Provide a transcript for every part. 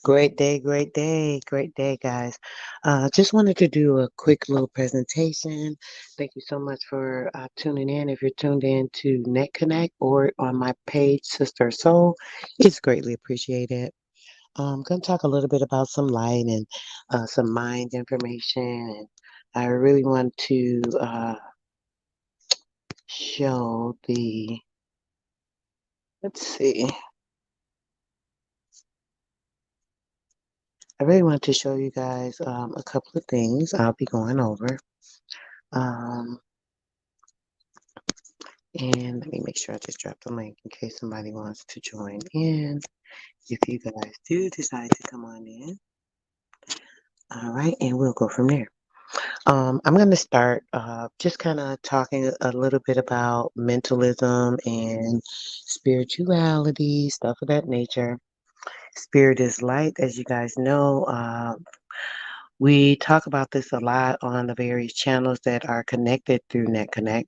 Great day, guys. Just wanted to do a quick little presentation. Thank you so much for tuning in. If you're tuned in to Net Connect or on my page, Sister Soul, it's greatly appreciated. I'm going to talk a little bit about some light and some mind information. And I really want to show let's see, I really want to show you guys a couple of things I'll be going over. Um, And let me make sure I just dropped the link in case somebody wants to join in. If you guys do decide to come on in. All right, and we'll go from there. I'm going to start just kind of talking a little bit about mentalism and spirituality, stuff of that nature. Spirit is light, as you guys know. We talk about this a lot on the various channels that are connected through NetConnect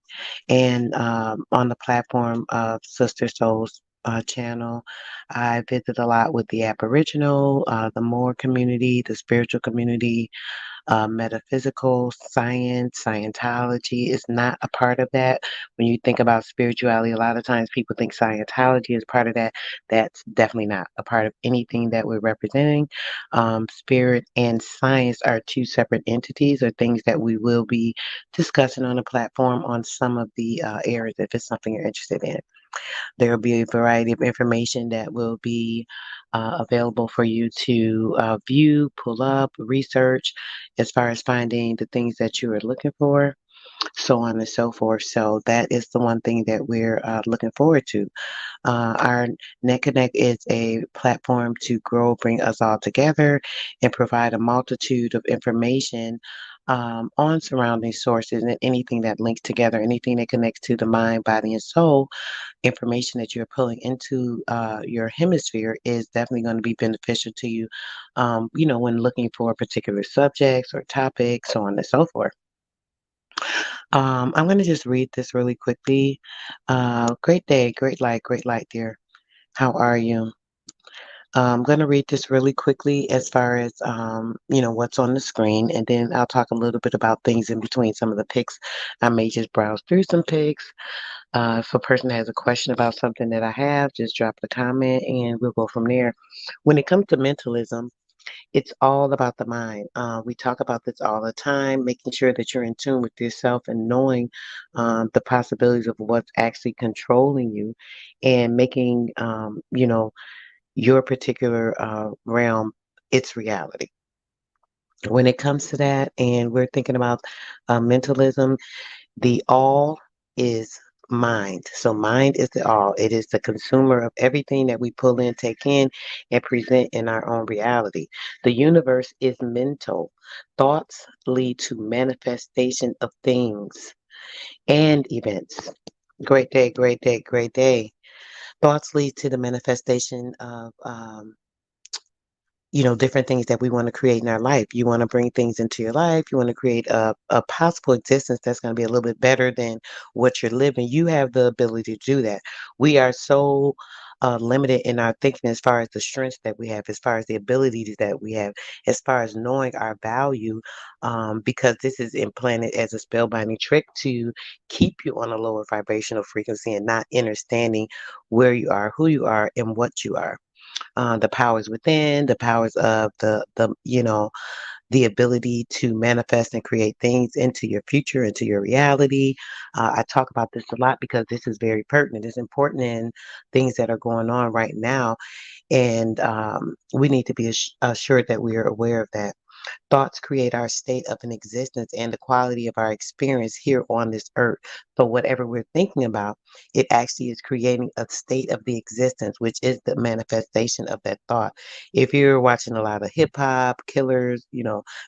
and on the platform of Sister Souls channel. I visit a lot with the Aboriginal, the Moor community, the spiritual community, metaphysical science, Scientology is not a part of that. When you think about spirituality, a lot of times people think Scientology is part of that. That's definitely not a part of anything that we're representing. Spirit and science are two separate entities or things that we will be discussing on the platform on some of the areas if it's something you're interested in. There will be a variety of information that will be available for you to view, pull up, research as far as finding the things that you are looking for, so on and so forth. So that is the one thing that we're looking forward to. Our Net Connect is a platform to grow, bring us all together, and provide a multitude of information on surrounding sources and anything that links together, anything that connects to the mind, body, and soul. Information that you're pulling into your hemisphere is definitely going to be beneficial to you, when looking for particular subjects or topics, so on and so forth. I'm going to just read this really quickly. Great day, great light, dear. How are you? I'm going to read this really quickly as far as, what's on the screen, and then I'll talk a little bit about things in between some of the pics. I may just browse through some pics. If a person has a question about something that I have, just drop the comment and we'll go from there. When it comes to mentalism, it's all about the mind. We talk about this all the time, making sure that you're in tune with yourself and knowing the possibilities of what's actually controlling you and making, your particular realm its reality. When it comes to that, and we're thinking about mentalism, the all is mind. So mind is the all. It is the consumer of everything that we pull in, take in, and present in our own reality. The universe is mental. Thoughts lead to manifestation of things and events. Great day, great day, great day. Thoughts lead to the manifestation of different things that we want to create in our life. You want to bring things into your life. You want to create a possible existence that's going to be a little bit better than what you're living. You have the ability to do that. We are so limited in our thinking as far as the strengths that we have, as far as the abilities that we have, as far as knowing our value, because this is implanted as a spellbinding trick to keep you on a lower vibrational frequency and not understanding where you are, who you are, and what you are, the powers within, the powers of the ability to manifest and create things into your future, into your reality. I talk about this a lot because this is very pertinent. It's important in things that are going on right now, and we need to be assured that we are aware of that. Thoughts create our state of an existence and the quality of our experience here on this earth. So, whatever we're thinking about, it actually is creating a state of the existence, which is the manifestation of that thought. If you're watching a lot of hip hop, killers,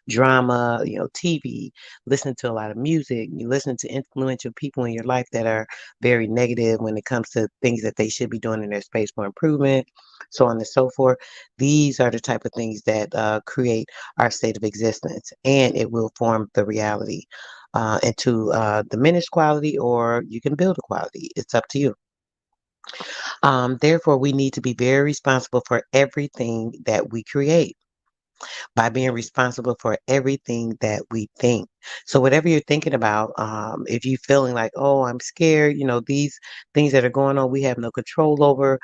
drama, TV, listen to a lot of music, you listen to influential people in your life that are very negative when it comes to things that they should be doing in their space for improvement, so on and so forth. These are the type of things that create our state of existence, and it will form the reality into diminished quality, or you can build a quality. It's up to you. Therefore, we need to be very responsible for everything that we create by being responsible for everything that we think. So whatever you're thinking about, if you're feeling like, oh, I'm scared, these things that are going on, we have no control over,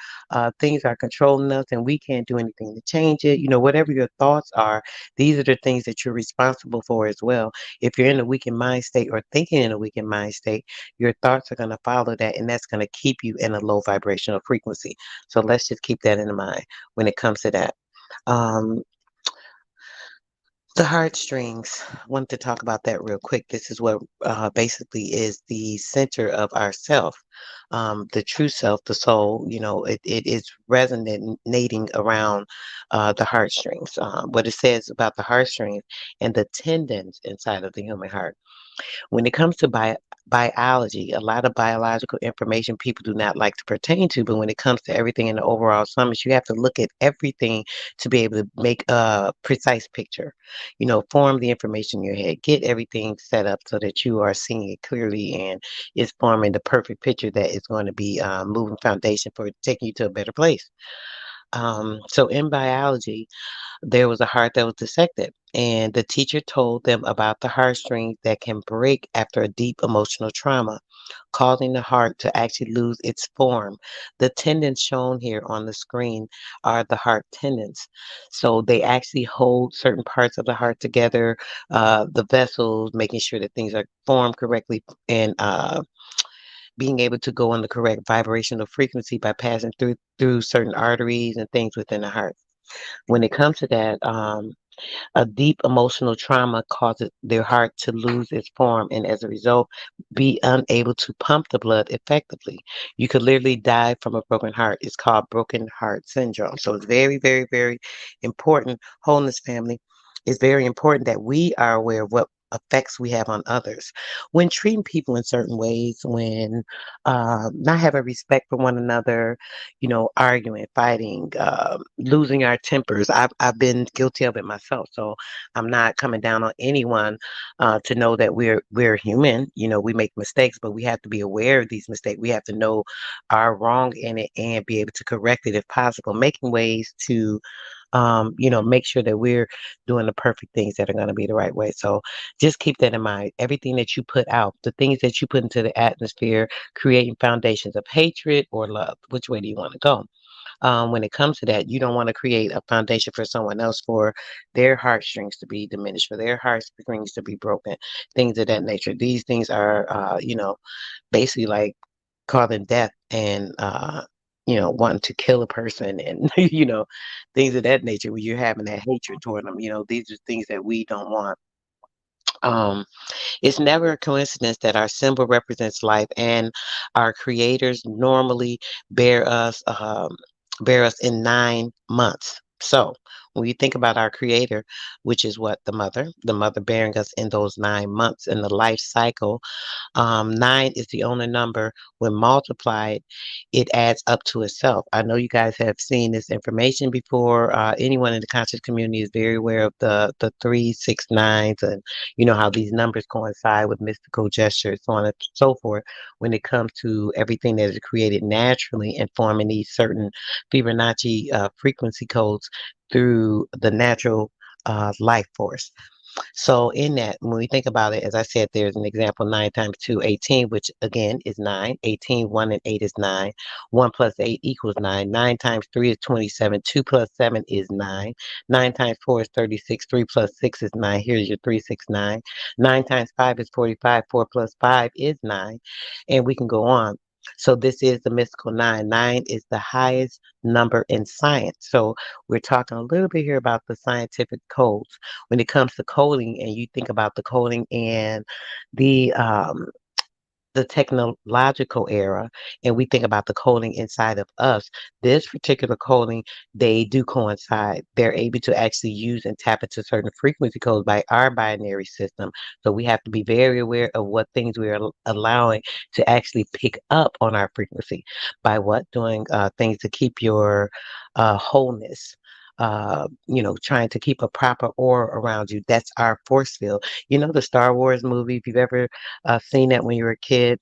things are controlling us and we can't do anything to change it. Whatever your thoughts are, these are the things that you're responsible for as well. If you're in a weakened mind state or thinking in a weakened mind state, your thoughts are going to follow that and that's going to keep you in a low vibrational frequency. So let's just keep that in mind when it comes to that. Um, the heartstrings. Wanted to talk about that real quick. This is what basically is the center of our self, the true self, the soul. It is resonating around the heartstrings. What it says about the heartstrings and the tendons inside of the human heart. When it comes to biology, a lot of biological information people do not like to pertain to, but when it comes to everything in the overall summit, you have to look at everything to be able to make a precise picture. Form the information in your head, get everything set up so that you are seeing it clearly and it's forming the perfect picture that is going to be moving foundation for taking you to a better place. So in biology, there was a heart that was dissected, and the teacher told them about the heartstrings that can break after a deep emotional trauma, causing the heart to actually lose its form. The tendons shown here on the screen are the heart tendons. So they actually hold certain parts of the heart together, the vessels, making sure that things are formed correctly and being able to go on the correct vibrational frequency by passing through certain arteries and things within the heart. When it comes to that, a deep emotional trauma causes their heart to lose its form and as a result, be unable to pump the blood effectively. You could literally die from a broken heart. It's called broken heart syndrome. So it's very, very, very important. Wholeness family. It's very important that we are aware of what effects we have on others when treating people in certain ways, when not having respect for one another, arguing, fighting, losing our tempers. I've been guilty of it myself, so I'm not coming down on anyone to know that we're human. We make mistakes, but we have to be aware of these mistakes. We have to know our wrong in it and be able to correct it if possible, making ways to make sure that we're doing the perfect things that are going to be the right way. So just keep that in mind. Everything that you put out, the things that you put into the atmosphere, creating foundations of hatred or love. Which way do you want to go? When it comes to that, you don't want to create a foundation for someone else for their heartstrings to be diminished, for their heartstrings to be broken, things of that nature. These things are, basically like causing death and, wanting to kill a person and, things of that nature where you're having that hatred toward them. These are things that we don't want. Um, it's never a coincidence that our symbol represents life, and our creators normally bear us bear us in 9 months. So when you think about our creator, which is what the mother bearing us in those 9 months in the life cycle, nine is the only number. When multiplied, it adds up to itself. I know you guys have seen this information before. Anyone in the conscious community is very aware of the 3, 6, 9s, and how these numbers coincide with mystical gestures, so on and so forth. When it comes to everything that is created naturally and forming these certain Fibonacci frequency codes through the natural life force. So in that, when we think about it, as I said, there's an example, 9 times 2, 18, which again is 9. 18, 1 and 8 is 9. 1 plus 8 equals 9. 9 times 3 is 27. 2 plus 7 is 9. 9 times 4 is 36. 3 plus 6 is 9. Here's your 369. 9 times 5 is 45. 4 plus 5 is 9. And we can go on. So this is the mystical 9. 9 is the highest number in science. So we're talking a little bit here about the scientific codes when it comes to coding and you think about the coding and the the technological era and we think about the coding inside of us, this particular coding, they do coincide. They're able to actually use and tap into certain frequency codes by our binary system. So we have to be very aware of what things we are allowing to actually pick up on our frequency by what doing things to keep your wholeness. Trying to keep a proper aura around you. That's our force field. The Star Wars movie, if you've ever seen that when you were a kid,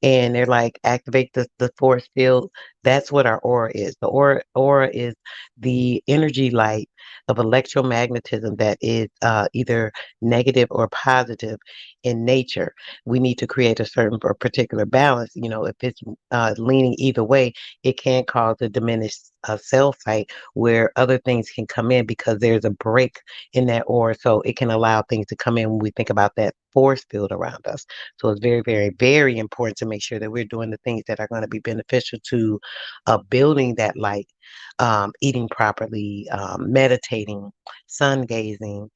and they're like activate the force field. That's what our aura is. The aura is the energy light of electromagnetism that is either negative or positive in nature. We need to create a certain or particular balance. You know, if it's leaning either way, it can cause a diminished cell site where other things can come in because there's a break in that aura. So it can allow things to come in when we think about that force field around us. So it's very, very, very important to make sure that we're doing the things that are going to be beneficial to building that light, eating properly, meditating, sun gazing,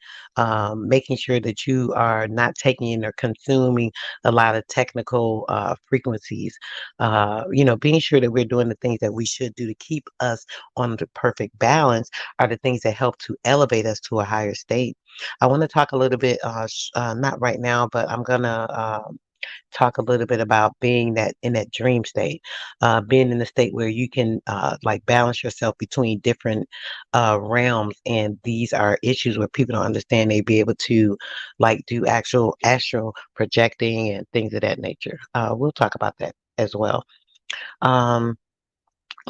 making sure that you are not taking in or consuming a lot of technical frequencies. You know, being sure that we're doing the things that we should do to keep us on the perfect balance are the things that help to elevate us to a higher state. I want to talk a little bit, not right now, but I'm gonna talk a little bit about being that in that dream state, being in the state where you can like balance yourself between different realms. And these are issues where people don't understand. They be able to like do actual astral projecting and things of that nature. We'll talk about that as well. Um,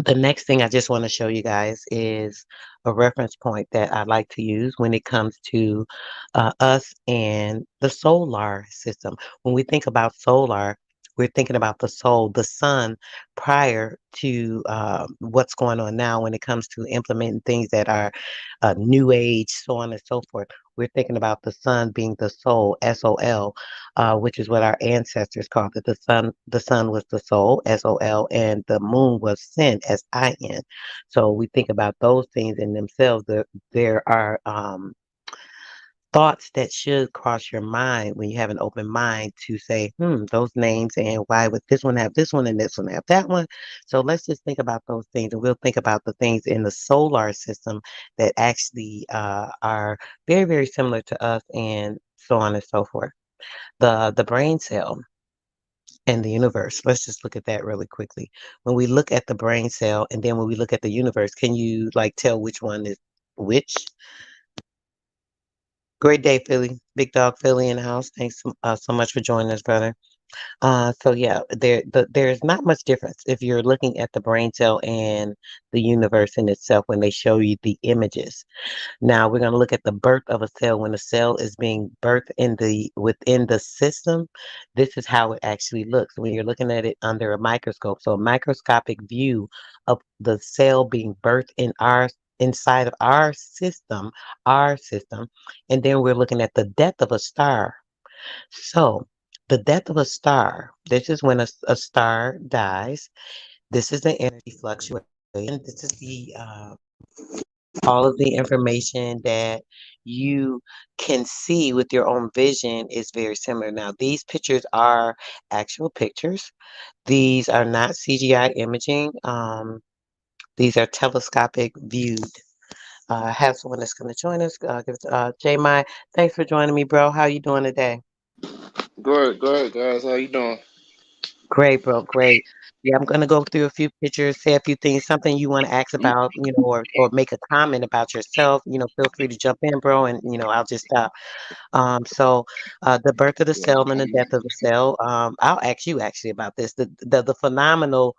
the next thing I just want to show you guys is a reference point that I like to use when it comes to us and the solar system. When we think about solar, we're thinking about the soul, the sun, prior to what's going on now when it comes to implementing things that are new age, so on and so forth. We're thinking about the sun being the soul, SOL, which is what our ancestors called it. The sun was the soul, SOL, and the moon was sin, SIN. So we think about those things in themselves. There are thoughts that should cross your mind when you have an open mind to say, those names, and why would this one have this one and this one have that one? So let's just think about those things, and we'll think about the things in the solar system that actually are very, very similar to us, and so on and so forth. The brain cell and the universe. Let's just look at that really quickly. When we look at the brain cell and then when we look at the universe, can you like tell which one is which? Great day, Philly. Big dog Philly in the house. Thanks so much for joining us, brother. So yeah, there's not much difference if you're looking at the brain cell and the universe in itself when they show you the images. Now we're going to look at the birth of a cell. When a cell is being birthed in the within the system, this is how it actually looks when you're looking at it under a microscope. So a microscopic view of the cell being birthed in our inside of our system, and then we're looking at the death of a star. So the death of a star, this is when a star dies. This is the energy fluctuation. This is the all of the information that you can see with your own vision is very similar. Now, these pictures are actual pictures. These are not CGI imaging. These are telescopic viewed. I have someone that's going to join us. J. Mai, thanks for joining me, bro. How you doing today? Go ahead, guys. How you doing? Great, bro. Great. Yeah, I'm gonna go through a few pictures, say a few things, something you want to ask about, or make a comment about yourself. Feel free to jump in, bro, and I'll just stop. The birth of the Yeah. cell and the death of the cell. I'll ask you actually about this. The phenomenal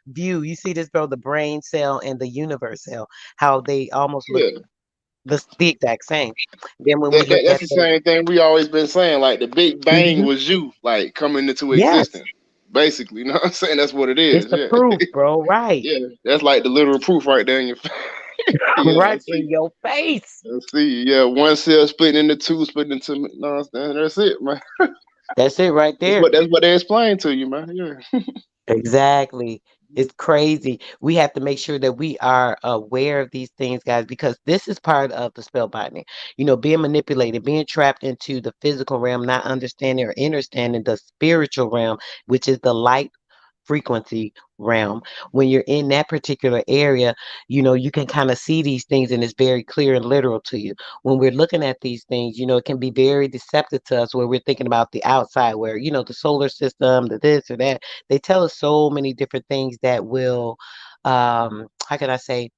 view. You see this, bro? The brain cell and the universe cell. How they almost look Yeah. the exact same. Then when we look That's at the the same thing we always been saying. Like the Big Bang Mhm. was you, like coming into Yes, existence. Basically, you know what I'm saying? That's what it it's is. the Yeah. proof, bro. Right, Yeah. That's like the literal proof right there in your face. Yeah, I right see. in your face. I see. Yeah, one cell splitting into two, splitting into no, that's it, man. That's it right That's there. what they explain to you, man. Yeah. Exactly. It's crazy. We have to make sure that we are aware of these things, guys, because this is part of the spell binding. Being manipulated, being trapped into the physical realm, not understanding or understanding the spiritual realm, which is the light frequency realm. When you're in that particular area, you can kind of see these things and it's very clear and literal to you. When we're looking at these things, it can be very deceptive to us where we're thinking about the outside, where, the solar system, the this or that. They tell us so many different things that will, how can I say,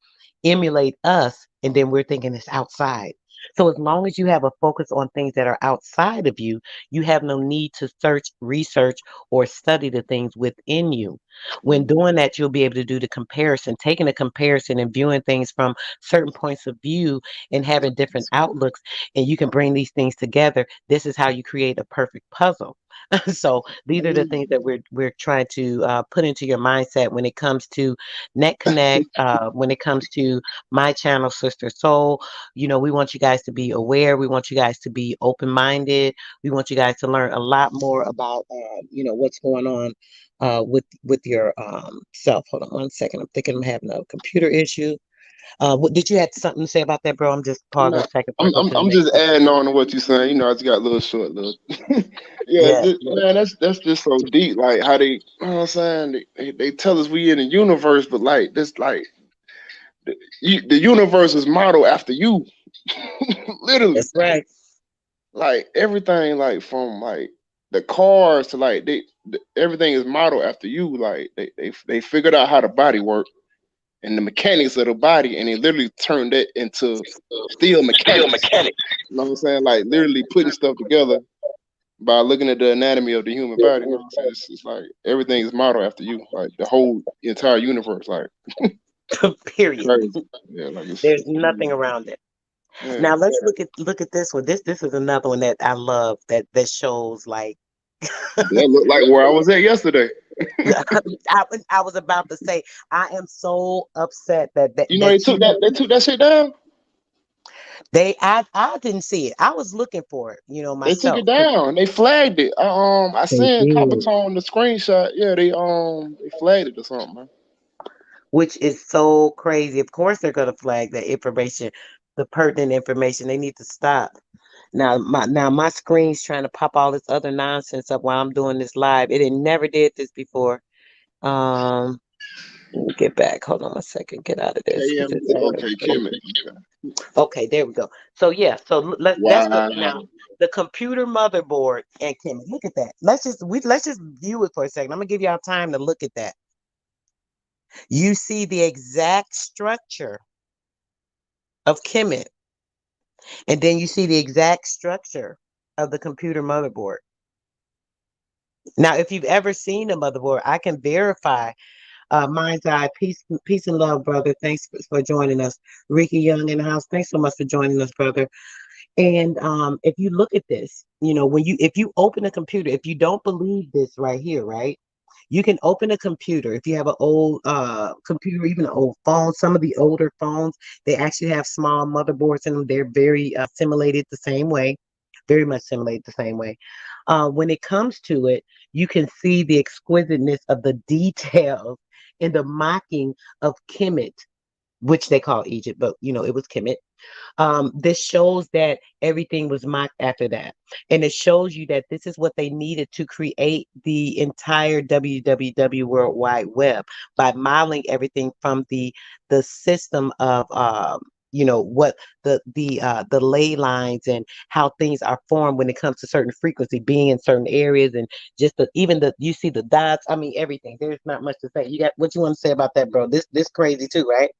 emulate us. And then we're thinking it's outside. So as long as you have a focus on things that are outside of you, you have no need to search, research, or study the things within you. When doing that, you'll be able to do the comparison, taking a comparison and viewing things from certain points of view and having different outlooks, and you can bring these things together. This is how you create a perfect puzzle. So these are the things that we're trying to put into your mindset when it comes to Net Connect, when it comes to my channel, Sister Soul. We want you guys to be aware. We want you guys to be open-minded. We want you guys to learn a lot more about, what's going on with your self. Hold on one second. I'm thinking I'm having a computer issue. What did you have something to say about that, bro? I'm just pausing Nah, a second before I I'm go I'm to the I'm next just question. adding on to what you're saying. I just got a little short, little. Yeah, Yeah, yeah. man, that's just so deep. Like how they, you know what I'm saying? They tell us we in the universe, but like this, like the universe is modeled after you, literally. That's right. Like everything, like from like the cars to like everything is modeled after you. Like they figured out how the body works and the mechanics of the body, and they literally turned that into steel mechanics. You know what I'm saying? Like literally putting stuff together by looking at the anatomy of the human body. You know what I'm saying? It's like everything is modeled after you, like the whole entire universe. Like Period. crazy. Yeah, like There's it's nothing around it. yeah. Now let's look at this one. This is another one that I love that shows like That looked like where I was at yesterday. I was about to say I am so upset that that, You know, that you they took that shit down. I didn't see it. I was looking for it, They took it myself. down. They flagged it. I They sent Copper did. Tone the screenshot. Yeah, they flagged it or something, man. Which is so crazy. Of course they're gonna flag that information, the pertinent information. They need to stop. Now my screen's trying to pop all this other nonsense up while I'm doing this live. It had never did this before. Um, Let me get back. Hold on a second. Get out of this because KM. it's having Okay, a Kemet. crazy. Okay, there we go. So yeah, let's go now. Wow. The computer motherboard and Kim, look at that. Let's just view it for a second. I'm gonna give y'all time to look at that. You see the exact structure of Kemet, and then you see the exact structure of the computer motherboard. Now, if you've ever seen a motherboard, I can verify. Mind's Eye, peace and love, brother. Thanks for joining us. Ricky Young in the house. Thanks so much for joining us, brother. And if you look at this, if you open a computer, if you don't believe this right here, right? You can open a computer. If you have an old computer, even an old phone, some of the older phones, they actually have small motherboards in them. They're very simulated the same way, very much simulated the same way. When it comes to it, you can see the exquisiteness of the details in the mocking of Kemet, which they call Egypt, but it was Kemet. This shows that everything was mocked after that. And it shows you that this is what they needed to create the entire WWW World Wide Web by modeling everything from the system of what the ley lines and how things are formed when it comes to certain frequency being in certain areas and just even the you see the dots. I mean everything. There's not much to say. You got what you want to say about that, bro? This crazy too, right?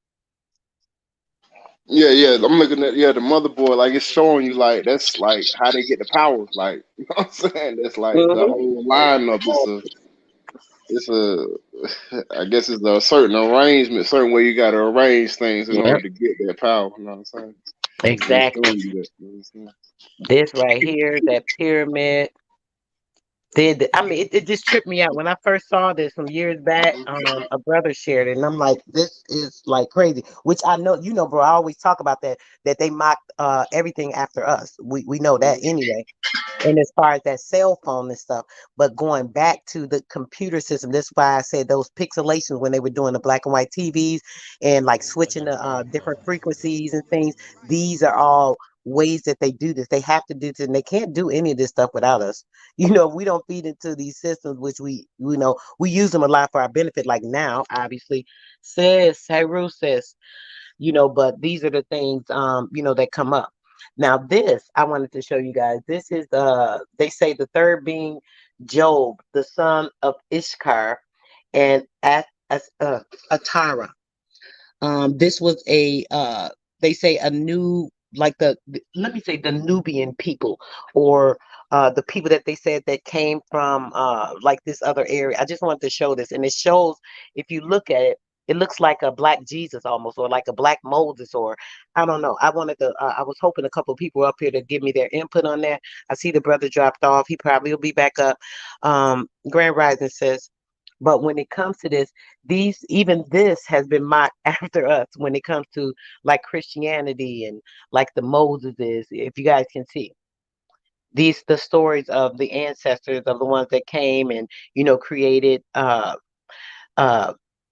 Yeah, yeah. I'm looking at the motherboard. Like it's showing you like that's like how they get the powers. Like you know what I'm saying? That's like the Mm-hmm. whole lineup. It's a I guess it's a certain arrangement, certain way you got to arrange things in Yeah, order to get that power. You know what I'm saying? They exactly. showing you that. You know what I'm saying? This right here, that pyramid. I mean, it just tripped me out when I first saw this some years back. A brother shared it, and I'm like, this is like crazy. Which I know, bro. I always talk about that they mocked everything after us. We know that anyway. And as far as that cell phone and stuff, but going back to the computer system, that's why I said those pixelations when they were doing the black and white TVs and like switching the different frequencies and things. These are all ways that they do this. They have to do this, and they can't do any of this stuff without us. We don't feed into these systems, which we know we use them a lot for our benefit. Like now, obviously, hey, Ruth says, but these are the things that come up. Now this I wanted to show you guys. This is they say the third being Job, the son of Ishkar, and Atara. This was a they say a new like let me say the Nubian people, or the people that they said that came from like this other area. I just wanted to show this, and it shows, if you look at it, it looks like a black Jesus almost, or like a black Moses, or I don't know. I wanted to. I was hoping a couple of people up here to give me their input on that. I see the brother dropped off. He probably will be back up. Grand Rising says, but when it comes to this, even this has been mocked after us when it comes to like Christianity and like the Moseses. If you guys can see the stories of the ancestors of the ones that came and created uh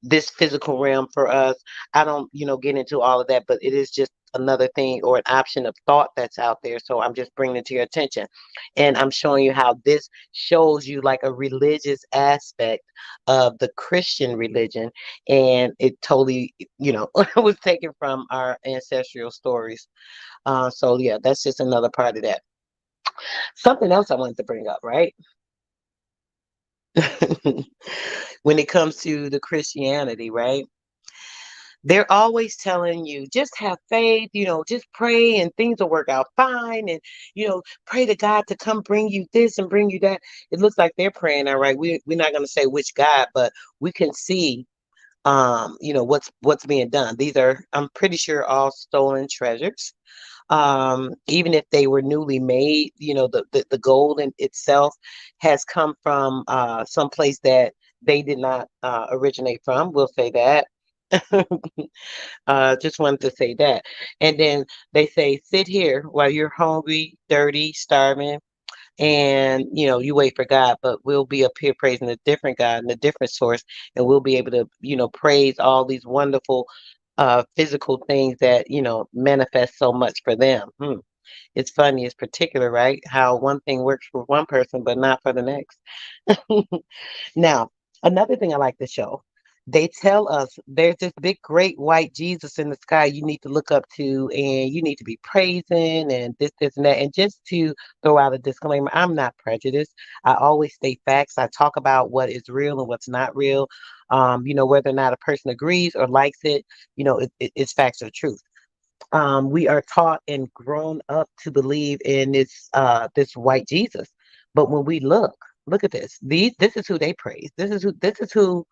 this physical realm for us. I don't get into all of that, but it is just another thing or an option of thought that's out there. So I'm just bringing it to your attention, and I'm showing you how this shows you like a religious aspect of the Christian religion, and it totally was taken from our ancestral stories. So yeah, that's just another part of that. Something else I wanted to bring up, right? When it comes to the Christianity, right? They're always telling you just have faith, just pray and things will work out fine. And, pray to God to come bring you this and bring you that. It looks like they're praying, all right. We're not going to say which God, but we can see, what's being done. These are, I'm pretty sure, all stolen treasures. Even if they were newly made, the gold in itself has come from some place that they did not originate from. We'll say that. Just wanted to say that. And then they say, sit here while you're hungry, dirty, starving, and you wait for God. But we'll be up here praising a different God and a different source, and we'll be able to praise all these wonderful physical things that manifest so much for them. It's funny, it's particular, right? How one thing works for one person but not for the next. Now, another thing I like to show, they tell us there's this big, great white Jesus in the sky you need to look up to, and you need to be praising, and this, and that. And just to throw out a disclaimer, I'm not prejudiced. I always state facts. I talk about what is real and what's not real. Whether or not a person agrees or likes it, it's facts or truth. We are taught and grown up to believe in this white Jesus. But when we look at this. This is who they praise. This is who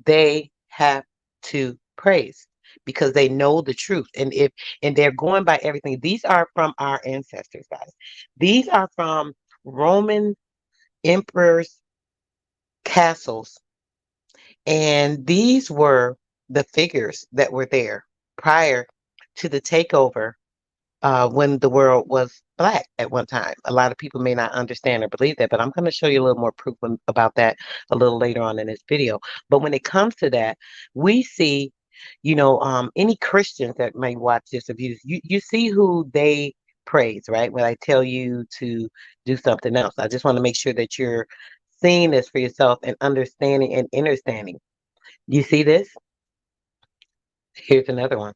they have to praise because they know the truth. And they're going by everything. These are from our ancestors, guys. These are from Roman emperors' castles. And these were the figures that were there prior to the takeover when the world was black at one time. A lot of people may not understand or believe that, but I'm going to show you a little more proof about that a little later on in this video. But when it comes to that, we see, any Christians that may watch this, if you see who they praise, right? When I tell you to do something else, I just want to make sure that you're seeing this for yourself and understanding and understanding. You see this? Here's another one.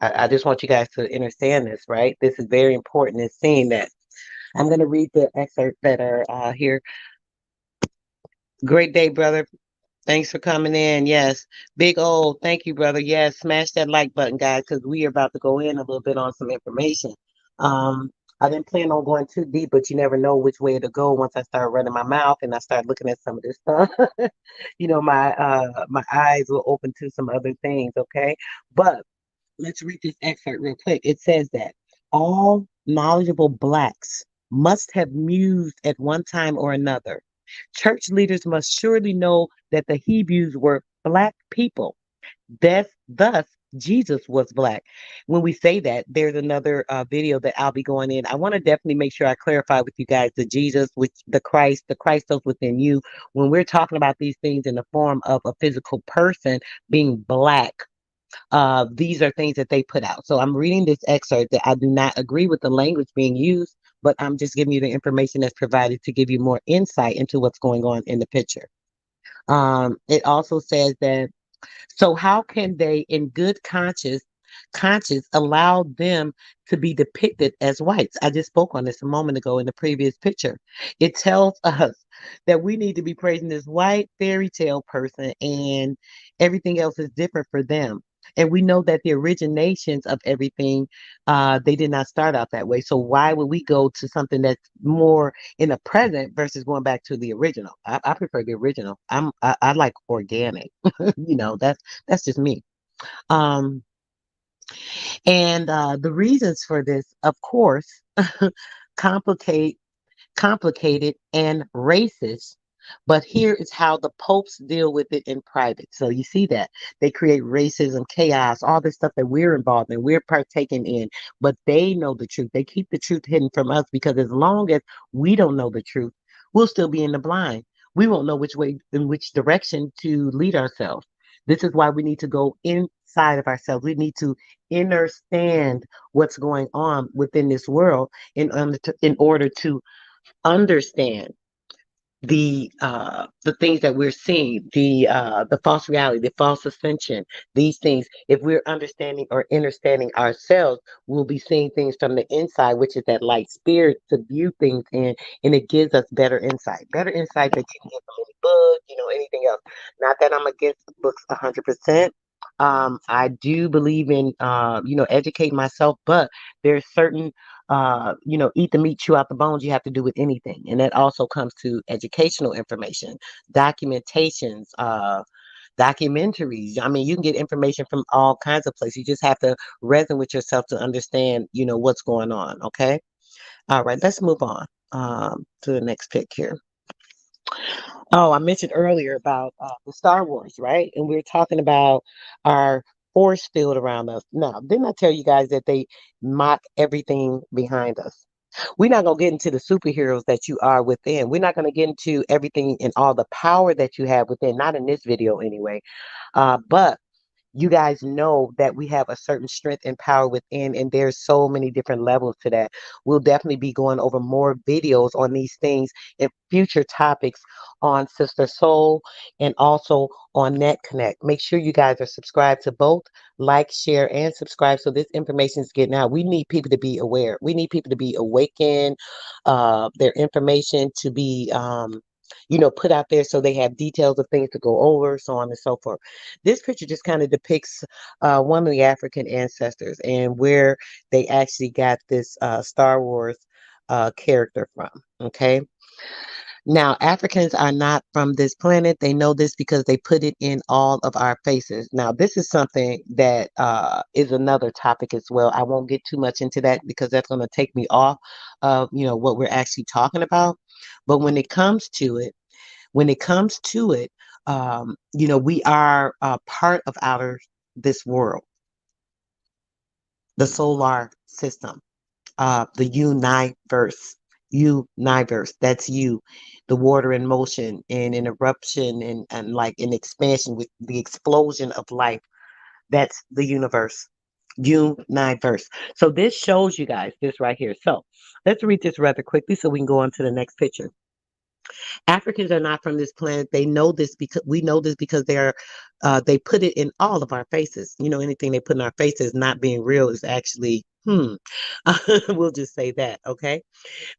I just want you guys to understand this, right? This is very important in seeing that. I'm going to read the excerpt that are here. Great day, brother. Thanks for coming in. Yes. Big O, thank you, brother. Yes. Smash that like button, guys, because we are about to go in a little bit on some information. I didn't plan on going too deep, but you never know which way to go once I start running my mouth and I start looking at some of this stuff. My eyes will open to some other things, okay? But let's read this excerpt real quick. It says that all knowledgeable blacks must have mused at one time or another. Church leaders must surely know that the Hebrews were black people. Thus, Jesus was black. When we say that, there's another video that I'll be going in. I want to definitely make sure I clarify with you guys the Jesus, which the Christos within you. When we're talking about these things in the form of a physical person being black, these are things that they put out. So I'm reading this excerpt that I do not agree with the language being used, but I'm just giving you the information that's provided to give you more insight into what's going on in the picture. It also says that, so how can they in good conscience allow them to be depicted as whites? I just spoke on this a moment ago in the previous picture. It tells us that we need to be praising this white fairy tale person and everything else is different for them. And we know that the originations of everything, they did not start out that way. So why would we go to something that's more in the present versus going back to the original? I prefer the original. I like organic. That's just me. Um, and the reasons for this, of course, complicate complicated and racist. But here is how the popes deal with it in private. So you see that they create racism, chaos, all this stuff that we're involved in, we're partaking in, but they know the truth. They keep the truth hidden from us because as long as we don't know the truth, we'll still be in the blind. We won't know which way, in which direction to lead ourselves. This is why we need to go inside of ourselves. We need to understand what's going on within this world in order to understand the things that we're seeing, the false reality, the false ascension, these things. If we're understanding or understanding ourselves, we'll be seeing things from the inside, which is that light spirit to view things in, and it gives us better insight that you can get from any book, anything else. Not that I'm against books 100%. I do believe in educate myself, but there's certain eat the meat, chew out the bones, you have to do with anything. And that also comes to educational information, documentations, documentaries. I mean, you can get information from all kinds of places. You just have to reson with yourself to understand, what's going on. Okay. All right, let's move on to the next pick here. Oh, I mentioned earlier about the Star Wars, right? And we were talking about our force field around us. Now, didn't I tell you guys that they mock everything behind us? We're not going to get into the superheroes that you are within. We're not going to get into everything and all the power that you have within, not in this video anyway. But you guys know that we have a certain strength and power within, and there's so many different levels to that. We'll definitely be going over more videos on these things and future topics on Sister Soul and also on Net Connect. Make sure you guys are subscribed to both, like, share, and subscribe so this information is getting out. We need people to be aware. We need people to be awakened, their information to be put out there so they have details of things to go over, so on and so forth. This picture just kind of depicts one of the African ancestors and where they actually got this Star Wars character from. Okay. Now, Africans are not from this planet. They know this because they put it in all of our faces. Now, this is something that is another topic as well. I won't get too much into that because that's going to take me off of what we're actually talking about. But when it comes to it, we are part of this world, the solar system, the universe. That's you, the water in motion and an eruption and like an expansion with the explosion of life. That's the universe. So this shows you guys this right here. So let's read this rather quickly so we can go on to the next picture. Africans are not from this planet. They know this because we know this because they put it in all of our faces. Anything they put in our faces not being real is actually we'll just say that, okay?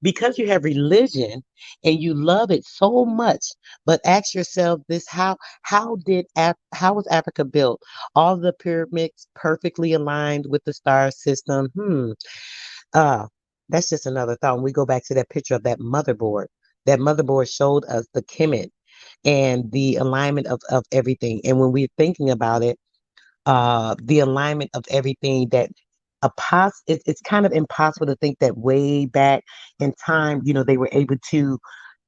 Because you have religion and you love it so much, but ask yourself this: how was Africa built? All the pyramids perfectly aligned with the star system. Uh, that's just another thought. When we go back to that picture of that motherboard showed us the Kemet and the alignment of everything. And when we're thinking about it, the alignment of everything that it's kind of impossible to think that way back in time, they were able to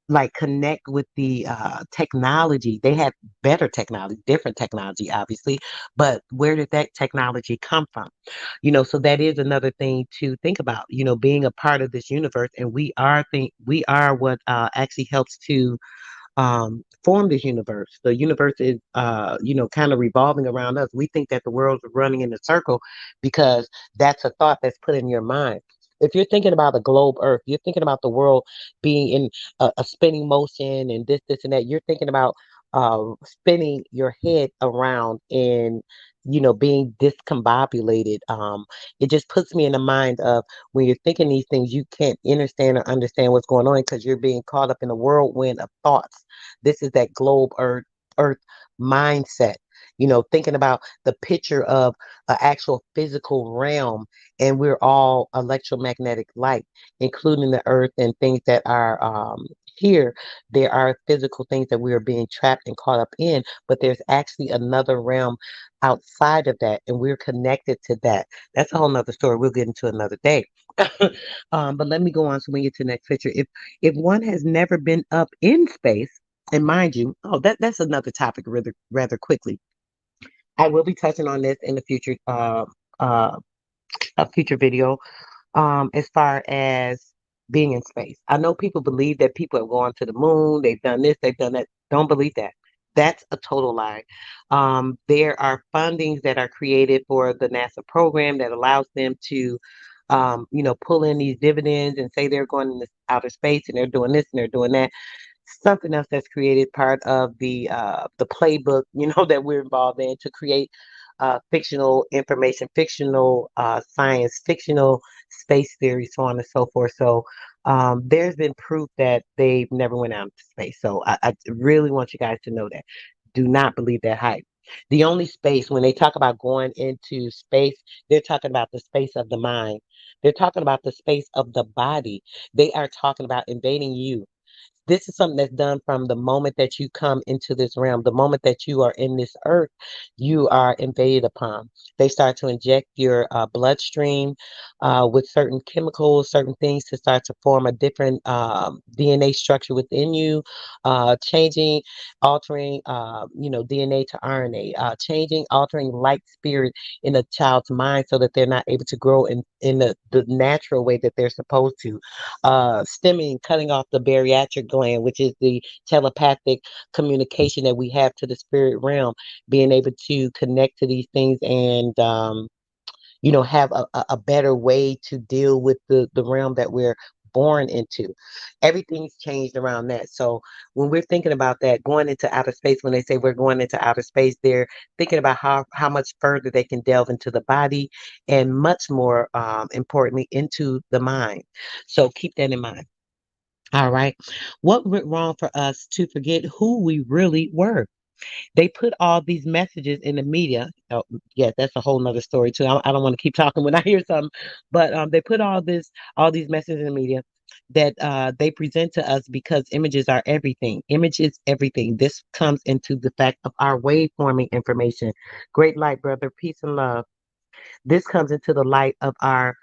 like connect with the technology. They had better technology, different technology, obviously, but where did that technology come from? So that is another thing to think about. Being a part of this universe, and we are what actually helps to form this universe. The universe is, kind of revolving around us. We think that the world's running in a circle because that's a thought that's put in your mind. If you're thinking about a globe Earth, you're thinking about the world being in a spinning motion and this, and that. You're thinking about spinning your head around and being discombobulated. It just puts me in the mind of when you're thinking these things, you can't understand or understand what's going on because you're being caught up in a whirlwind of thoughts. This is that globe Earth mindset. Thinking about the picture of an actual physical realm, and we're all electromagnetic light, including the earth and things that are here. There are physical things that we are being trapped and caught up in, but there's actually another realm outside of that, and we're connected to that. That's a whole nother story we'll get into another day. But let me go on so we get to the next picture. If one has never been up in space, and mind you, that's another topic rather quickly. I will be touching on this in the future uh a future video as far as being in space. I know people believe that people have gone to the moon, they've done this, they've done that. Don't believe that. That's a total lie. There are fundings that are created for the NASA program that allows them to, pull in these dividends and say they're going into outer space and they're doing this and they're doing that. Something else that's created part of the playbook, that we're involved in to create fictional information, fictional science, fictional space theory, so on and so forth. So there's been proof that they've never went out into space. So I really want you guys to know that. Do not believe that hype. The only space, when they talk about going into space, they're talking about the space of the mind. They're talking about the space of the body. They are talking about invading you. This is something that's done from the moment that you come into this realm, the moment that you are in this earth, you are invaded upon. They start to inject your bloodstream with certain chemicals, certain things to start to form a different DNA structure within you, changing, altering, DNA to RNA, changing, altering light spirit in a child's mind so that they're not able to grow in the natural way that they're supposed to, stemming, cutting off the bariatric gland, which is the telepathic communication that we have to the spirit realm, being able to connect to these things and, have a better way to deal with the realm that we're born into. Everything's changed around that. So when we're thinking about that, going into outer space, when they say we're going into outer space, they're thinking about how much further they can delve into the body and much more importantly into the mind. So keep that in mind. All right. What went wrong for us to forget who we really were? They put all these messages in the media. Oh, yes, that's a whole nother story too. I don't want to keep talking when I hear something, but they put all these messages in the media that they present to us because images are everything. Image is everything. This comes into the fact of our waveforming information. Great light, brother. Peace and love. This comes into the light of our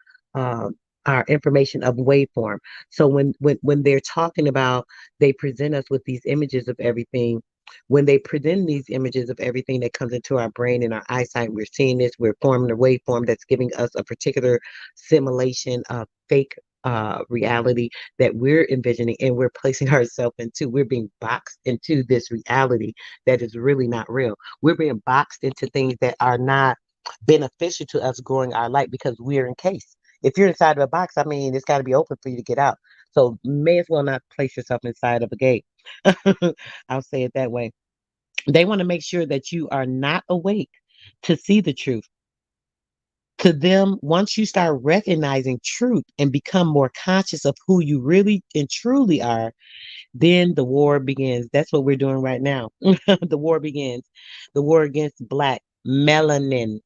information of waveform. So when they're talking about, they present us with these images of everything. When they present these images of everything that comes into our brain and our eyesight, we're seeing this, we're forming a waveform that's giving us a particular simulation of fake reality that we're envisioning and we're placing ourselves into. We're being boxed into this reality that is really not real. We're being boxed into things that are not beneficial to us growing our light because we're encased. If you're inside of a box, I mean, it's got to be open for you to get out. So may as well not place yourself inside of a gate. I'll say it that way. They want to make sure that you are not awake to see the truth. To them, once you start recognizing truth and become more conscious of who you really and truly are, then the war begins. That's what we're doing right now. The war begins. The war against black melanin.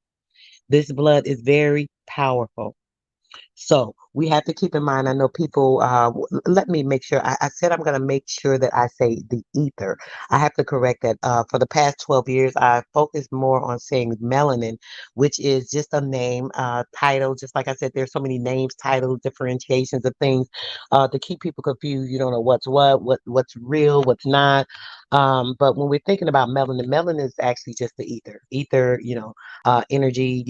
This blood is very powerful. So we have to keep in mind, I know people, let me make sure, I said I'm going to make sure that I say the ether. I have to correct that. For the past 12 years, I focused more on saying melanin, which is just a name, title. Just like I said, there's so many names, titles, differentiations of things to keep people confused. You don't know what's real, what's not. But when we're thinking about melanin, melanin is actually just the ether. Ether, energy,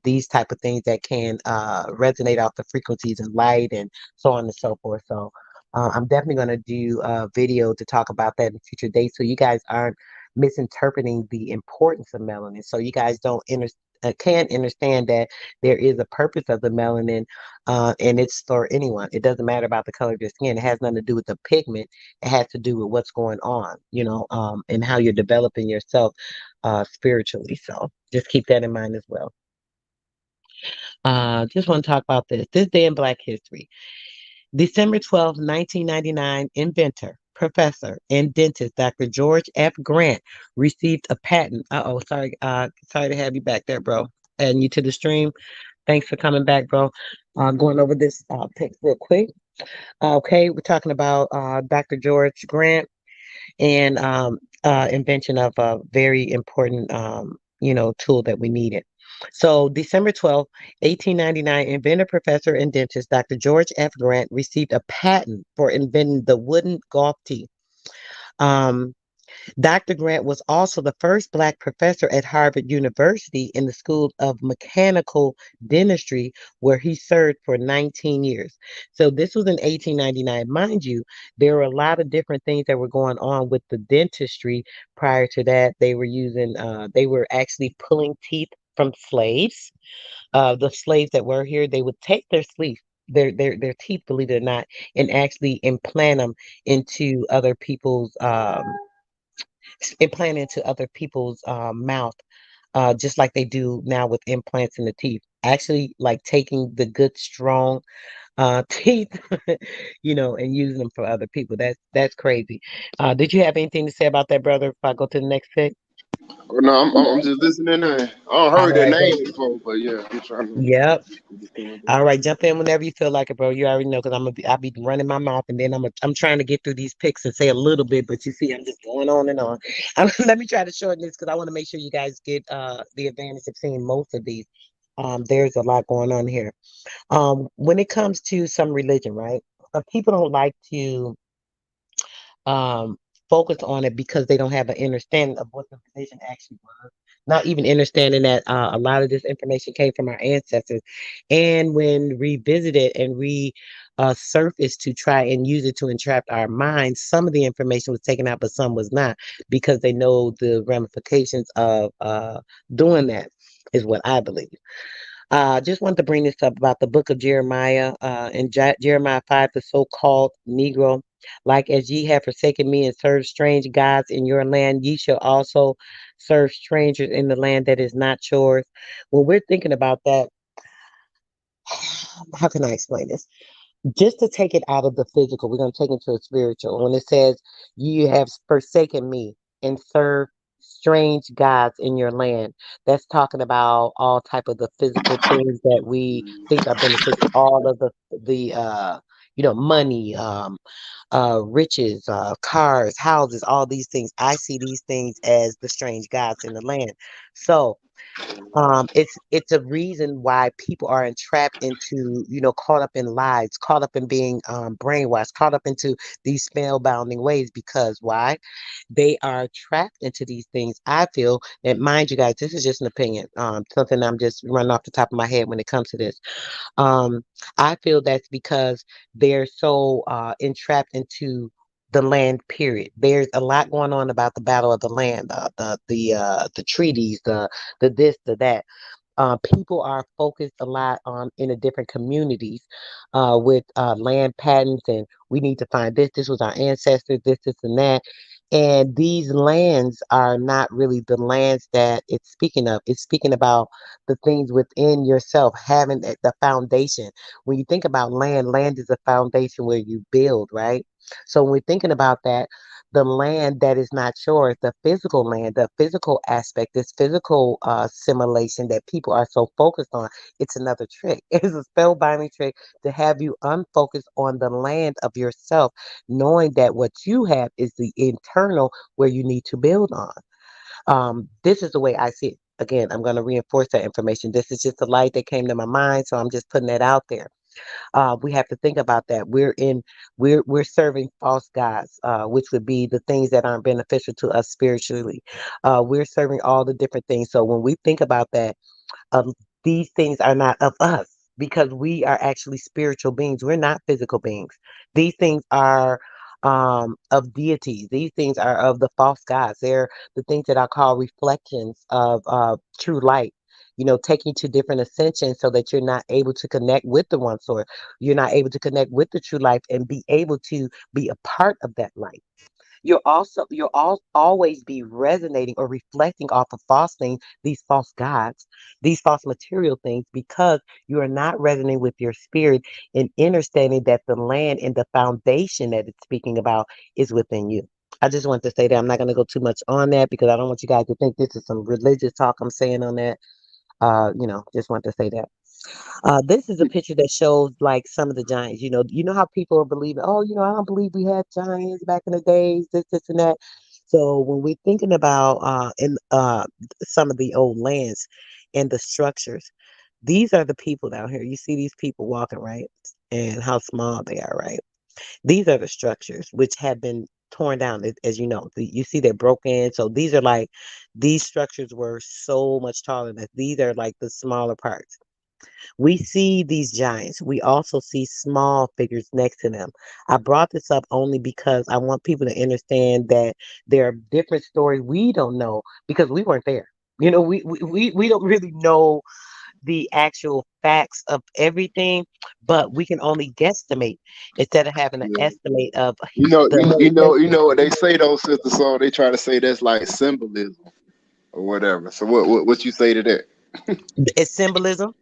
these type of things that can resonate off the frequencies and light and so on and so forth. So I'm definitely going to do a video to talk about that in future dates so you guys aren't misinterpreting the importance of melanin. So you guys don't can understand that there is a purpose of the melanin, and it's for anyone. It doesn't matter about the color of your skin. It has nothing to do with the pigment. It has to do with what's going on, and how you're developing yourself spiritually. So just keep that in mind as well. Just want to talk about this. This day in Black history. December 12th, 1999, inventor, professor and dentist, Dr. George F. Grant, received a patent. Uh-oh, sorry, sorry to have you back there, bro. Adding you to the stream. Thanks for coming back, bro. Going over this pic real quick. Okay, we're talking about Dr. George Grant and invention of a very important, tool that we needed. So, December 12th, 1899, inventor, professor, and dentist Dr. George F. Grant received a patent for inventing the wooden golf tee. Um, Dr. Grant was also the first Black professor at Harvard University in the School of Mechanical Dentistry, where he served for 19 years. So this was in 1899. Mind you, there were a lot of different things that were going on with the dentistry prior to that. They were actually pulling teeth from slaves. The slaves that were here, they would take their sleeve. Their teeth, believe it or not, and actually implant into other people's mouth, just like they do now with implants in the teeth. Actually, like taking the good, strong teeth, and using them for other people. That's crazy. Did you have anything to say about that, brother? If I go to the next pic. Oh, no, I'm just listening. I All heard that right, bro. name before, but yeah, I'm trying to Yep. understand it. All right, jump in whenever you feel like it, bro. You already know because I'll be running my mouth and then I'm trying to get through these pics and say a little bit, but you see, I'm just going on and on. Let me try to shorten this because I want to make sure you guys get the advantage of seeing most of these. There's a lot going on here. When it comes to some religion, right? People don't like to um, focus on it because they don't have an understanding of what the religion actually was. Not even understanding that a lot of this information came from our ancestors. And when revisited and surfaced to try and use it to entrap our minds, some of the information was taken out, but some was not because they know the ramifications of doing that, is what I believe. Just wanted to bring this up about the book of Jeremiah. In Jeremiah 5, the so called Negro, like as ye have forsaken me and served strange gods in your land, ye shall also serve strangers in the land that is not yours. When we're thinking about that, how can I explain this? Just to take it out of the physical, we're going to take it to the spiritual. When it says, "You have forsaken me and served strange gods in your land," that's talking about all type of the physical things that we think are beneficial. All of the money, riches, cars, houses, all these things. I see these things as the strange gods in the land. So it's a reason why people are entrapped into, caught up in lies, caught up in being brainwashed, caught up into these spellbinding ways. Because why? They are trapped into these things. I feel, and mind you guys, this is just an opinion, something I'm just running off the top of my head when it comes to this. um, I feel that's because they're so entrapped into the land. Period. There's a lot going on about the battle of the land, the treaties, the this, the that. People are focused a lot on in the different communities with land patents, and we need to find this. This was our ancestors. This, and that. And these lands are not really the lands that it's speaking of. It's speaking about the things within yourself, having the foundation. When you think about land, land is a foundation where you build, right? So when we're thinking about that, the land that is not yours, the physical land, the physical aspect, this physical simulation that people are so focused on, it's another trick. It's a spellbinding trick to have you unfocused on the land of yourself, knowing that what you have is the internal where you need to build on. This is the way I see it. Again, I'm going to reinforce that information. This is just a light that came to my mind, so I'm just putting that out there. We have to think about that. We're serving false gods, which would be the things that aren't beneficial to us spiritually. We're serving all the different things. So when we think about that, um, these things are not of us because we are actually spiritual beings. We're not physical beings. These things are of deities. These things are of the false gods. They're the things that I call reflections of true light. Taking you to different ascensions so that you're not able to connect with the one source. You're not able to connect with the true life and be able to be a part of that light. you'll always be resonating or reflecting off of false things, these false gods, these false material things, because you are not resonating with your spirit and understanding that the land and the foundation that it's speaking about is within you. I just want to say that I'm not going to go too much on that because I don't want you guys to think this is some religious talk I'm saying on that. Just want to say that. This is a picture that shows like some of the giants. You know how people are believing, oh, I don't believe we had giants back in the days, this, and that. So when we're thinking about in some of the old lands and the structures, these are the people down here. You see these people walking, right? And how small they are, right? These are the structures which have been torn down, as you know. You see they're broken. So these are like, these structures were so much taller than these are like the smaller parts. We see these giants. We also see small figures next to them. I brought this up only because I want people to understand that there are different stories we don't know because we weren't there. We don't really know the actual facts of everything, but we can only guesstimate instead of having an Yeah. estimate of You know what they say though, sister. So they try to say that's like symbolism or whatever. So what you say to that? it's symbolism.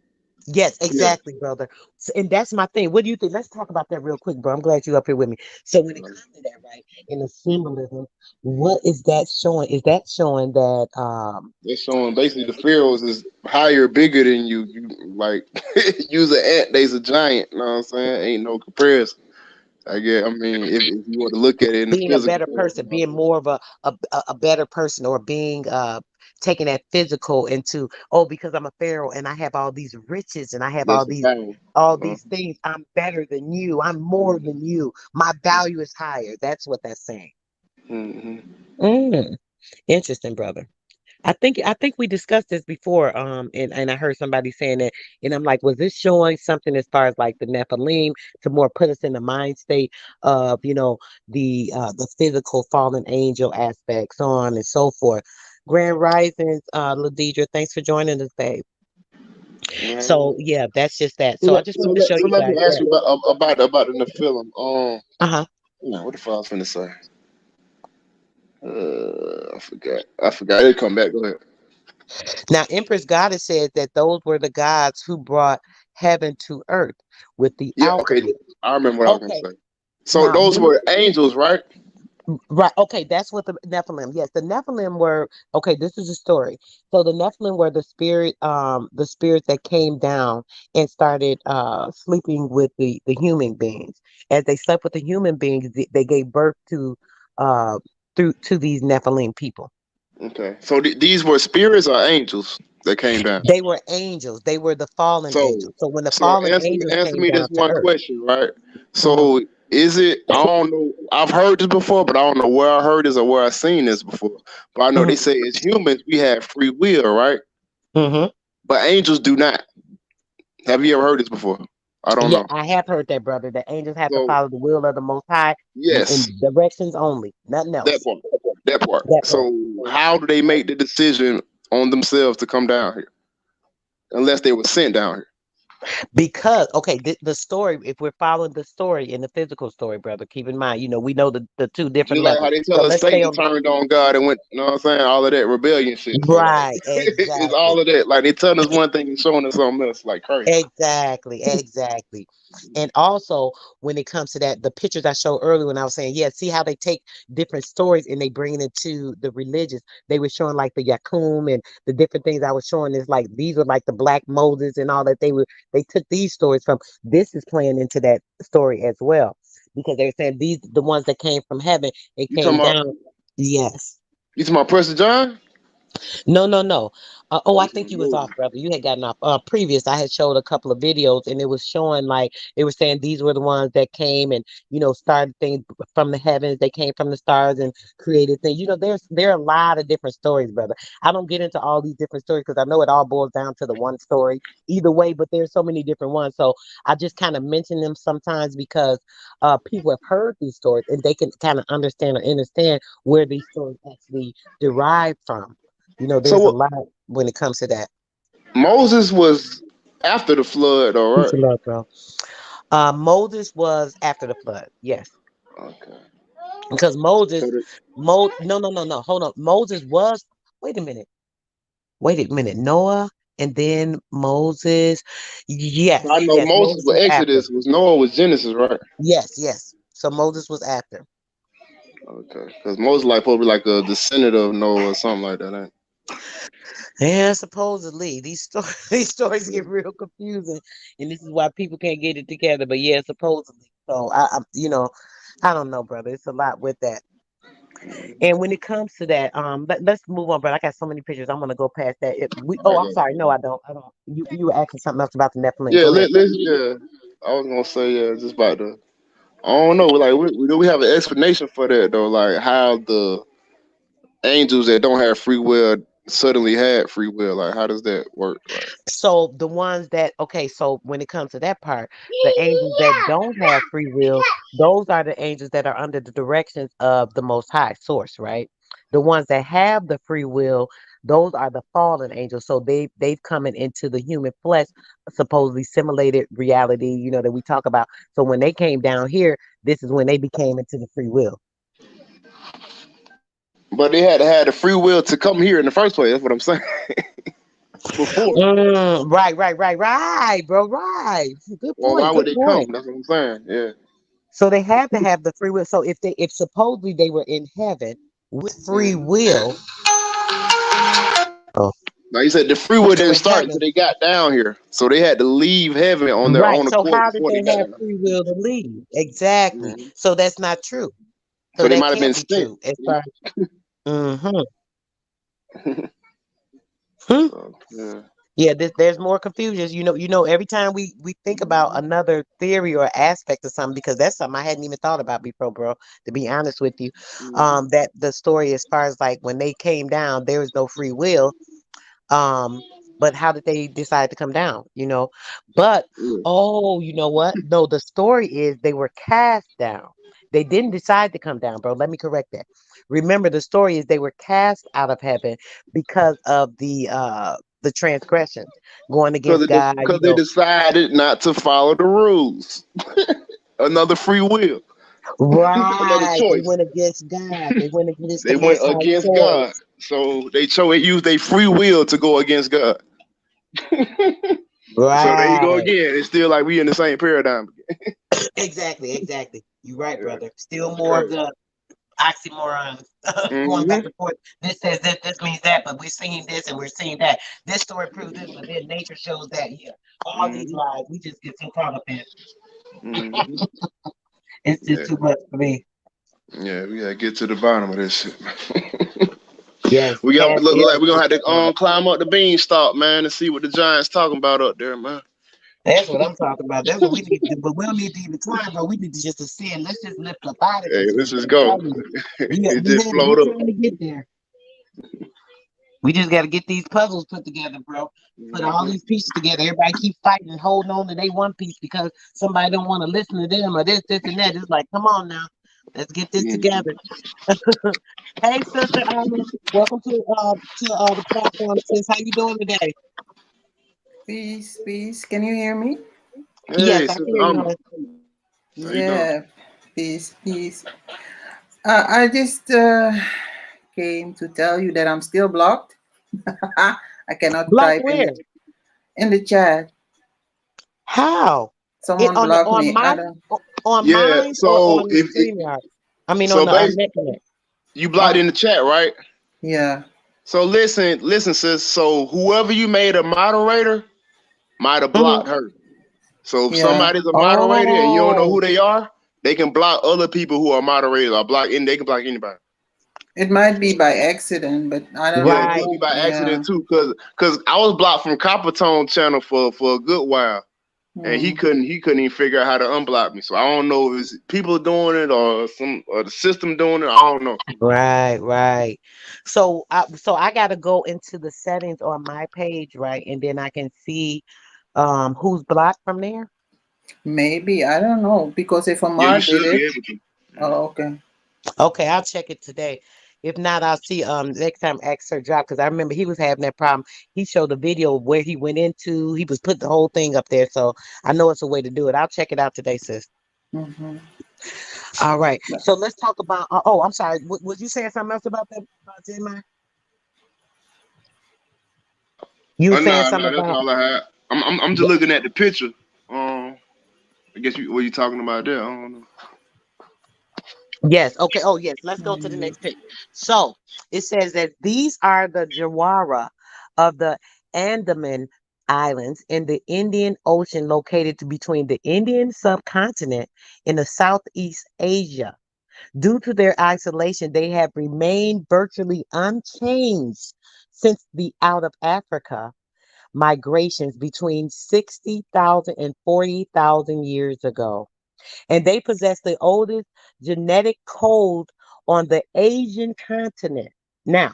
Yes, Yeah. exactly, brother. And that's my thing. What do you think? Let's talk about that real quick, bro. I'm glad you're up here with me. So when it comes to that, right, in the symbolism, what is that showing? Is that showing that They're showing basically the pharaohs is higher, bigger than you. You like use an ant, they's a giant. You know what I'm saying? Ain't no comparison. I get. I mean, if you want to look at it in the being a physical better sense, person, being more of a better person, or being taking that physical into, oh, because I'm a pharaoh and I have all these riches and I have that's the thing. all Uh, these things, I'm better than you, I'm more than you, my value is higher. That's what that's saying. mm-hmm. Mm, interesting, brother. I think we discussed this before, and I heard somebody saying that, and I'm like, was this showing something as far as like the Nephilim to more put us in the mind state of, the physical fallen angel aspect, so on and so forth. Grand Risings, Ladidra, thanks for joining us, babe. So Mhm. yeah, that's just that. So So I let, just so wanted to let show so you let guys me ask that. you about the Nephilim. Uh-huh. What the fuck I was finna say? I forgot. I forgot. It'll come back. Go ahead. Now, Empress Goddess said that those were the gods who brought heaven to earth with the Yeah. Okay. alchemy. I remember what I was gonna Okay. say. So Now, those were angels, right? right. Okay, that's what the Nephilim. Yes, the Nephilim were okay, this is a story. So the Nephilim were the spirits that came down and started sleeping with the human beings. As they slept with the human beings, they gave birth to uh through to these Nephilim people. Okay. So these were spirits or angels that came down. They were angels. They were the fallen So angels. So when the so fallen angels answer came me this down to one earth. question, right? Mhm. So is it? I don't know. I've heard this before, but I don't know where I heard this or where I seen this before. But I know they Mhm. say as humans we have free will, right? Mhm. But angels do not. Have you ever heard this before? I don't Yeah, know. I have heard that, brother. The angels have to So follow the will of the Most High yes, in directions only, nothing that else. part. That part. That part. So how do they make the decision on themselves to come down here? Unless they were sent down here. Because okay, the story. If we're following the story in the physical story, brother, keep in mind, we know the two different Just like how levels. they So tell us let's stay Satan on. turned on God and went, you know what I'm saying? All of that rebellion shit. So like Right, it's exactly. all of that. Like they telling us one thing and showing us something else, like crazy. Exactly, exactly. And also, when it comes to that, the pictures I showed earlier when I was saying, yeah, see how they take different stories and they bring it into the religious. They were showing like the Yakum and the different things I was showing is like these were like the Black Moses and all that. They took these stories from. This is playing into that story as well because they're saying these the ones that came from heaven and You came talking about down. Yes. you talking about Preston John? No, no, no. Oh, Oh, I you think talking you about was Moses. off, brother. You had gotten off. Previous, I had showed a couple of videos, and it was showing like it was saying these were the ones that came and started things from the heavens. They came from the stars and created things. There are a lot of different stories, brother. I don't get into all these different stories because I know it all boils down to the one story either way. But there's so many different ones, so I just kind of mention them sometimes because people have heard these stories and they can kind of understand or understand where these stories actually derive from. So There's a lot when it comes to that. Moses was after the flood, all Peace right. and love, bro. Moses was after the flood. Yes. Okay. because Moses, So the, no, hold on. Moses was. Wait a minute. Wait a minute. Noah and then Moses. I Yes, know yes. Moses Moses was was after. Exodus, was Noah was Genesis, right? Yes, yes. So Moses was after. Okay, because Moses like probably like a descendant of Noah or something like that. Ain't Yeah, supposedly these stories these stories get real confusing, and this is why people can't get it together. But yeah, supposedly. So I don't know, brother. It's a lot with that. it? And when it comes to that, let's move on, brother. I got so many pictures. I'm gonna go past that. I I'm got sorry. No, you. I don't. I don't. You were asking something else about the Nephilim. Yeah, Go ahead. yeah. I was gonna say yeah, just about the. I don't know. Like, do we have an explanation for that though? Like, how the angels that don't have free will suddenly had free will? Like, how does that work? Like, So the ones that okay, so when it comes to that part, the angels that don't have free will, those are the angels that are under the directions of the Most High Source, right? The ones that have the free will, those are the fallen angels. So they've come into the human flesh, supposedly simulated reality, that we talk about. So when they came down here, this is when they became into the free will. but they had to have the free will to come here in the first place. That's what I'm saying. Before, Right, bro, right. Good well, why point. would Good they point. come? That's what I'm saying. Yeah. So they had to have the free will. So if supposedly they were in heaven with free hmm will, oh, Like you said, the free will they were didn't in start until heaven, they got down here, so they had to leave heaven on their right? own So accord how did before they they got have down. free will to leave? Exactly. hmm So that's not true. So So they that might have been can't be sent. true. As far mm-hmm. So yeah. Yeah, there's more confusion. Every time we think about another theory or aspect of something, because that's something I hadn't even thought about before, bro. To be honest with you, hmm that the story as far as like when they came down, there was no free will. Um, but how did they decide to come down? But Yeah. oh, you know what? No, the story is they were cast down. They didn't decide to come down, bro. Let me correct that. Remember, the story is they were cast out of heaven because of the transgressions, going against God. Because they decided not to follow the rules. Another free will. Another Right? They choice. went against God. They went against the They went Most High against God. source. So they used their free will to go against God. So there you go Right. again. It's still like we in the same paradigm. Exactly. You're right, Yeah, brother. Still that's more of crazy. the oxymorons going back hmm and forth. This says this means that, but we're seeing this and we're seeing that. This story proves this, but then nature shows that. Yeah, all these hmm lies, we just get so caught up in. hmm It's just Yeah, too much for me. yeah, we gotta get to the bottom of this shit. Yes, We got cast look the like we're earth. gonna have to climb up the beanstalk, man, and see what the giants talking about up there, man. That's what I'm talking about. That's what we need to do. But we don't need to even climb, bro. We need to just ascend. Let's just lift up out of Hey, this let's thing. just I'm go. telling you. It We just had we're float up. trying to get there. We just got to get these puzzles put together, bro. Put all hmm these pieces together. Everybody keep fighting and holding on to their one piece because somebody don't want to listen to them or this, and that. It's like, come on now, let's get this together. Hey, sister, welcome to the platform, sis. How you doing today? Peace, peace. Can you hear me? Yes, Hey, I can sister hear you, Alma, honey. how you doing? Yeah, peace, peace. I just came to tell you that I'm still blocked. I cannot Block type where? in the chat. How? It Someone on the blocked me. I don't. on Yeah. mine or So on the if it, StreamYard? I mean on so, the basically, net connect. you blocked Oh, in the chat, right? yeah. So listen, sis. So whoever you made a moderator might have Hmm. blocked her. So if Yeah. somebody's a moderator and you don't know Oh, who they are, they can block other people who are moderators or they can block anybody. It might be by accident, but I don't Yeah, it know right. could be who. by Yeah. accident too, cause I was blocked from Copper Tone channel for a good while, and he Hmm. couldn't even figure out how to unblock me. So I don't know if it's people doing it or the system doing it. I don't know. Right. So I gotta go into the settings on my page, right? And then I can see who's blocked from there. Maybe I don't know because if Yeah, you Amar did should be it. able to. Oh, okay. Okay, I'll check it today. If not, I'll see next time Ask Sir drop because I remember he was having that problem. He showed a video of where he went into. He was put the whole thing up there, so I know it's a way to do it. I'll check it out today, sis. Hmm. All right. So let's talk about. Oh, I'm sorry. Was you saying something else about that, about Gemini? You were saying Nah, something nah, that's about. all I had. I'm just looking at the picture. Um, I guess what you talking about there? I don't know. Yes. Okay. Oh, yes. Let's go to the Mm, next page. So it says that these are the Jawara of the Andaman Islands in the Indian Ocean, located between the Indian subcontinent and the Southeast Asia. Due to their isolation, they have remained virtually unchanged since the out of Africa migrations between 60,000 and 40,000 years ago. And they possess the oldest genetic code on the Asian continent. Now,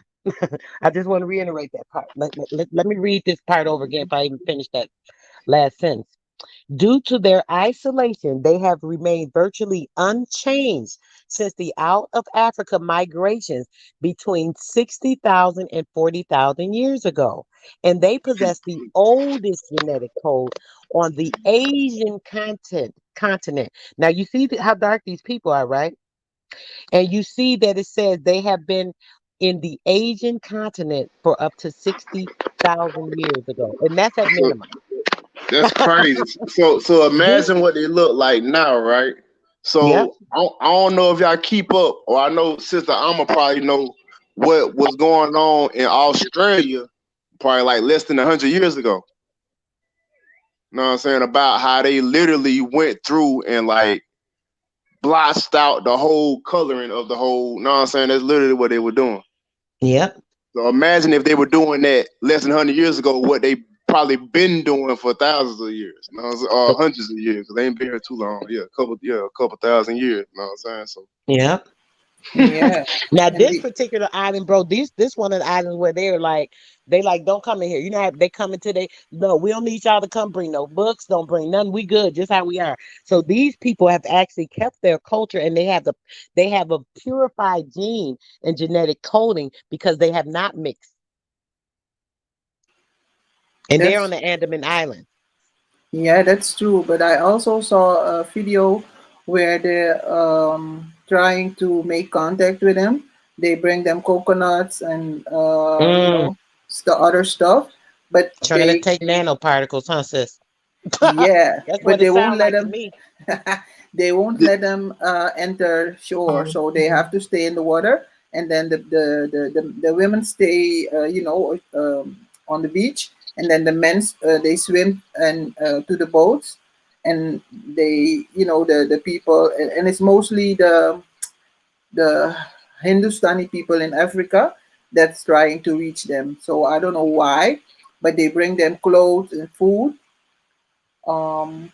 I just want to reiterate that part. Let me read this part over again if I even finish that last sentence. Due to their isolation, they have remained virtually unchanged since the out of Africa migrations between 60,000 and 40,000 years ago. And they possess the oldest genetic code on the Asian continent. Now you see how dark these people are, right? And you see that it says they have been in the Asian continent for up to 60,000 years ago. And that's at So minimum. that's crazy. So This, imagine what they look like now, right? yep. So I don't know if y'all keep up, or I know Sister I'ma probably know what was going on in Australia, probably like less than 100 years ago. You know what I'm saying? About how they literally went through and like blotched out the whole coloring of the whole. You know what I'm saying? That's literally what they were doing. Yep. So imagine if they were doing that less than 100 years ago, what they probably been doing for thousands of years, you know, or hundreds of years. 'Cause they ain't been here too long. Yeah, a couple thousand years. You know what I'm saying? So Yep. yeah, Now and this particular island, bro, this one of the islands where they're like, they like, don't come in here. You know how they come into they no, we don't need y'all to come bring no books, don't bring none. We good, just how we are. So these people have actually kept their culture and they have a purified gene and genetic coding because they have not mixed. And they're on that's the Andaman Island. yeah, that's true. But I also saw a video where they're trying to make contact with them. They bring them coconuts and Mm, other stuff, but trying to take nanoparticles, huh, sis? yeah, That's but what it they won't sounds let like to them. me. They won't let them enter shore, so they have to stay in the water. And then the women stay, on the beach, and then the men they swim and to the boats, and they, the people, and it's mostly the Hindustani people in Africa that's trying to reach them. So I don't know why, but they bring them clothes and food. Um,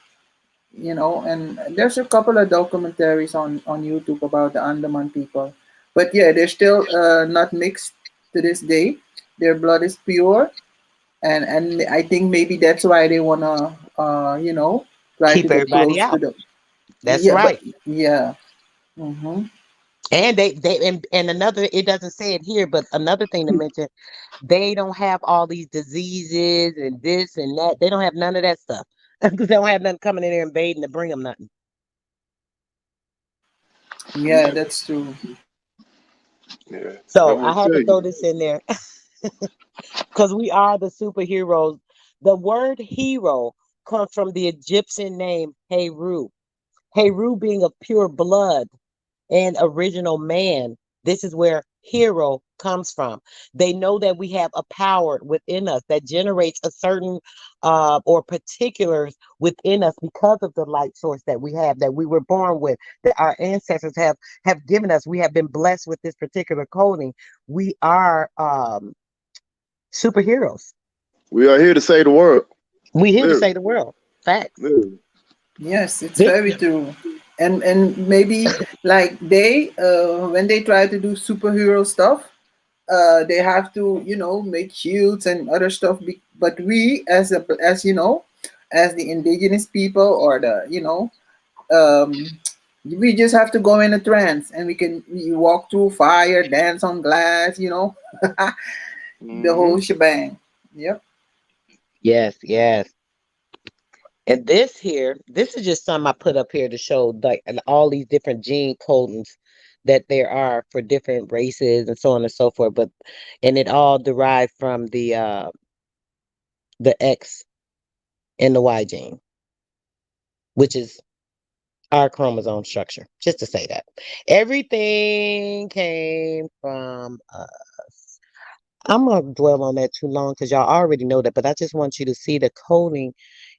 and there's a couple of documentaries on YouTube about the Andaman people, but yeah, they're still not mixed to this day. Their blood is pure, and I think maybe that's why they wanna try to Keep get everybody close to out. the. That's Yeah, but right. yeah. Mm-hmm. And and another, it doesn't say it here, but another thing to mention, they don't have all these diseases and this and that. They don't have none of that stuff. Because they don't have nothing coming in there invading to bring them nothing. Yeah, that's true. yeah, I So I will had tell to throw you. this in there because we are the superheroes. The word hero comes from the Egyptian name Heru. Heru being of pure blood and original man. This is where hero comes from. They know that we have a power within us that generates a certain or particulars within us because of the light source that we have, that we were born with, that our ancestors have given us. We have been blessed with this particular coding. We are superheroes. We are here to save the world. We here to Literally, save the world. Facts. literally. Yes, it's This, very true. And maybe like they when they try to do superhero stuff, they have to make shields and other stuff, but we as the indigenous people, or we just have to go in a trance, and we walk through fire, dance on glass, the Hmm. whole shebang. Yep. yes, yes. And this here, this is just something I put up here to show like and all these different gene codons that there are for different races and so on and so forth. But and it all derived from the X and the Y gene, which is our chromosome structure. Just to say that everything came from us. I'm gonna dwell on that too long because y'all already know that, but I just want you to see the coding,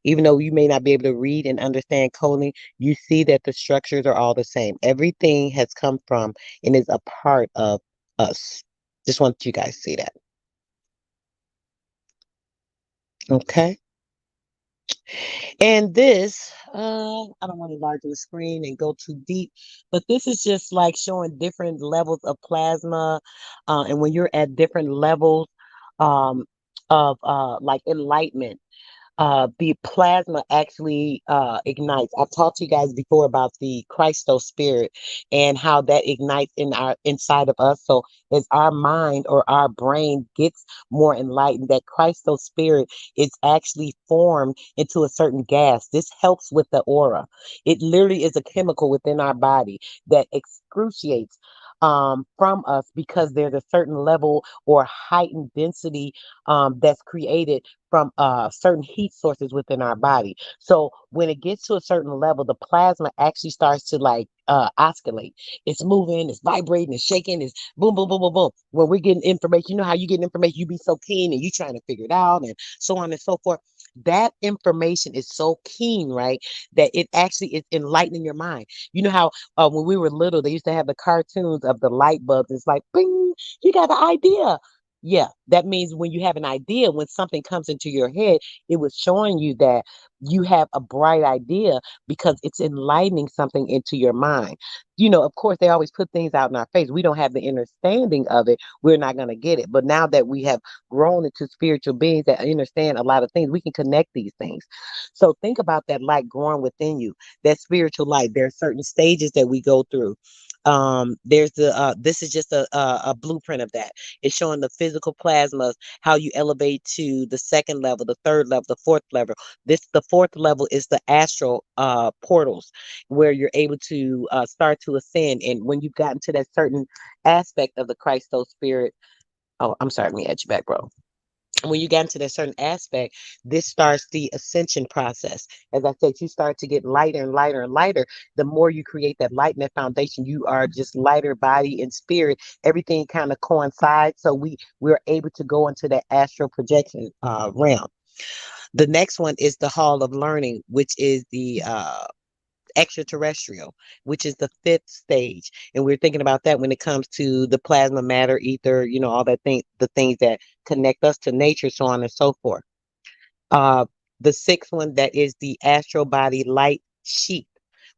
even though you may not be able to read and understand coding, you see that the structures are all the same. Everything has come from and is a part of us. Just want you guys to see that. Okay. And this, I don't want to enlarge the screen and go too deep, but this is just like showing different levels of plasma. And when you're at different levels um, of like enlightenment, the plasma actually ignites. I've talked to you guys before about the Christo spirit and how that ignites in our inside of us. So as our mind or our brain gets more enlightened, that Christo spirit is actually formed into a certain gas. This helps with the aura. It literally is a chemical within our body that excruciates from us because there's a certain level or heightened density that's created from certain heat sources within our body. So when it gets to a certain level, the plasma actually starts to like oscillate. It's moving, it's vibrating, it's shaking, it's boom, boom, boom, boom, boom. When we're getting information, you know how you get information, you be so keen and you trying to figure it out and so on and so forth. That information is so keen, right? That it actually is enlightening your mind. You know how when we were little, they used to have the cartoons of the light bulbs. It's like, bing, you got the idea. Yeah, that means when you have an idea, when something comes into your head, it was showing you that you have a bright idea because it's enlightening something into your mind. You know, of course, they always put things out in our face. We don't have the understanding of it. We're not going to get it. But now that we have grown into spiritual beings that understand a lot of things, we can connect these things. So think about that light growing within you, that spiritual light. There are certain stages that we go through. There's the this is just a blueprint of that. It's showing the physical plasmas, how you elevate to the second level, the third level, the fourth level. The fourth level is the astral portals, where you're able to start to ascend. And when you've gotten to that certain aspect of the Christo spirit, oh, I'm sorry, let me add you back, bro. When you get into that certain aspect, this starts the ascension process. As I said, you start to get lighter and lighter and lighter. The more you create that light and that foundation, you are just lighter body and spirit. Everything kind of coincides. So we're able to go into that astral projection realm. The next one is the Hall of Learning, which is the extraterrestrial, which is the fifth stage. And we're thinking about that when it comes to the plasma, matter, ether, you know, all that thing, the things that connect us to nature, so on and so forth. Uh, the sixth one that is the astral body light sheath,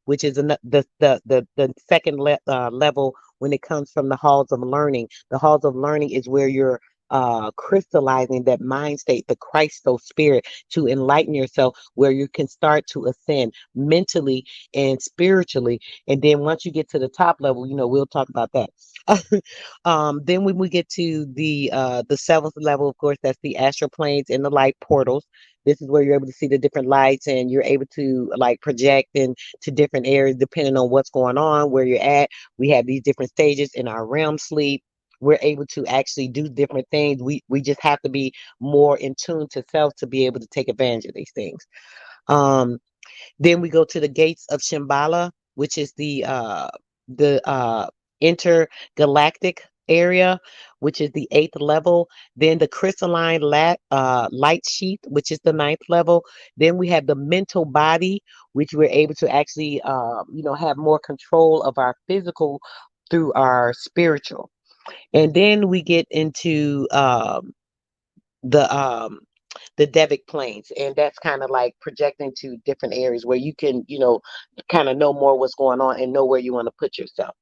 which is the second level when it comes from the halls of learning. The halls of learning is where you're crystallizing that mind state, the Christo spirit, to enlighten yourself, where you can start to ascend mentally and spiritually. And then once you get to the top level, you know, we'll talk about that. Then when we get to the seventh level, of course, that's the astral planes and the light portals. This is where you're able to see the different lights and you're able to like project into different areas depending on what's going on, where you're at. We have these different stages in our REM sleep. We're able to actually do different things. We just have to be more in tune to self to be able to take advantage of these things. Um, then we go to the gates of Shambhala, which is the intergalactic area, which is the eighth level. Then the crystalline light sheath, which is the ninth level. Then we have the mental body, which we're able to actually, you know, have more control of our physical through our spiritual. And then we get into the the Devic planes, and that's kind of like projecting to different areas where you can, you know, kind of know more what's going on and know where you want to put yourself.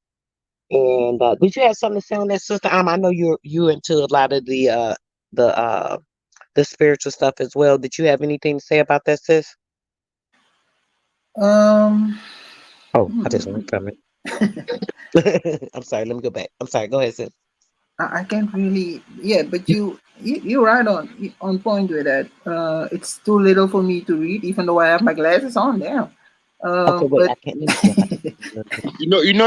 And did you have something to say on that, Sister? I know you into a lot of the uh the spiritual stuff as well. Did you have anything to say about that, sis? Um, Oh, I just hmm. went from it. I'm sorry. Let me go back. I'm sorry. Go ahead, sis. I can't really. Yeah, but you're right on point with that. It's too little for me to read, even though I have my glasses on. Damn. Okay, wait, But I can't. Let me see if I can zoom a little bit.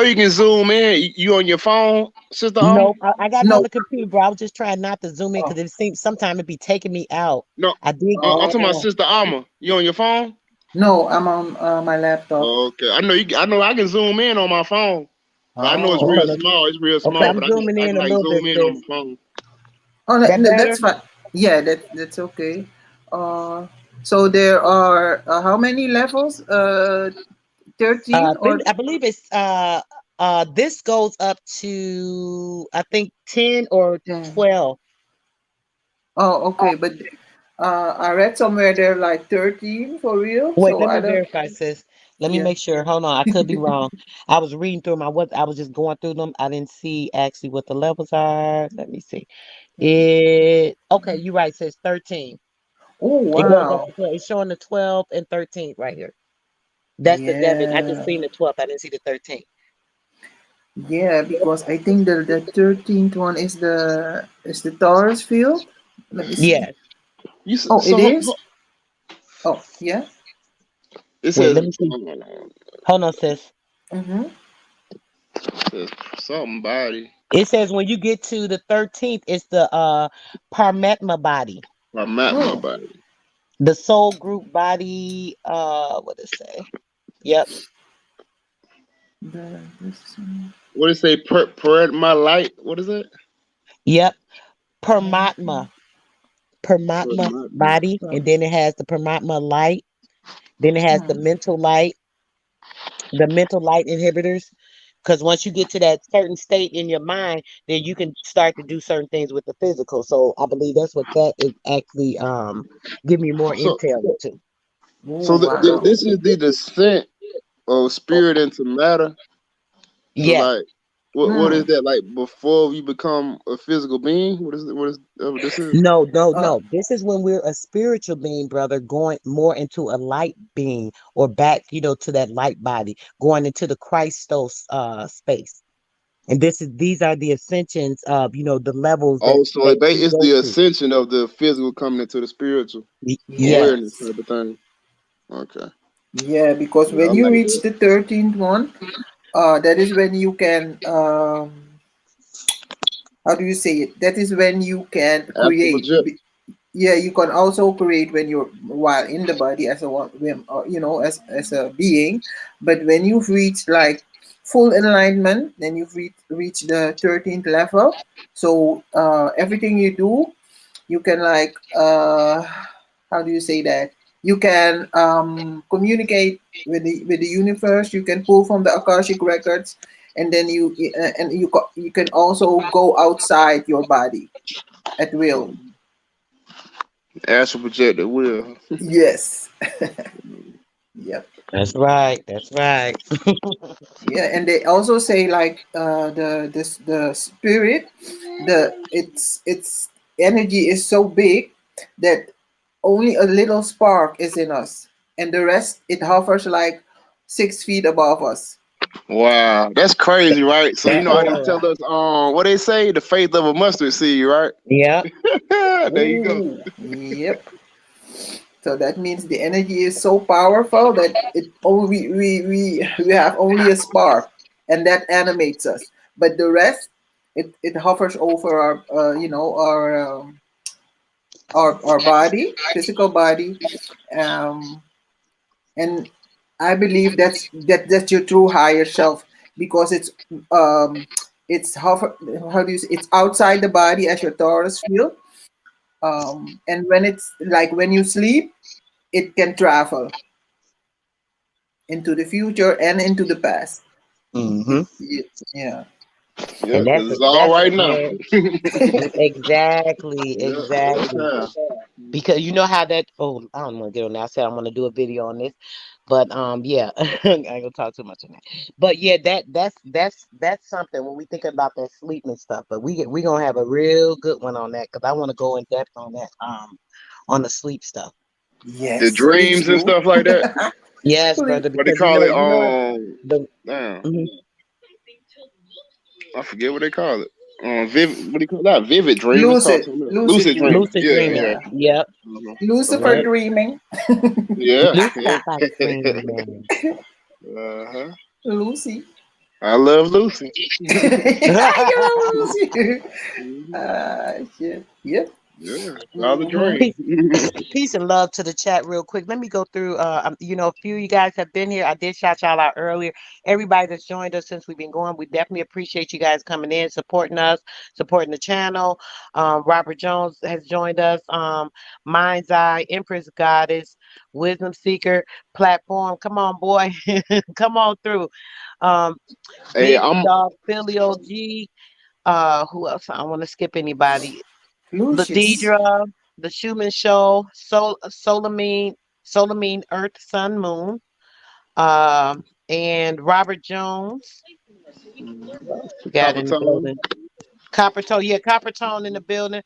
You can zoom in. You on your phone, Sister Alma? Nope, I got it on no. the computer, bro. I was just trying not to zoom in Oh, because it seems sometimes it be taking me out. No, I did. I'm talking about oh Sister Alma. You on your phone? no, I'm on my laptop. Okay, I know you. I know I can zoom in on my phone, but I know it's Okay, real Oh, small. It's real okay, small, I'm but zooming I can in a like little bit, zoom in on sis. my phone. oh, That better? that's fine. Yeah, that's okay. Uh, so there are how many levels? 13 or I believe it's this goes up to I think 10 or 10? 12. Oh, okay, but I read somewhere they're like 13 for real. Wait, So let I me don't. verify, sis. Let me Yeah. make sure. Hold on, I could be wrong. I was reading through them. I was just going through them. I didn't see actually what the levels are. Let me see. It okay, you're right. It says 13. Oh It goes up wow. to 12. It's showing the 12 and 13 right here. That's the 11. I just Yeah. seen the 12th. I didn't see the 13th. Yeah, because I think the 13th one is the Taurus field. Let me see. Yes. Oh, it So is. Oh, yeah. it Wait, let says me see. Hold on, sis. Mm-hmm. it says something body. It says when you get to the 13th, it's the Paramatma body. I map my Oh, body. The soul group body, what does it say? Yep. this What did it say? Per my light. What is it? Yep. one. Paramatma. Paramatma body. And then it has the Paramatma light. Then it has Hmm. the mental light inhibitors. Because once you get to that certain state in your mind, then you can start to do certain things with the physical. So I believe that's what that is actually giving you more So intel into. Oh, wow. this is the descent of spirit into matter. So Yes. like, what is Hmm. that like before we become a physical being? What is what this is? No, no, Uh, no. This is when we're a spiritual being, brother, going more into a light being or back, to that light body, going into the Christos space. And these are the ascensions of, the levels that Oh, so that you it's go the to. ascension of the physical coming into the spiritual awareness yes. type of thing. Okay, Yeah, because yeah, I when you like reach that. the 13th one, that is when you can how do you say it? That is when you can Astral create. project. Yeah, you can also create when you're while in the body as a as a being, but when you've reached like full enlightenment, then you've reached the 13th level. So everything you do, you can like how do you say that? You can communicate with the universe. You can pull from the akashic records, and then you can also go outside your body at will. Astral projected will. Yes. Yep. That's right. That's right. Yeah, and they also say like the spirit, its energy is so big that only a little spark is in us, and the rest it hovers like 6 feet above us. Wow, that's crazy, right? So you That know how they is. tell us, what they say, the faith of a mustard seed, right? Yep. There you go. Ooh, yep. So that means the energy is so powerful that it only we have only a spark, and that animates us. But the rest, it hovers over our body, physical body, um, and I believe that's your true higher self because um it's how do you say, it's outside the body as your Taurus field, and when it's like when you sleep, it can travel into the future and into the past. Hmm. Yeah. Yeah, And because it's all that's a right now. very exactly, Yeah, exactly. anytime. Because you know how that. Oh, I don't want to get on that. I said I'm going to do a video on this, but yeah, I ain't gonna talk too much on that. But yeah, that's something when we think about that sleep and stuff. But we gonna have a real good one on that because I want to go in depth on that on the sleep stuff. The Yes, please dreams and do. stuff like that. Yes, Please. brother, What they because call it? the Damn, mhm. I forget what they call it. Vivid, what do you call that? Vivid dreams. It's called Lucid, something else. lucid Lucid dream. dreaming. Lucid Yeah, dreaming. yeah. Yeah, Yep. Mhm. Lucifer Right. dreaming. Yeah, yeah. Lucifer dreaming. Uh-huh. Lucy. I love Lucy. You love Lucy. Mhm. Shit. Yep. Yeah, all the Mm-hmm. dream. Peace and love to the chat real quick. Let me go through a few of you guys have been here. I did shout y'all out earlier. Everybody that's joined us since we've been going, we definitely appreciate you guys coming in, supporting us, supporting the channel. Robert Jones has joined us. Mind's Eye, Empress Goddess, Wisdom Seeker platform. Come on, boy. Come on through. Um, Hey, Big I'm Dog Philly OG. Who else? I don't want to skip anybody. Lucius. Ladidra, The Schumann Show, Solamine, Earth, Sun, Moon, and Robert Jones. Who else we got Copper in the Tone. building? Coppertone, yeah, Coppertone in the building.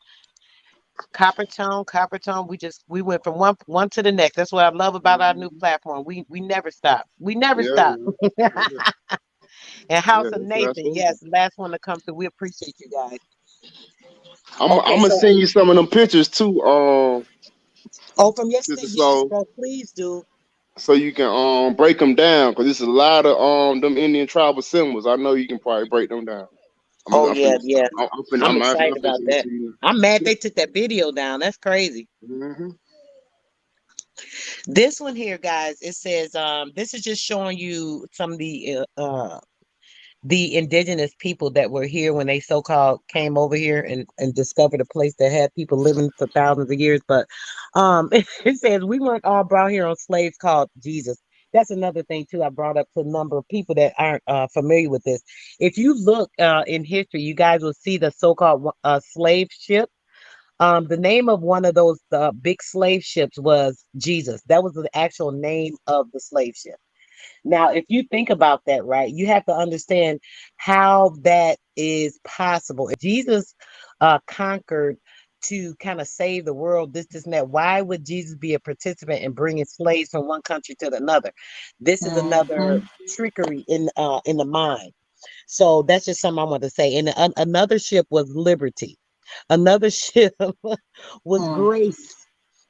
Coppertone. We went from one to the next. That's what I love about our new Mhm. platform. We never stop. We never Yeah, stop. man. Yeah, And yeah, House of that's what I Nathan, said. yes, the last one to come through. We appreciate you guys. I'm Okay, gonna so send you some of them pictures too, from yesterday, sister, yes, so bro, please do. so you can break them down because there's a lot of them Indian tribal symbols. I know you can probably break them down. Oh yeah, yeah. I'm I'm excited finna about send it that. to you. I'm mad they took that video down. That's crazy. Mm-hmm. This one here, guys, it says this is just showing you some of the indigenous people that were here when they so-called came over here and discovered a place that had people living for thousands of years. But it says we weren't all brought here on slaves called Jesus. That's another thing too. I brought up to a number of people that aren't familiar with this. If you look in history, you guys will see the so-called slave ship. The name of one of those big slave ships was Jesus. That was the actual name of the slave ship. Now, if you think about that, right, you have to understand how that is possible. If Jesus conquered to kind of save the world, this, and that, why would Jesus be a participant in bringing slaves from one country to another? This is another Mm-hmm. trickery in the mind. So that's just something I want to say. And another ship was liberty. Another ship was Mm. grace.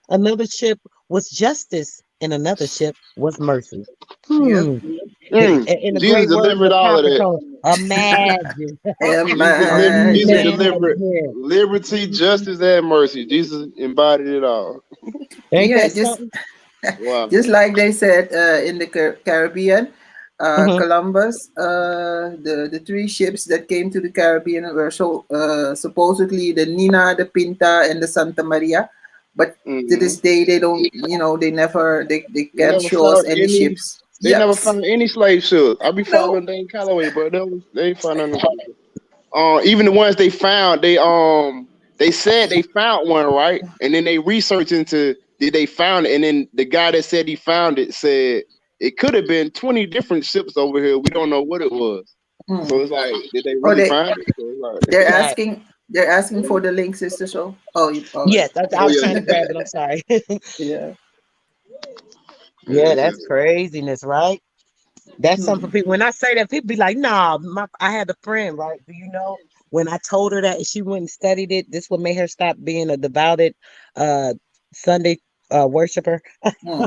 Another ship was justice. And another ship was mercy. Yep. Hmm. In the Jesus great words delivered of all of that. Coppertone, imagine. Jesus Imagine. delivered Imagine. liberty, justice, and mercy. Jesus embodied it all. Ain't Yeah, that just something? Wow. just like they said in the Caribbean, Hmm. Columbus, the three ships that came to the Caribbean were supposedly the Nina, the Pinta, and the Santa Maria, but to Hmm. this day they don't, they They can't never show us found any any. ships. They never Yes. found any slave ships. I be No. following Dane Calloway, but they ain't found none. Even the ones they found, they said they found one, right? And then they researched into did they found it, and then the guy that said he found it said it could have been 20 different ships over here. We don't know what it was. So Hmm. it's like, did they Oh, really find it? So it's like, they're Right. asking they're asking for the link, sister. So, oh, you all right? Yes, I oh was yeah, trying to grab it. I'm sorry. Yeah. yeah, Yeah, it's that's just craziness, right? That's something Hmm. people, when I say that, people be like, nah, I had a friend, right? Do you know when I told her that she went and studied it, this would make her stop being a devoted uh Sunday worshiper. Hmm.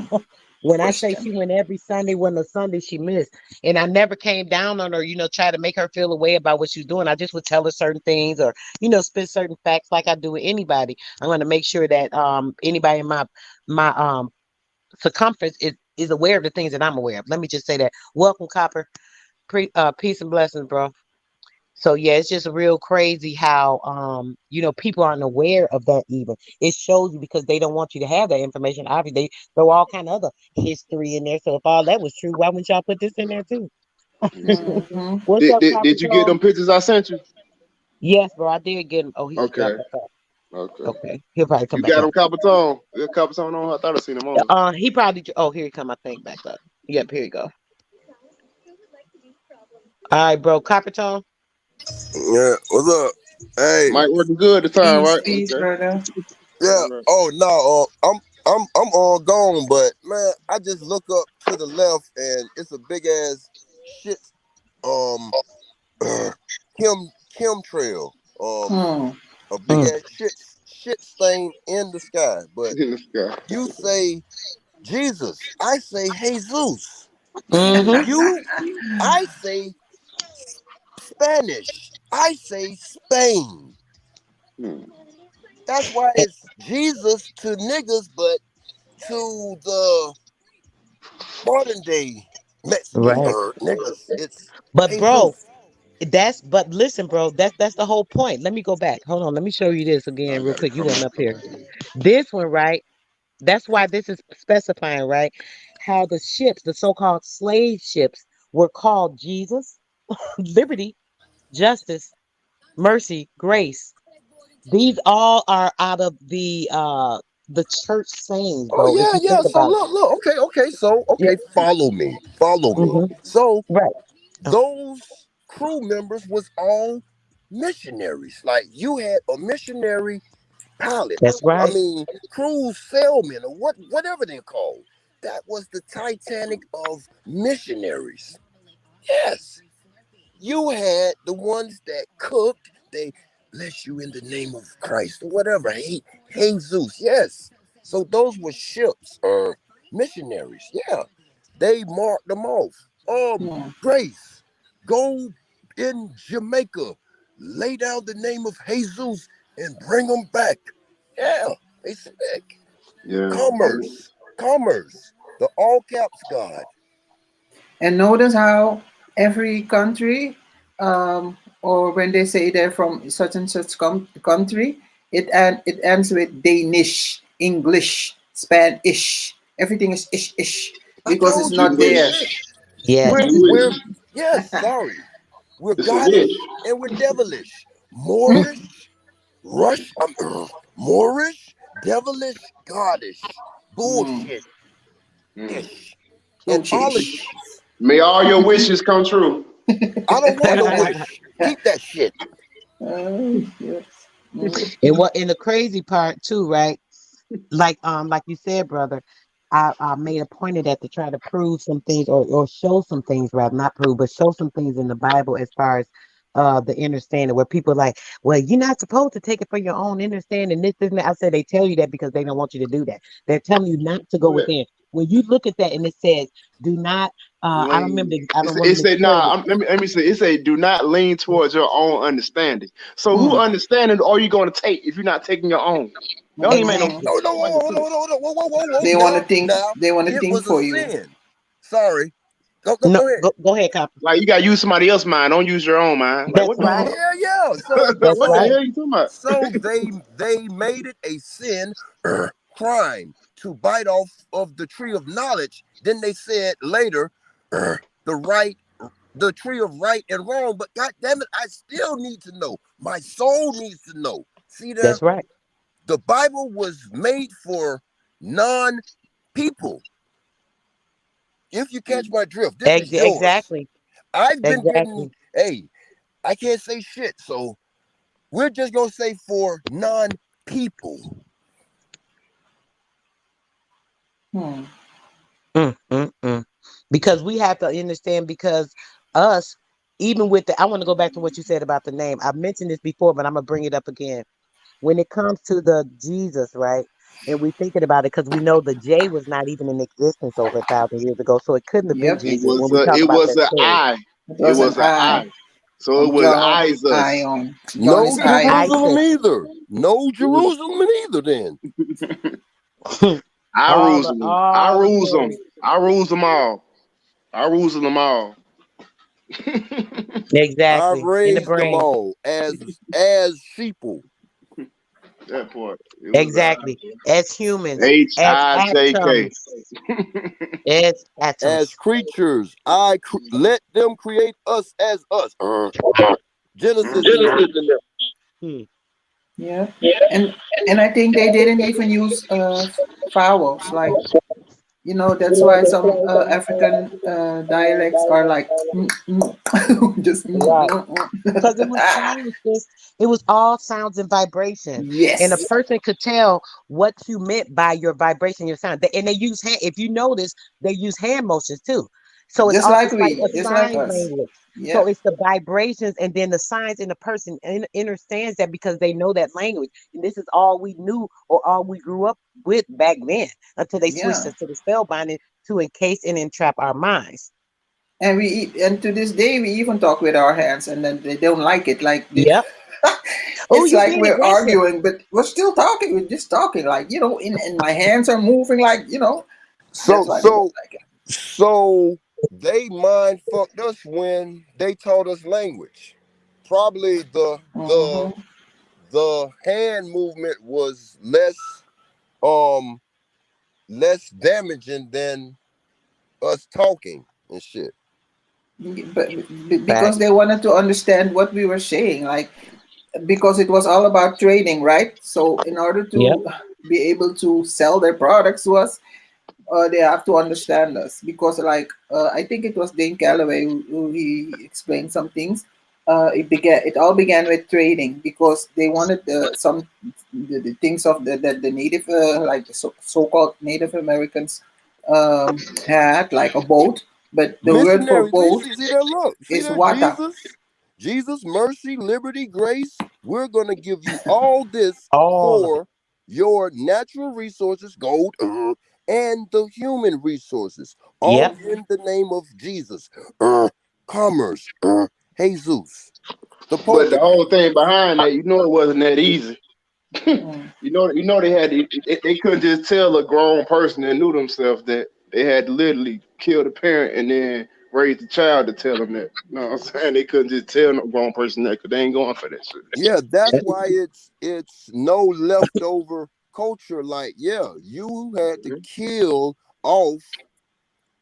When I say Christian. she went every Sunday, wasn't a Sunday she missed. And I never came down on her, try to make her feel a way about what she's doing. I just would tell her certain things or, spit certain facts like I do with anybody. I'm going to make sure that anybody in my circumference is aware of the things that I'm aware of. Let me just say that. Welcome, Copper. Peace and blessings, bro. So yeah, it's just real crazy how people aren't aware of that even. It shows you because they don't want you to have that information. Obviously, they throw all kind of other history in there. So if all that was true, why wouldn't y'all put this in there too? Hmm. What's did, up, did Copper did you get Tone? them pictures I sent you? Yes, bro, I did get him. Oh, he just dropped Okay, back up. okay. Okay, he'll probably come You back got up. them Capitone? Yeah, Capitone on. I thought I seen him on. He probably. Oh, here he come. I think back up. Yep, here you go. All right, bro, Copper Tone. Yeah, what's up? Hey, Mike working good at the time, Peace, right? peace, Okay. brother. yeah. All right. Oh no, I'm on gone, but man, I just look up to the left and it's a big ass shit. Um, Kim Trail. Hmm. a big ass shit stain in the sky. But In the sky. you say Jesus, I say Jesus. Mm-hmm. I say Spanish, I say Spain. Hmm. That's why it's Jesus to niggas, but to the modern day Mexican Right. niggas, it's But bro, Jesus. but listen, bro, that's the whole point. Let me go back. Hold on. Let me show you this I again real gotta quick. You come wasn't up. up here. This one, right? That's why this is specifying, right? How the ships, the so-called slave ships, were called Jesus, Liberty, Justice, Mercy, Grace. These all are out of the church sayings, Oh bro. If yeah, you yeah. think So about look. Okay. So it. okay, follow me, follow Yeah. me. So Right. Oh, those crew members was all missionaries. Like you had a missionary pilot. that's I right. mean, cruise sailmen or whatever they're called. That was the Titanic of missionaries. Yes. You had the ones that cooked, they bless you in the name of Christ or whatever. Hey, Jesus, yes. So those were ships or missionaries. Yeah. They marked them off. Hmm. Grace, go in Jamaica, lay down the name of Jesus and bring them back. Yeah, they speak. Yeah. Commerce, the all caps God. And notice how every country, or when they say they're from such and such country, it ends with Danish, English, Spanish. Everything is ish I because it's told you not we're there. Jewish. ish. Yes. We're Jewish. yes, sorry. We're It's a wish. Gottish and we're devilish. Moorish, Rush, Moorish, devilish, Goddish. Hmm. Bullshit Mm. ish. And Bullshit. Olosh. May all your wishes come true. I don't want no wish. Keep that shit. Yes. Mm. And what in the crazy part too, right? Like you said, brother, I made a point of that to try to prove some things or show some things, rather not prove, but show some things in the Bible as far as the understanding where people like, well, you're not supposed to take it for your own understanding. This isn't. I said they tell you that because they don't want you to do that. They're telling you not to go Well, within. When you look at that and it says, do not. I don't remember. lean. I don't It remember the said, quote. nah, let me say, it say, do not lean towards your own understanding. So who Hmm. understanding are you going to take if you're not taking your own? That don't even make no Hmm. Exactly. sense. No, no, Don't make no hold on, sense. hold on, hold on, whoa. They want to think. Now, They want to it think was a for you. sin. Sorry. Go No, ahead. go ahead, Copper. Like you gotta use somebody else's mind. Don't use your own mind. Like That's what the right. fuck? Yeah. That's What the right. hell you talking about? So they made it a sin crime to bite off of the tree of knowledge. Then they said later the right the tree of right and wrong. But god damn it, I still need to know. My soul needs to know. See there? That's right. The Bible was made for non-people. If you catch my drift, this is yours. Exactly. I've been getting, Exactly. hey, I can't say shit. So we're just gonna say for non-people. Hmm. Mm. Because we have to understand because us, even with I want to go back to what you said about the name. I've mentioned this before, but I'm gonna bring it up again. When it comes to the Jesus, right? And we thinking about it because we know the J was not even in existence over 1,000 years ago, so it couldn't have been Yep. It Jesus was when we a talk it about was that a story. I. It It was an was a I. I. So it was John Isus. Ion. John No is Ion. Jerusalem ISIS. either. No It was Jerusalem either. Then I all rules the them. I all the rules them. stories. I rules them all. I rules them all. I Exactly. In the raised them brain. all as sheeple, That part. It was Exactly. As humans, as HIJK. atoms, as as atoms. creatures. Let them create us as us. Genesis in them. Hmm. Yeah. And and I think they didn't even use vowels. Like, that's why some African dialects are like just Right. Because it was it was all sounds and vibration. And a yes. person could tell what you meant by your vibration, your sound. And they use hand, if you notice, they use hand motions too. So it's Just all like it's like we, a just like sign us. language. So Yeah, it's the vibrations and then the signs, and the person understands that because they know that language. And this is all we knew or all we grew up with back then until they switched yeah. us to the spellbinding to encase and entrap our minds. And and to this day we even talk with our hands, and then they don't like it. Like Yep. Oh, it's you like being we're aggressive. arguing, but we're still talking. We're just talking, like and my hands are moving, like So that's why they don't so like it. so they mind fucked us when they taught us language. Probably Hmm. the hand movement was um less damaging than us talking and shit. But because they Facts. wanted to understand what we were saying, like because it was all about trading, right? So in order Yep. to be able to sell their products to us, they have to understand us. Because I think it was Dane Calloway who he explained some things. It all began with trading because they wanted the things of the native, like the so-called Native Americans had, like a boat, but the word for Missionaries, boat see there, look, see is there, wata. Jesus, mercy, liberty, grace. We're gonna give you all this All of it. for your natural resources, gold, and the human resources, all Yep. in the name of Jesus. Commerce, Jesus, the But the Pope. whole thing behind that, it wasn't that easy. Mm. They couldn't just tell a grown person that knew themselves that they had to literally kill the parent and then raise the child to tell them that. You know what I'm saying? They couldn't just tell no grown person that because they ain't going for that shit. Yeah, that's Yep. why it's no leftover culture. Like, yeah, you had to Mhm. kill off.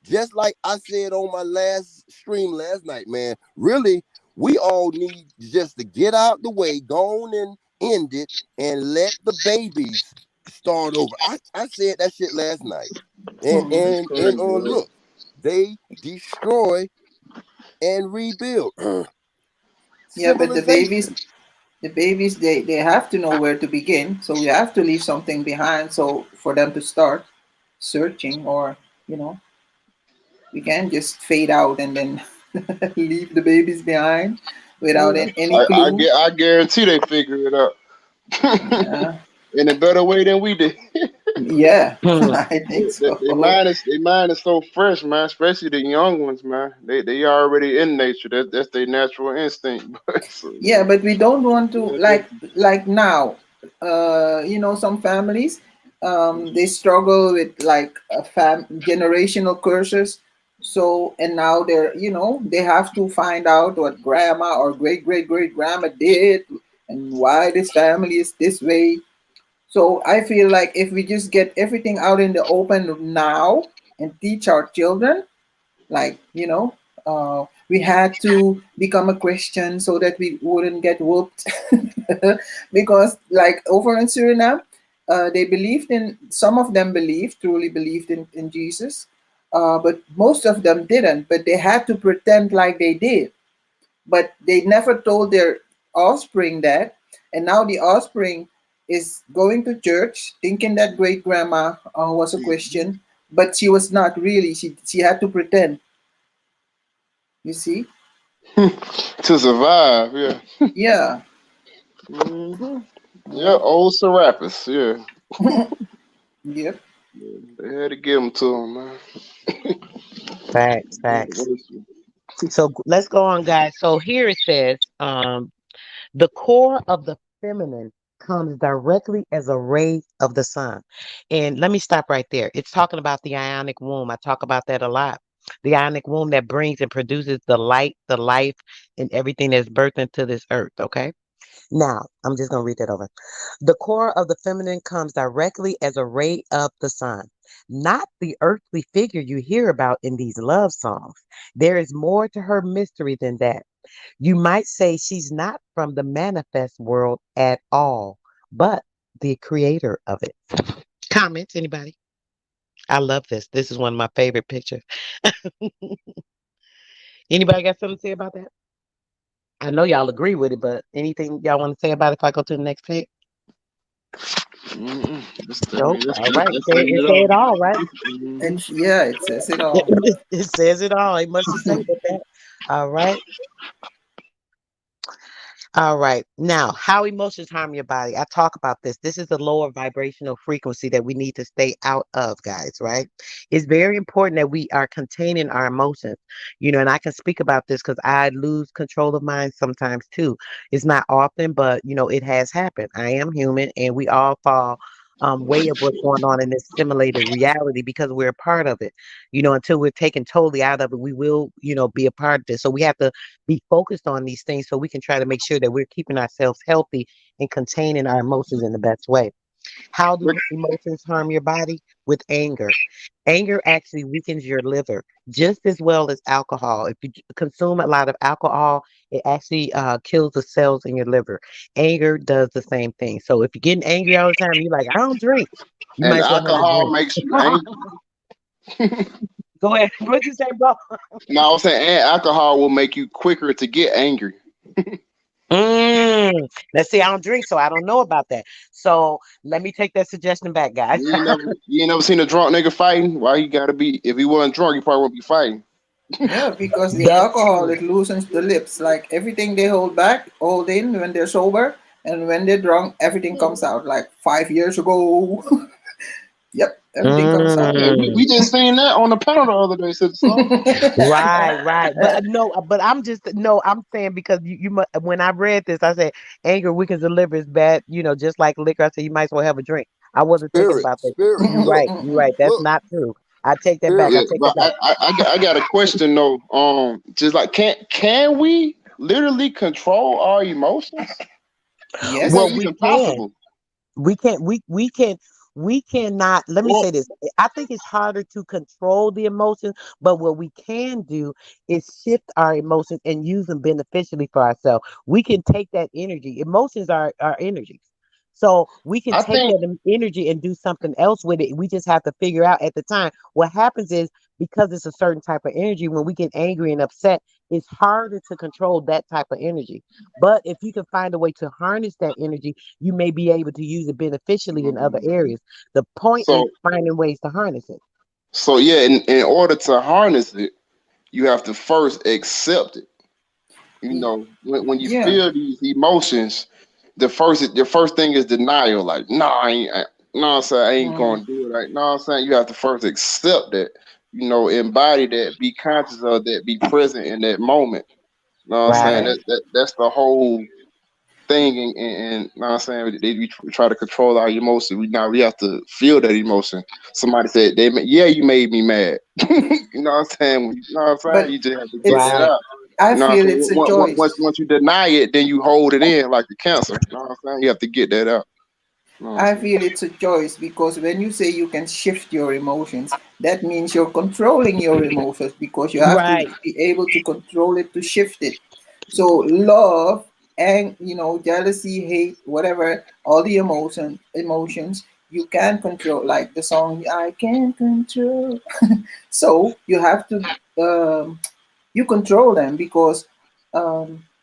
Just like I said on my last stream last night, man, really, we all need just to get out the way, go on and end it, and let the babies start over. I said that shit last night. And Hmm. It's and and crazy, uh man. look, they destroy and rebuild Yeah, but civilization. the babies, they have to know where to begin, so you have to leave something behind, so for them to start searching, or you know we can't just fade out and then leave the babies behind without Yeah. any clue. I guarantee they figure it out. Yeah, In a better way than we did. yeah. Hmm. I think so. They mind is so fresh, man. Especially the young ones, man. They already in nature. That's their natural instinct. So, Yeah, but we don't want to, yeah, like now, some families, they struggle with like generational curses. So and now they have to find out what grandma or great great great grandma did, and why this family is this way. So I feel like if we just get everything out in the open now and teach our children, like we had to become a Christian so that we wouldn't get whooped. Because like over in Suriname, they believed in some of them believed truly believed in Jesus, but most of them didn't, but they had to pretend like they did, but they never told their offspring that. And now the offspring is going to church thinking that great grandma was a Christian, but she was not really. She had to pretend, you see. to survive, yeah. Yeah. Hmm. Yeah, Yeah. old Serapis, yeah. Yep. They had to give them to them, man. Facts. Facts. University. So let's go on, guys. So here it says, the core of the feminine comes directly as a ray of the sun. And let me stop right there. It's talking about the ionic womb. I talk about that a lot. The ionic womb that brings and produces the light, the life, and everything that's birthed into this earth. Okay. Now, I'm just going to read that over. The core of the feminine comes directly as a ray of the sun, not the earthly figure you hear about in these love songs. There is more to her mystery than that. You might say she's not from the manifest world at all, but the creator of it. Comments, anybody? I love this. This is one of my favorite pictures. Anybody got something to say about that? I know y'all agree with it, but anything y'all want to say about it if I go to the next page? Nope. That's All right. that's Say saying it it say all. it all, right? Mhm. It's yeah, it says it all. It says it all. Ain't much to say but that. All right. All right. Now, how emotions harm your body. I talk about this. This is a lower vibrational frequency that we need to stay out of, guys, right? It's very important that we are containing our emotions. And I can speak about this because I lose control of mine sometimes too. It's not often, but it has happened. I am human and we all fall way of what's going on in this simulated reality because we're a part of it. Until we're taken totally out of it, we will, be a part of this. So we have to be focused on these things so we can try to make sure that we're keeping ourselves healthy and containing our emotions in the best way. How do emotions harm your body? With anger. Anger actually weakens your liver just as well as alcohol. If you consume a lot of alcohol, it actually kills the cells in your liver. Anger does the same thing. So if you're getting angry all the time, you're like, I don't drink. You And might as well have a alcohol drink. makes you angry. Go ahead. What'd you say, bro? No, I'm saying and alcohol will make you quicker to get angry. Let's see. I don't drink, so I don't know about that. So let me take that suggestion back, guys. You ain't never seen a drunk nigga fighting. Why he gotta be? If he wasn't drunk, he probably wouldn't be fighting. Yeah, because the That's alcohol, true. it loosens the lips. Like everything they hold back, hold in when they're sober, and when they're drunk, everything comes out. Like 5 years ago. Yep, everything comes out. Yeah, we, Mm. we just seen that on the panel the other day, Sister Song. Right, right. But no, but I'm just no. I'm saying because when I read this, I said anger weakens the liver is bad. Just like liquor. I said you might as well have a drink. I wasn't thinking Spirit, about that. spirit. You're Look, right. You're right. That's look, not true. I take that back. spirit. I Yeah, take but that back. I got a question though. Just like can we literally control our emotions? Is that Well, Yes. we even can. possible? We cannot, let me Or say this. I think it's harder to control the emotions, but what we can do is shift our emotions and use them beneficially for ourselves. We can take that energy. Emotions are energies. So we can I take think that energy and do something else with it. We just have to figure out at the time. What happens is because it's a certain type of energy, when we get angry and upset, it's harder to control that type of energy. But if you can find a way to harness that energy, you may be able to use it beneficially in other areas. The point is so. finding ways to harness it. So yeah, in order to harness it, you have to first accept it. When you Yeah. feel these emotions, the first thing is denial. Like, nah, no, I'm saying I ain't Mm. gonna do it. Like, no, I'm saying you have to first accept that. Embody that, be conscious of that, be present in that moment. Know what I'm saying? Right. That's the whole thing. And know what I'm saying? We try to control our emotions. We have to feel that emotion. Somebody said yeah, you made me mad. You know what I'm saying? You know what I'm saying? But You just have to get it's, that Right. out. I You know what I'm feel saying? it's a choice. Once you deny it, then you hold it in like the cancer. You know what I'm saying? You have to get that out. You know what I'm I saying? feel it's a choice because when you say you can shift your emotions, that means you're controlling your emotions because you have to Right. be able to control it to shift it. So love and jealousy, hate, whatever, all the emotions you can control. Like the song "I Can Control." So you have to you control them because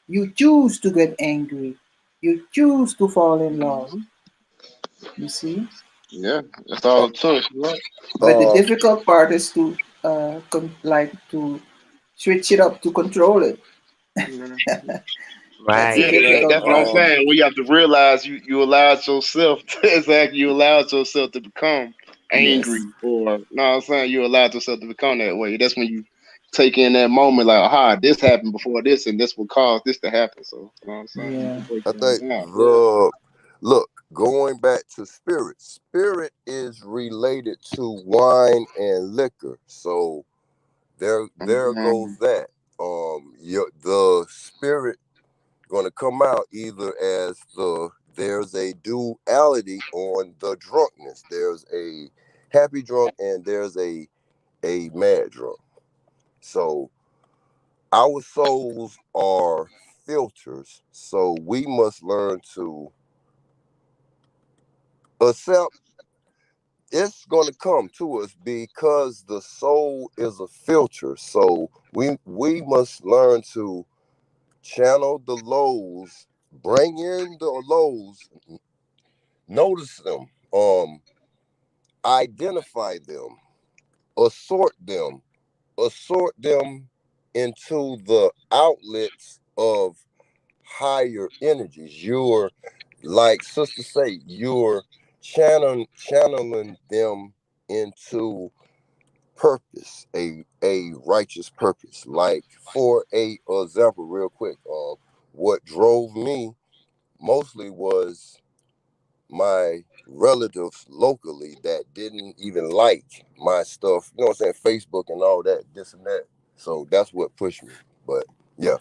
you choose to get angry, you choose to fall in love. Mhm. You see. Yeah, that's all it took. Right? But the Uh, difficult part is to like to switch it up to control it. Yeah. That's the Right. Yeah, difficult that's what I'm part. saying. We have to realize you allowed yourself exactly you allowed yourself to become Yes. angry or no I'm saying you allowed yourself to become that way. That's when you take in that moment like, aha, this happened before this and this will cause this to happen. So you know what I'm saying? You Yeah. can break I that think down. the look going back to spirit. Spirit is related to wine and liquor. So there goes Mhm. that. The spirit going to come out either as there's a duality on the drunkenness. There's a happy drunk and there's a mad drunk. So our souls are filters. So we must learn to accept it's going to come to us because the soul is a filter. So we must learn to channel the lows, bring in the lows, Notice them, identify them, assort them, into the outlets of higher energies. You're, like sister say, you're channeling them into purpose, a righteous purpose. Like, for a example, real quick, what drove me mostly was my relatives locally that didn't even like my stuff, you know what I'm saying, Facebook and all that, this and that. So that's what pushed me. But yeah.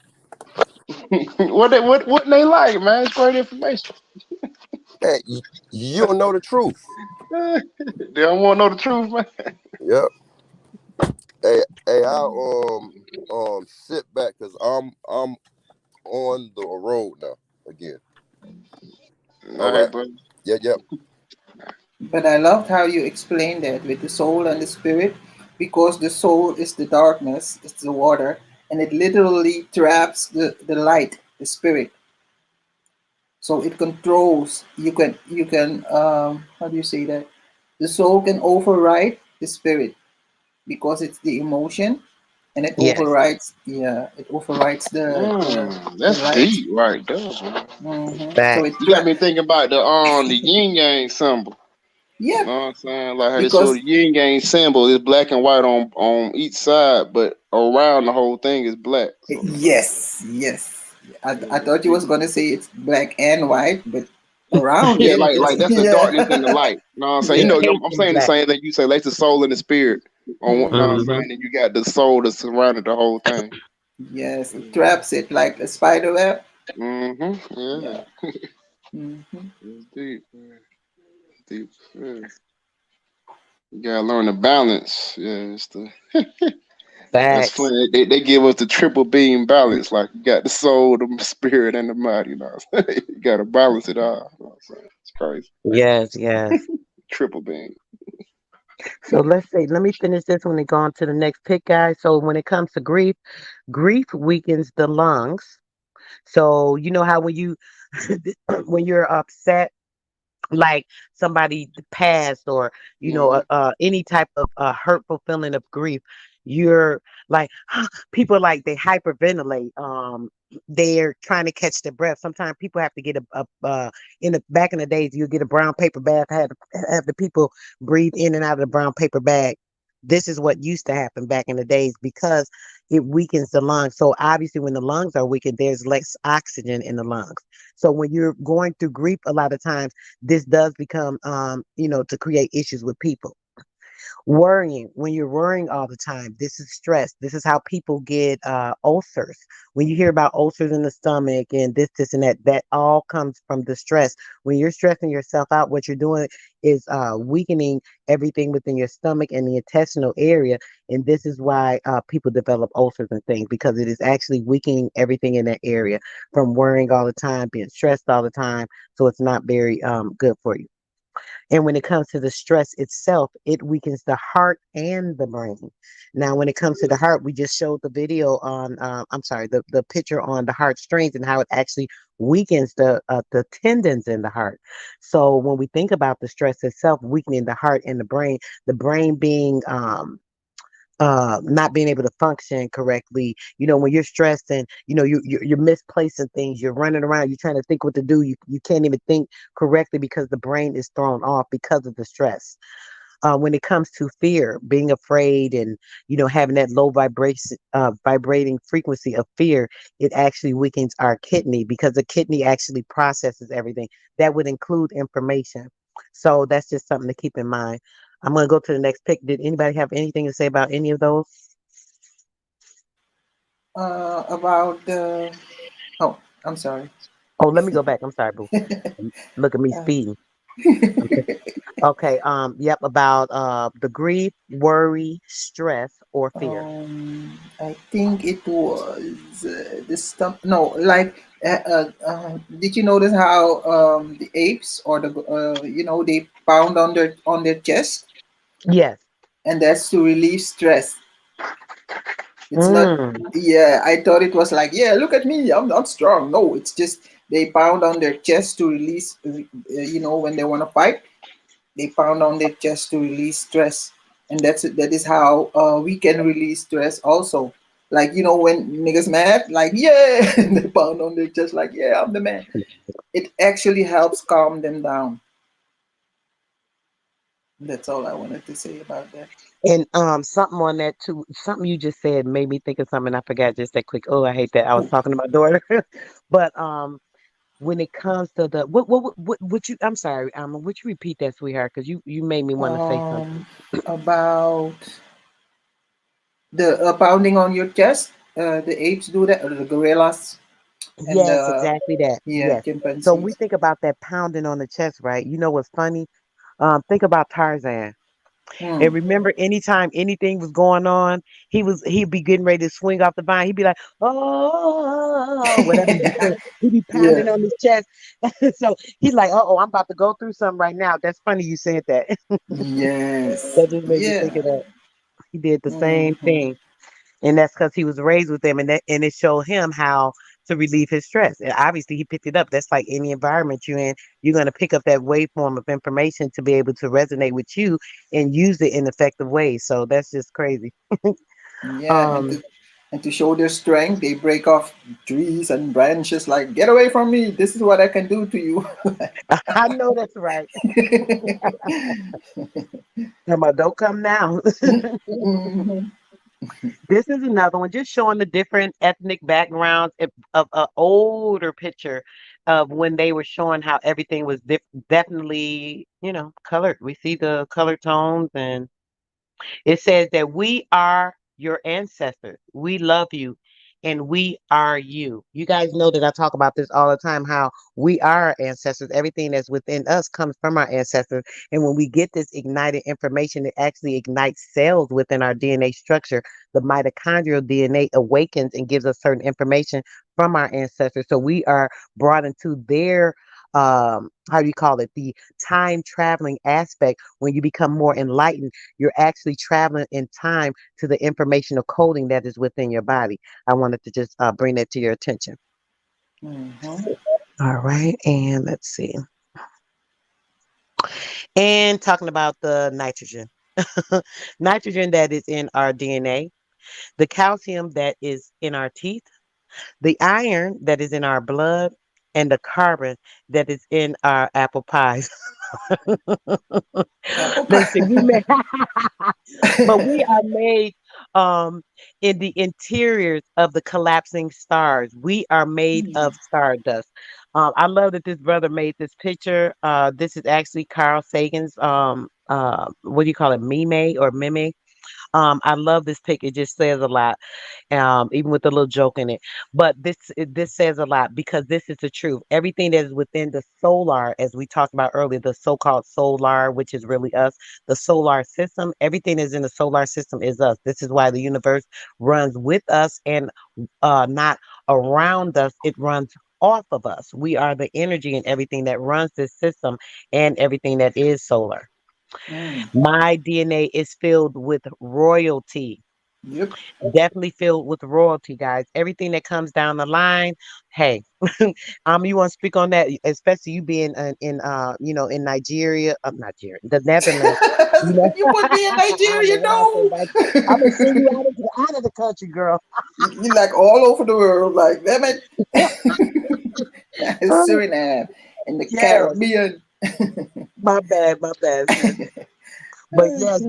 what they like, man? It's great information. Hey, you don't know the truth. They don't want to know the truth, man. Yep. Hey, I sit back because I'm on the road now again. All All right, right. bro. Yep. But I loved how you explained that with the soul and the spirit, because the soul is the darkness, it's the water, and it literally traps the light, the spirit. So it controls. You can how do you say that? The soul can override the spirit because it's the emotion, and it Yes. overrides. Yeah, it overrides the That's light. deep right there, man. So Fact. it You got me thinking about the yin yang symbol. You yeah, know what I'm saying? Like how they show because the yin yang symbol is black and white on each side, but around the whole thing is black. So yes. I yeah, thought you was gonna say it's black and white, but around yeah, it, like it's that's the darkness and the yeah, light. You know what I'm saying? You yeah. know, Pink I'm and saying the black. same thing you say, like the soul and the spirit. You know what I'm Mhm. Hmm. saying? And you got the soul that surrounded the whole thing. Yes, it traps it like a spider web. Yeah. Yeah. Hmm. It's deep, man. Deep. Yeah. You gotta learn to balance. Yeah, it's the that's Facts. funny. They give us the triple beam balance. Like you got the soul, the spirit, and the body. You know, you gotta balance it all. You know what I'm saying? It's crazy. Yes, yes. Triple beam. So let's say, let me finish this one and go on to the next pick, guys. So when it comes to grief, grief weakens the lungs. So you know how when you when you're upset, like somebody passed, or Hmm. any type of hurtful feeling of grief, you're like people, like they hyperventilate, they're trying to catch their breath. Sometimes people have to get in the back in the days, you get a brown paper bag, have the people breathe in and out of the brown paper bag. This is what used to happen back in the days because it weakens the lungs. So obviously when the lungs are weakened, there's less oxygen in the lungs. So when you're going through grief, a lot of times this does become, to create issues with people. Worrying, when you're worrying all the time, this is stress. This is how people get ulcers. When you hear about ulcers in the stomach and this and that, that all comes from the stress. When you're stressing yourself out, what you're doing is weakening everything within your stomach and the intestinal area. And this is why people develop ulcers and things, because it is actually weakening everything in that area from worrying all the time, being stressed all the time. So it's not very good for you. And when it comes to the stress itself, it weakens the heart and the brain. Now, when it comes to the heart, we just showed the video on, I'm sorry, the picture on the heartstrings and how it actually weakens the tendons in the heart. So when we think about the stress itself, weakening the heart and the brain being not being able to function correctly. When you're stressed and you're misplacing things, you're running around, you're trying to think what to do, you can't even think correctly because the brain is thrown off because of the stress. When it comes to fear, being afraid, and having that low vibration, vibrating frequency of fear, it actually weakens our kidney because the kidney actually processes everything. That would include information. So that's just something to keep in mind. I'm going to go to the next pick. Did anybody have anything to say about any of those? About the oh, I'm sorry. Oh, let me go back. I'm sorry, boo. Look at me Uh, speeding. Okay. Okay. Yep. About the grief, worry, stress, or fear. I think it was the stuff. No, like, did you notice how the apes or they pound on their chest, Yes. and that's to relieve stress. It's not. Mm. Yeah, I thought it was like, yeah, look at me, I'm strong. No, it's just they pound on their chest to release, when they want to fight, they pound on their chest to release stress, and that is how we can release stress also. Like when niggas mad, like yeah, and they pound on their chest like yeah, I'm the man. It actually helps calm them down. That's all I wanted to say about that. And something on that too, something you just said made me think of something. I forgot just that quick. Oh, I hate that. I was Oh, talking to my daughter. But when it comes to the what you I'm sorry, would you repeat that, sweetheart? Because you made me want to say something. um, about the pounding on your chest. The apes do that, or the gorillas and Yes, the exactly that. yeah Yes. So when we chimpanzees. think about that pounding on the chest, right? You know what's funny? Think about Tarzan. And Hmm. remember, anytime anything was going on, he'd be getting ready to swing off the vine. He'd be like, oh, whatever he was saying. He'd be Yeah. pounding on his chest. So he's like, oh, I'm about to go through something right now. That's funny you said that. Yes. That just made me think Yeah. of that. He did the same Hmm. thing. And that's because he was raised with them, and it showed him how to relieve his stress. And obviously, he picked it up. That's like any environment you're in. You're going to pick up that waveform of information to be able to resonate with you and use it in effective ways. So that's just crazy. Yeah, Um, and to show their strength, they break off trees and branches. Like, get away from me! This is what I can do to you. I know that's right. Come on, don't come now. Mhm. This is another one, just showing the different ethnic backgrounds of an older picture of when they were showing how everything was definitely, colored. We see the color tones, and it says that we are your ancestors. We love you and we are you. You guys know that I talk about this all the time, how we are our ancestors. Everything that's within us comes from our ancestors. And when we get this ignited information, it actually ignites cells within our DNA structure. The mitochondrial DNA awakens and gives us certain information from our ancestors. So we are brought into their how do you call it, the time traveling aspect. When you become more enlightened, you're actually traveling in time to the informational coding that is within your body. I wanted to just bring that to your attention. Mhm. All right, and let's see. And talking about the nitrogen, nitrogen that is in our DNA, the calcium that is in our teeth, the iron that is in our blood, and the carbon that is in our apple pies. Apple Listen, we pie. made, but we are made um in the interiors of the collapsing stars. We are made of stardust. I love that this brother made this picture. This is actually Carl Sagan's what do you call it, meme or meme? I love this pic. It just says a lot, even with a little joke in it. But this says a lot because this is the truth. Everything that is within the solar, as we talked about earlier, the so-called solar, which is really us, the solar system, everything that's in the solar system is us. This is why the universe runs with us and not around us. It runs off of us. We are the energy and everything that runs this system and everything that is solar. Mm. My DNA is filled with royalty. Yep. Definitely filled with royalty, guys. Everything that comes down the line, hey, you want to speak on that, especially you being in Nigeria, Nigeria, the Netherlands. You know, You put me in I don't know Nigeria, why I said no. that. I'm gonna send you out of the country, girl. You like all over the world, like damn it. Suriname and the Yes, Caribbean. my bad, sis. But yes,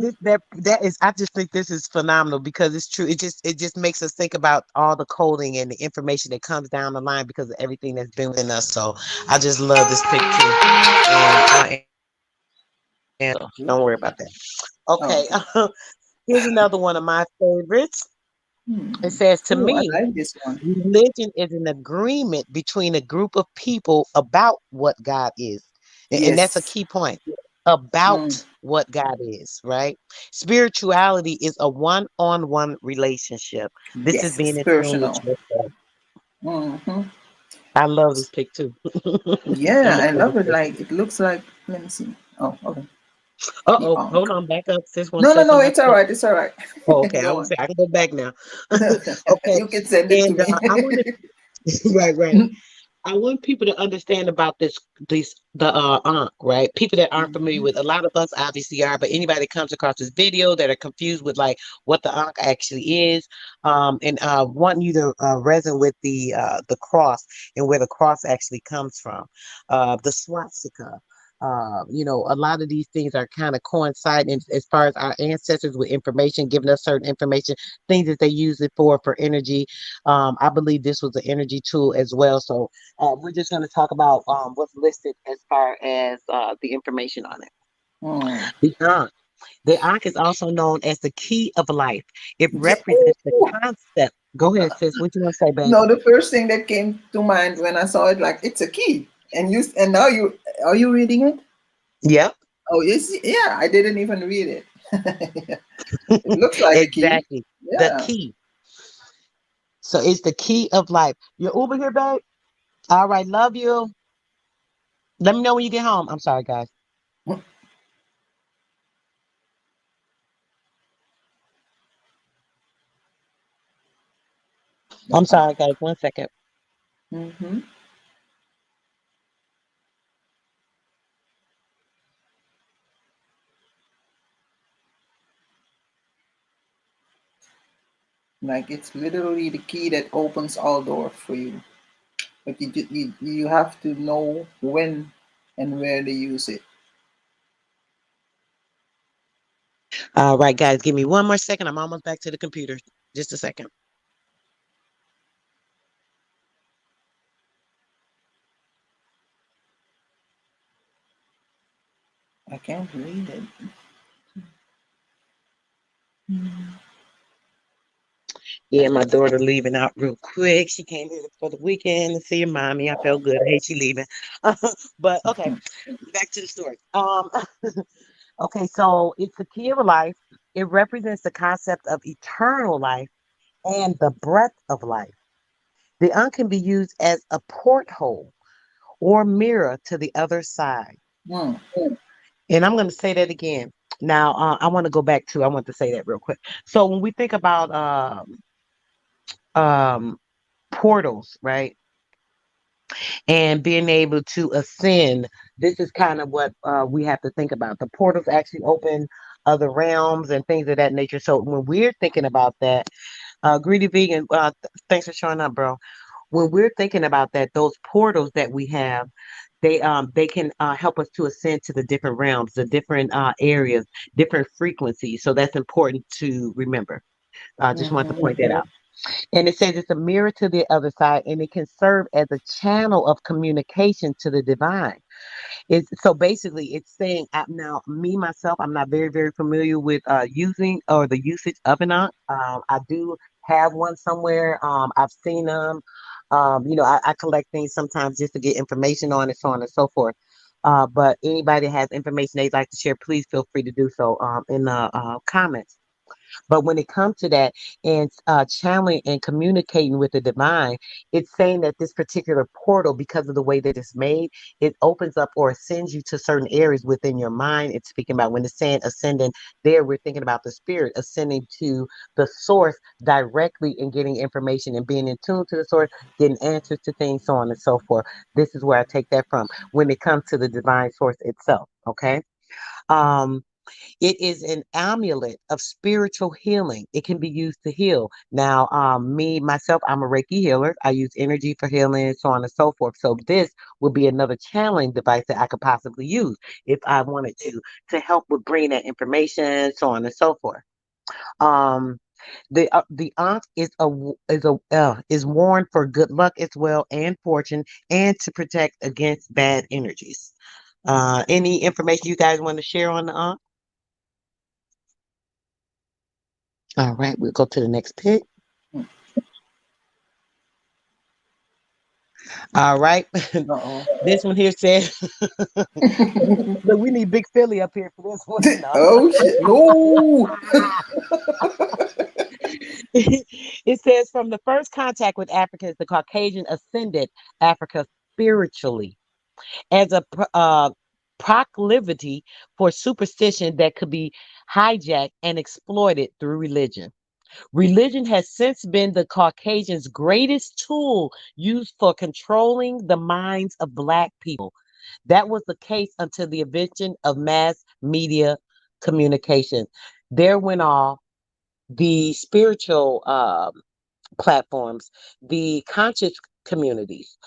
that is. I just think this is phenomenal because it's true. It just makes us think about all the coding and the information that comes down the line because of everything that's been within us. So I just love this pick too, and don't worry about that. Oh, Okay, okay. here's another one of my favorites. It Hmm. says to Oh, I me, like this one. religion is an agreement between a group of people about what God is. And that's a Yes. key point. Mm. About what God is, right? Spirituality is a one-on-one relationship. This is Yes, being it's in tune with personal. yourself. Hmm. I love this pic too. I'm Yeah, gonna I send love it it. to Like it looks like. Let me see. Oh, okay. you. The Uh-oh, hold Ankh. on, back up. Sis want to No, no, say no. something about It's the all pic. right. It's all right. Oh, okay. I Go would on. say I can go back now. Okay. You can send it to And me. I want to right, right. I want people to understand about the Ankh, right? People that aren't familiar Mhm. with, a lot of us obviously are, but anybody that comes across this video that are confused with like what the Ankh actually is, and want you to resonate with the cross and where the cross actually comes from, the swastika. A lot of these things are kind of coinciding as far as our ancestors with information, giving us certain information, things that they use it for energy. I believe this was an energy tool as well. So we're just going to talk about what's listed as far as the information on it. Mm. The Ankh. The Ankh is also known as the key of life. It Yeah. represents the concept. Go ahead, sis. What you want to say, babe? No, the first thing that came to mind when I saw it, like it's a key, and now you are you reading it? Yep. Oh, yes, yeah. I didn't even read it. It looks like a key. Exactly. The Yeah. key. So it's the key of life. You're Uber here, babe? All right. Love you. Let me know when you get home. I'm sorry, guys. I'm sorry, guys. 1 second. Mm-hmm. Like it's literally the key that opens all doors for you. But you have to know when and where to use it. All right, guys. Give me 1 more second. I'm almost back to the computer. Just a second. I can't read it. Yeah, my daughter leaving out real quick. She came here for the weekend to see her mommy. I felt good. I hate she leaving. But okay, back to the story. Okay, so it's the key of life. It represents the concept of eternal life and the breath of life. The Ankh can be used as a porthole or mirror to the other side. Mm. And I'm going to say that again. Now, I want to say that real quick. So when we think about um, portals, right? And being able to ascend, this is kind of what we have to think about. The portals actually open other realms and things of that nature. So when we're thinking about that, Greedy Vegan, thanks for showing up, bro. When we're thinking about that, those portals that we have, they can help us to ascend to the different realms, the different areas, different frequencies. So that's important to remember. I just want to Mm-hmm. point that out. And it says it's a mirror to the other side, and it can serve as a channel of communication to the divine. It's so basically it's saying now me myself, I'm not very, very familiar with using or the usage of an aunt. I do have one somewhere. I've seen them. I collect things sometimes just to get information on it, so on and so forth. But anybody that has information they'd like to share, please feel free to do so in the comments. But when it comes to that and channeling and communicating with the divine, it's saying that this particular portal, because of the way that it's made, it opens up or sends you to certain areas within your mind. It's speaking about when it's saying ascending, there we're thinking about the spirit ascending to the source directly and getting information and being in tune to the source, getting answers to things, so on and so forth. This is where I take that from when it comes to the divine source itself. Okay. Um, it is an amulet of spiritual healing. It can be used to heal. Now, me, myself, I'm a Reiki healer. I use energy for healing, so on and so forth. So this would be another channeling device that I could possibly use if I wanted to help with bringing that information, so on and so forth. Um, the ankh is worn for good luck as well and fortune, and to protect against bad energies. Any information you guys want to share on the ankh? All right, we'll go to the next pick. All right. Uh-oh. This one here says, look, we need Big Philly up here for this one. No. Oh shit! No. It says, from the first contact with Africans, the Caucasian ascended Africa spiritually as a proclivity for superstition that could be hijacked and exploited through religion. Religion has since been the Caucasians' greatest tool used for controlling the minds of Black people. That was the case until the invention of mass media communication. There went all the spiritual platforms, the conscious communities.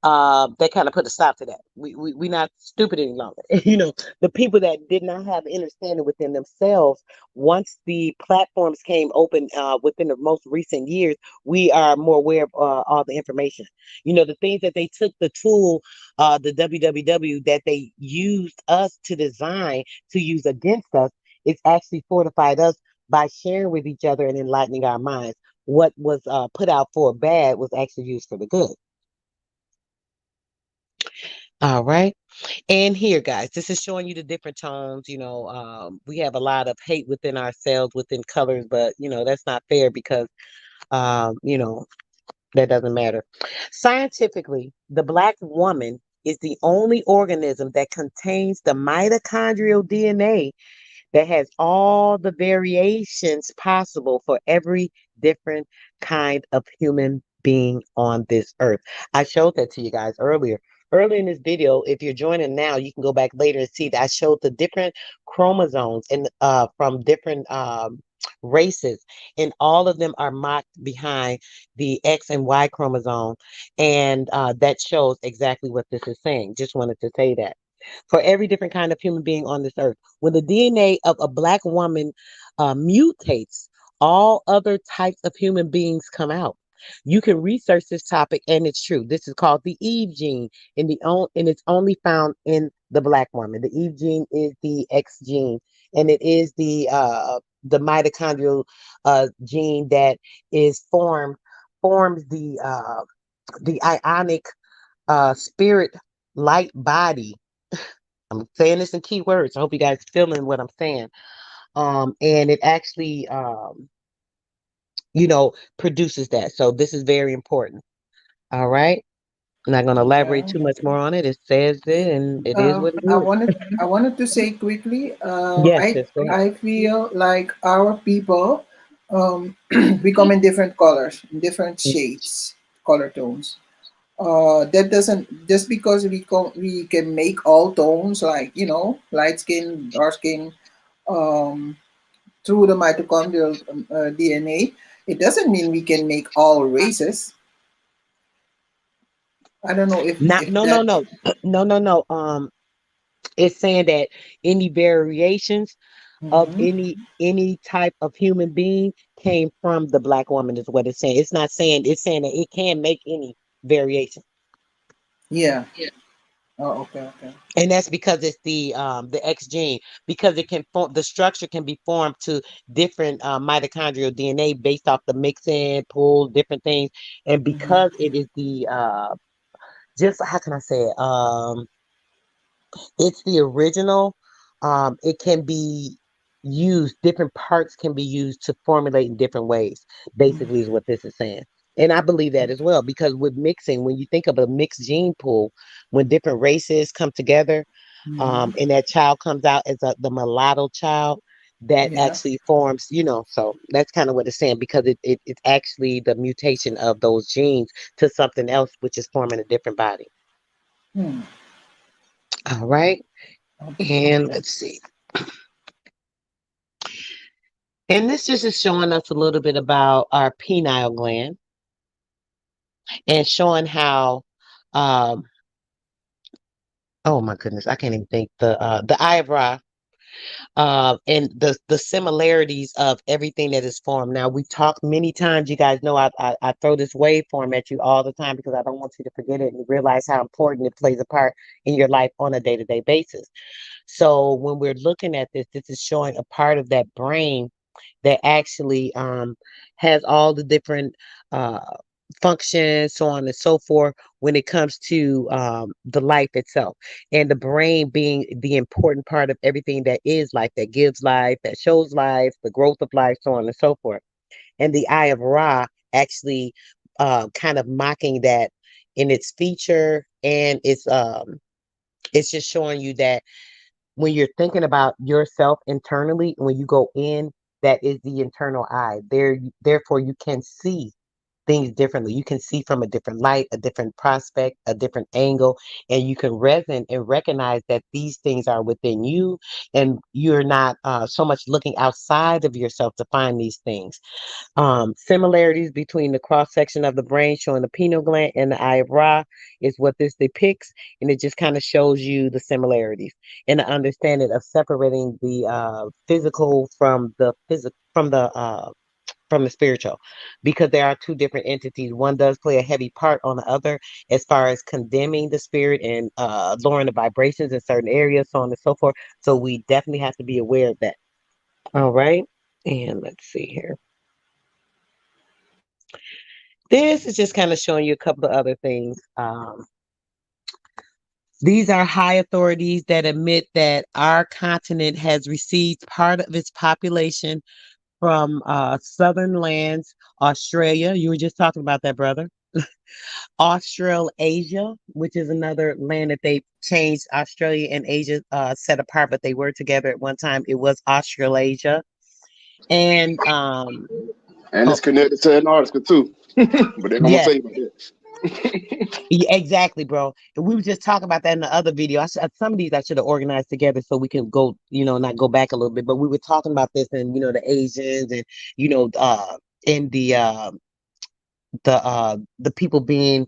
They kind of put a stop to that. We not stupid any longer. The people that did not have understanding within themselves, once the platforms came open within the most recent years, we are more aware of all the information. The things that they took the tool, the WWW, that they used us to design to use against us, it's actually fortified us by sharing with each other and enlightening our minds. What was put out for bad was actually used for the good. All right. And here, guys, this is showing you the different tones. We have a lot of hate within ourselves, within colors, but, that's not fair because, that doesn't matter. Scientifically, the Black woman is the only organism that contains the mitochondrial DNA that has all the variations possible for every different kind of human being on this earth. I showed that to you guys earlier. Early in this video, if you're joining now, you can go back later and see that I showed the different chromosomes and from different races, and all of them are marked behind the X and Y chromosome, and that shows exactly what this is saying. Just wanted to say that for every different kind of human being on this earth. When the DNA of a Black woman mutates, all other types of human beings come out. You can research this topic, and it's true. This is called the Eve gene, and it's only found in the Black woman. The Eve gene is the X gene, and it is the mitochondrial gene that is forms the ionic spirit light body. I'm saying this in key words. I hope you guys feeling what I'm saying. And it actually, produces that. So this is very important. All right. I'm not going to elaborate Yeah. too much more on it. It says it, and it is what it is. I wanted to say quickly. Yes, yes, go ahead. I feel like our people we come in different colors, in different shades, color tones. That doesn't, just because we can make all tones, like light skin, dark skin, um, through the mitochondrial DNA. It doesn't mean we can make all races. I don't know Not, if no, no, that. no, no, no, no. It's saying that any variations of Mhm. any type of human being came from the Black woman is what it's saying. It's not saying, it's saying that it can make any variation. Yeah. Oh, okay, okay. And that's because it's the X gene, because it can form, the structure can be formed to different mitochondrial DNA based off the mixing, pull, different things. And Hmm. because it is just how can I say it? It's the original. It can be used, different parts can be used to formulate in different ways, basically, is what this is saying. And I believe that as well, because with mixing, when you think of a mixed gene pool, when different races come together, Hmm. and that child comes out as the mulatto child, that Yeah. actually forms, so that's kind of what it's saying, because it's actually the mutation of those genes to something else, which is forming a different body. Hmm. All right. Okay. And let's see. And this just is showing us a little bit about our pineal gland, and showing how, um, oh my goodness, I can't even think, the eye of Ra, and the similarities of everything that is formed. Now, we talked many times. You guys know I throw this waveform at you all the time because I don't want you to forget it and realize how important it plays a part in your life on a day-to-day basis. So when we're looking at this is showing a part of that brain that actually has all the different uh, functions, so on and so forth, when it comes to the life itself. And the brain being the important part of everything that is life, that gives life, that shows life, the growth of life, so on and so forth. And the Eye of Ra actually kind of mocking that in its feature, and it's just showing you that when you're thinking about yourself internally, when you go in that is the internal eye. Therefore, you can see things differently. You can see from a different light, a different prospect, a different angle, and you can resonate and recognize that these things are within you, and you're not so much looking outside of yourself to find these things. Similarities between the cross section of the brain showing the pineal gland and the eye of Ra is what this depicts, and it just kind of shows you the similarities and the understanding of separating the physical from the from the spiritual, because there are two different entities. One does play a heavy part on the other as far as condemning the spirit and lowering the vibrations in certain areas, so on and so forth. So we definitely have to be aware of that. All right, and let's see here. This is just kind of showing you a couple of other things. These are high authorities that admit that our continent has received part of its population from southern lands, Australia. You were just talking about that, brother. Australasia, which is another land that they changed. Australia and Asia set apart, but they were together at one time. It was Australasia. And And oh, it's connected to Antarctica too. But then I'm gonna yes. tell you about that. Yeah, exactly, bro. And we were just talking about that in the other video. Some of these I should have organized together so we can go, not go back a little bit. But we were talking about this, and the Asians, and in the people being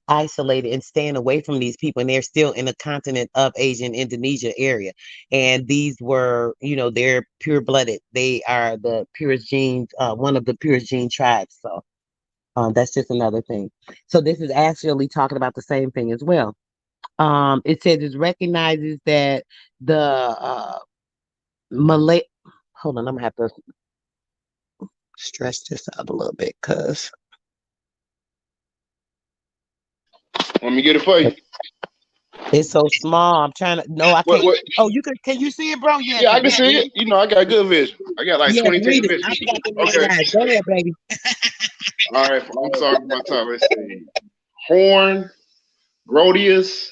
isolated and staying away from these people, and they're still in the continent of Asia and Indonesia area. And these were, they're pure blooded. They are the purest genes, one of the purest gene tribes. So. That's just another thing. So this is actually talking about the same thing as well. It says it recognizes that the Malay. Hold on, I'm gonna have to stretch this out a little bit because Let me get it for you. it's so small. I'm trying to. No, I can't. What? Oh, you can. Can you see it, bro? Yeah, I can see it. I got good vision. I got like Yes, 20/10 read it. vision. I got the Okay. right eyes. Go ahead, baby. All right. I'm sorry for my time. Let's see. Horn, Grotius,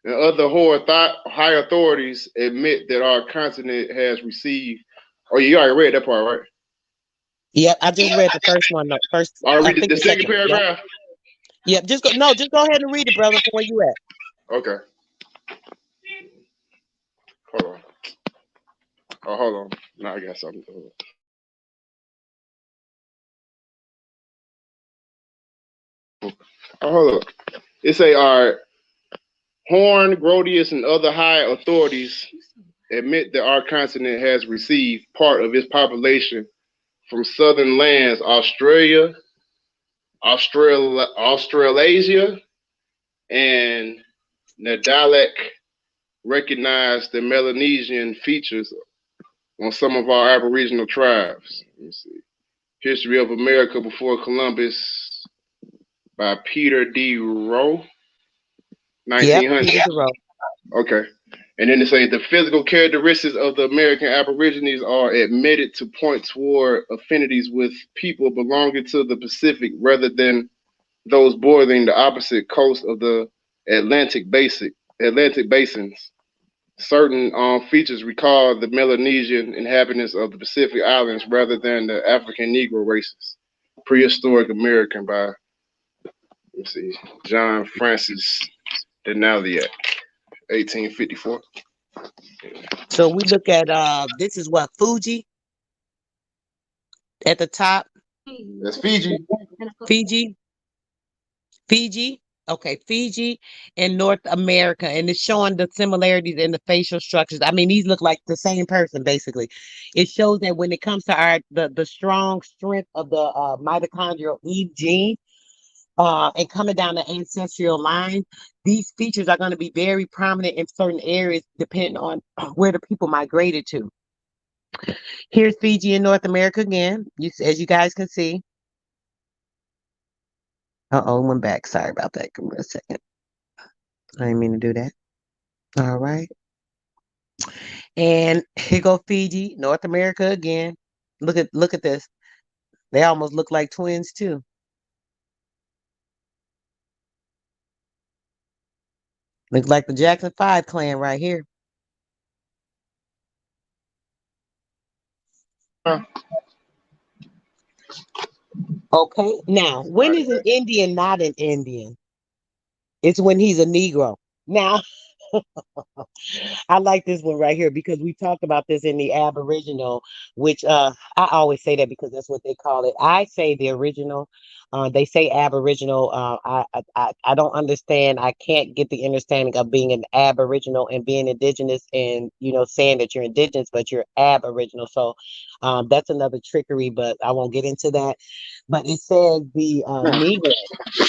and other high authorities admit that our continent has received. Oh, you already read that part, right? Yep, I just read the first one. No, first. All right, I read think the the second second. Yep. paragraph. Yep. Just go. No, just go ahead and read it, brother. From where you at? Okay. Hold on. Oh, hold on. No, I got something. Oh, hold on. It say, all right, Horn, Grotius, and other high authorities admit that our continent has received part of its population from southern lands, Australasia, and Nadalek recognized the Melanesian features on some of our Aboriginal tribes. Let me see. History of America Before Columbus by Peter D. Rowe, Yep. 1900. Peter DeRoe. Okay. And then it says the physical characteristics of the American Aborigines are admitted to point toward affinities with people belonging to the Pacific rather than those bordering the opposite coast of the Atlantic basins. Certain features recall the Melanesian inhabitants of the Pacific Islands rather than the African Negro races. Prehistoric American by, let's see, John Francis Denaliak, 1854. So we look at this is what Fuji at the top. That's Fiji. Fiji. Okay, Fiji and North America, and it's showing the similarities in the facial structures. I mean, these look like the same person basically. It shows that when it comes to the strong strength of the mitochondrial Eve gene, and coming down the ancestral line, these features are going to be very prominent in certain areas depending on where the people migrated to. Here's Fiji in North America again, as you guys can see. Uh-oh, went back. Sorry about that. Give me a second. I didn't mean to do that. All right. And here go Fiji, North America again. Look at this. They almost look like twins too. Looks like the Jackson 5 clan right here. Okay. Now, when is an Indian not an Indian? It's when he's a Negro. Now, I like this one right here because we talked about this in the Aboriginal, which I always say that because that's what they call it. I say the original. They say Aboriginal. I don't understand. I can't get the understanding of being an Aboriginal and being indigenous and saying that you're indigenous, but you're Aboriginal. So that's another trickery, but I won't get into that. But it says the Negro.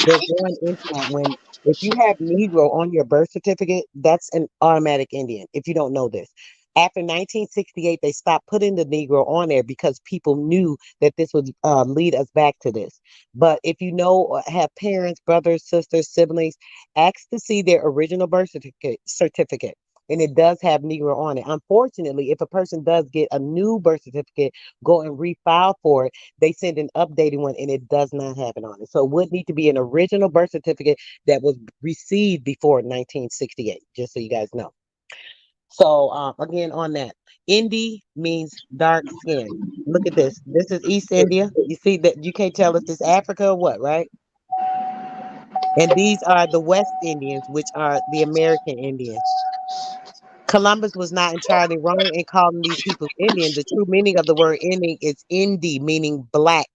They're going into that when if you have Negro on your birth certificate, that's an automatic Indian, if you don't know this. After 1968, they stopped putting the Negro on there because people knew that this would lead us back to this. But if you know or have parents, brothers, sisters, siblings, ask to see their original birth certificate. And it does have Negro on it. Unfortunately, if a person does get a new birth certificate, go and refile for it, they send an updated one and it does not have it on it. So it would need to be an original birth certificate that was received before 1968, just so you guys know. So again, on that, Indi means dark skin. Look at this. This is East India. You see that you can't tell if this Africa or what, right? And these are the West Indians, which are the American Indians. Columbus was not entirely wrong in calling these peoples Indian. The true meaning of the word Indian is Indi, meaning black,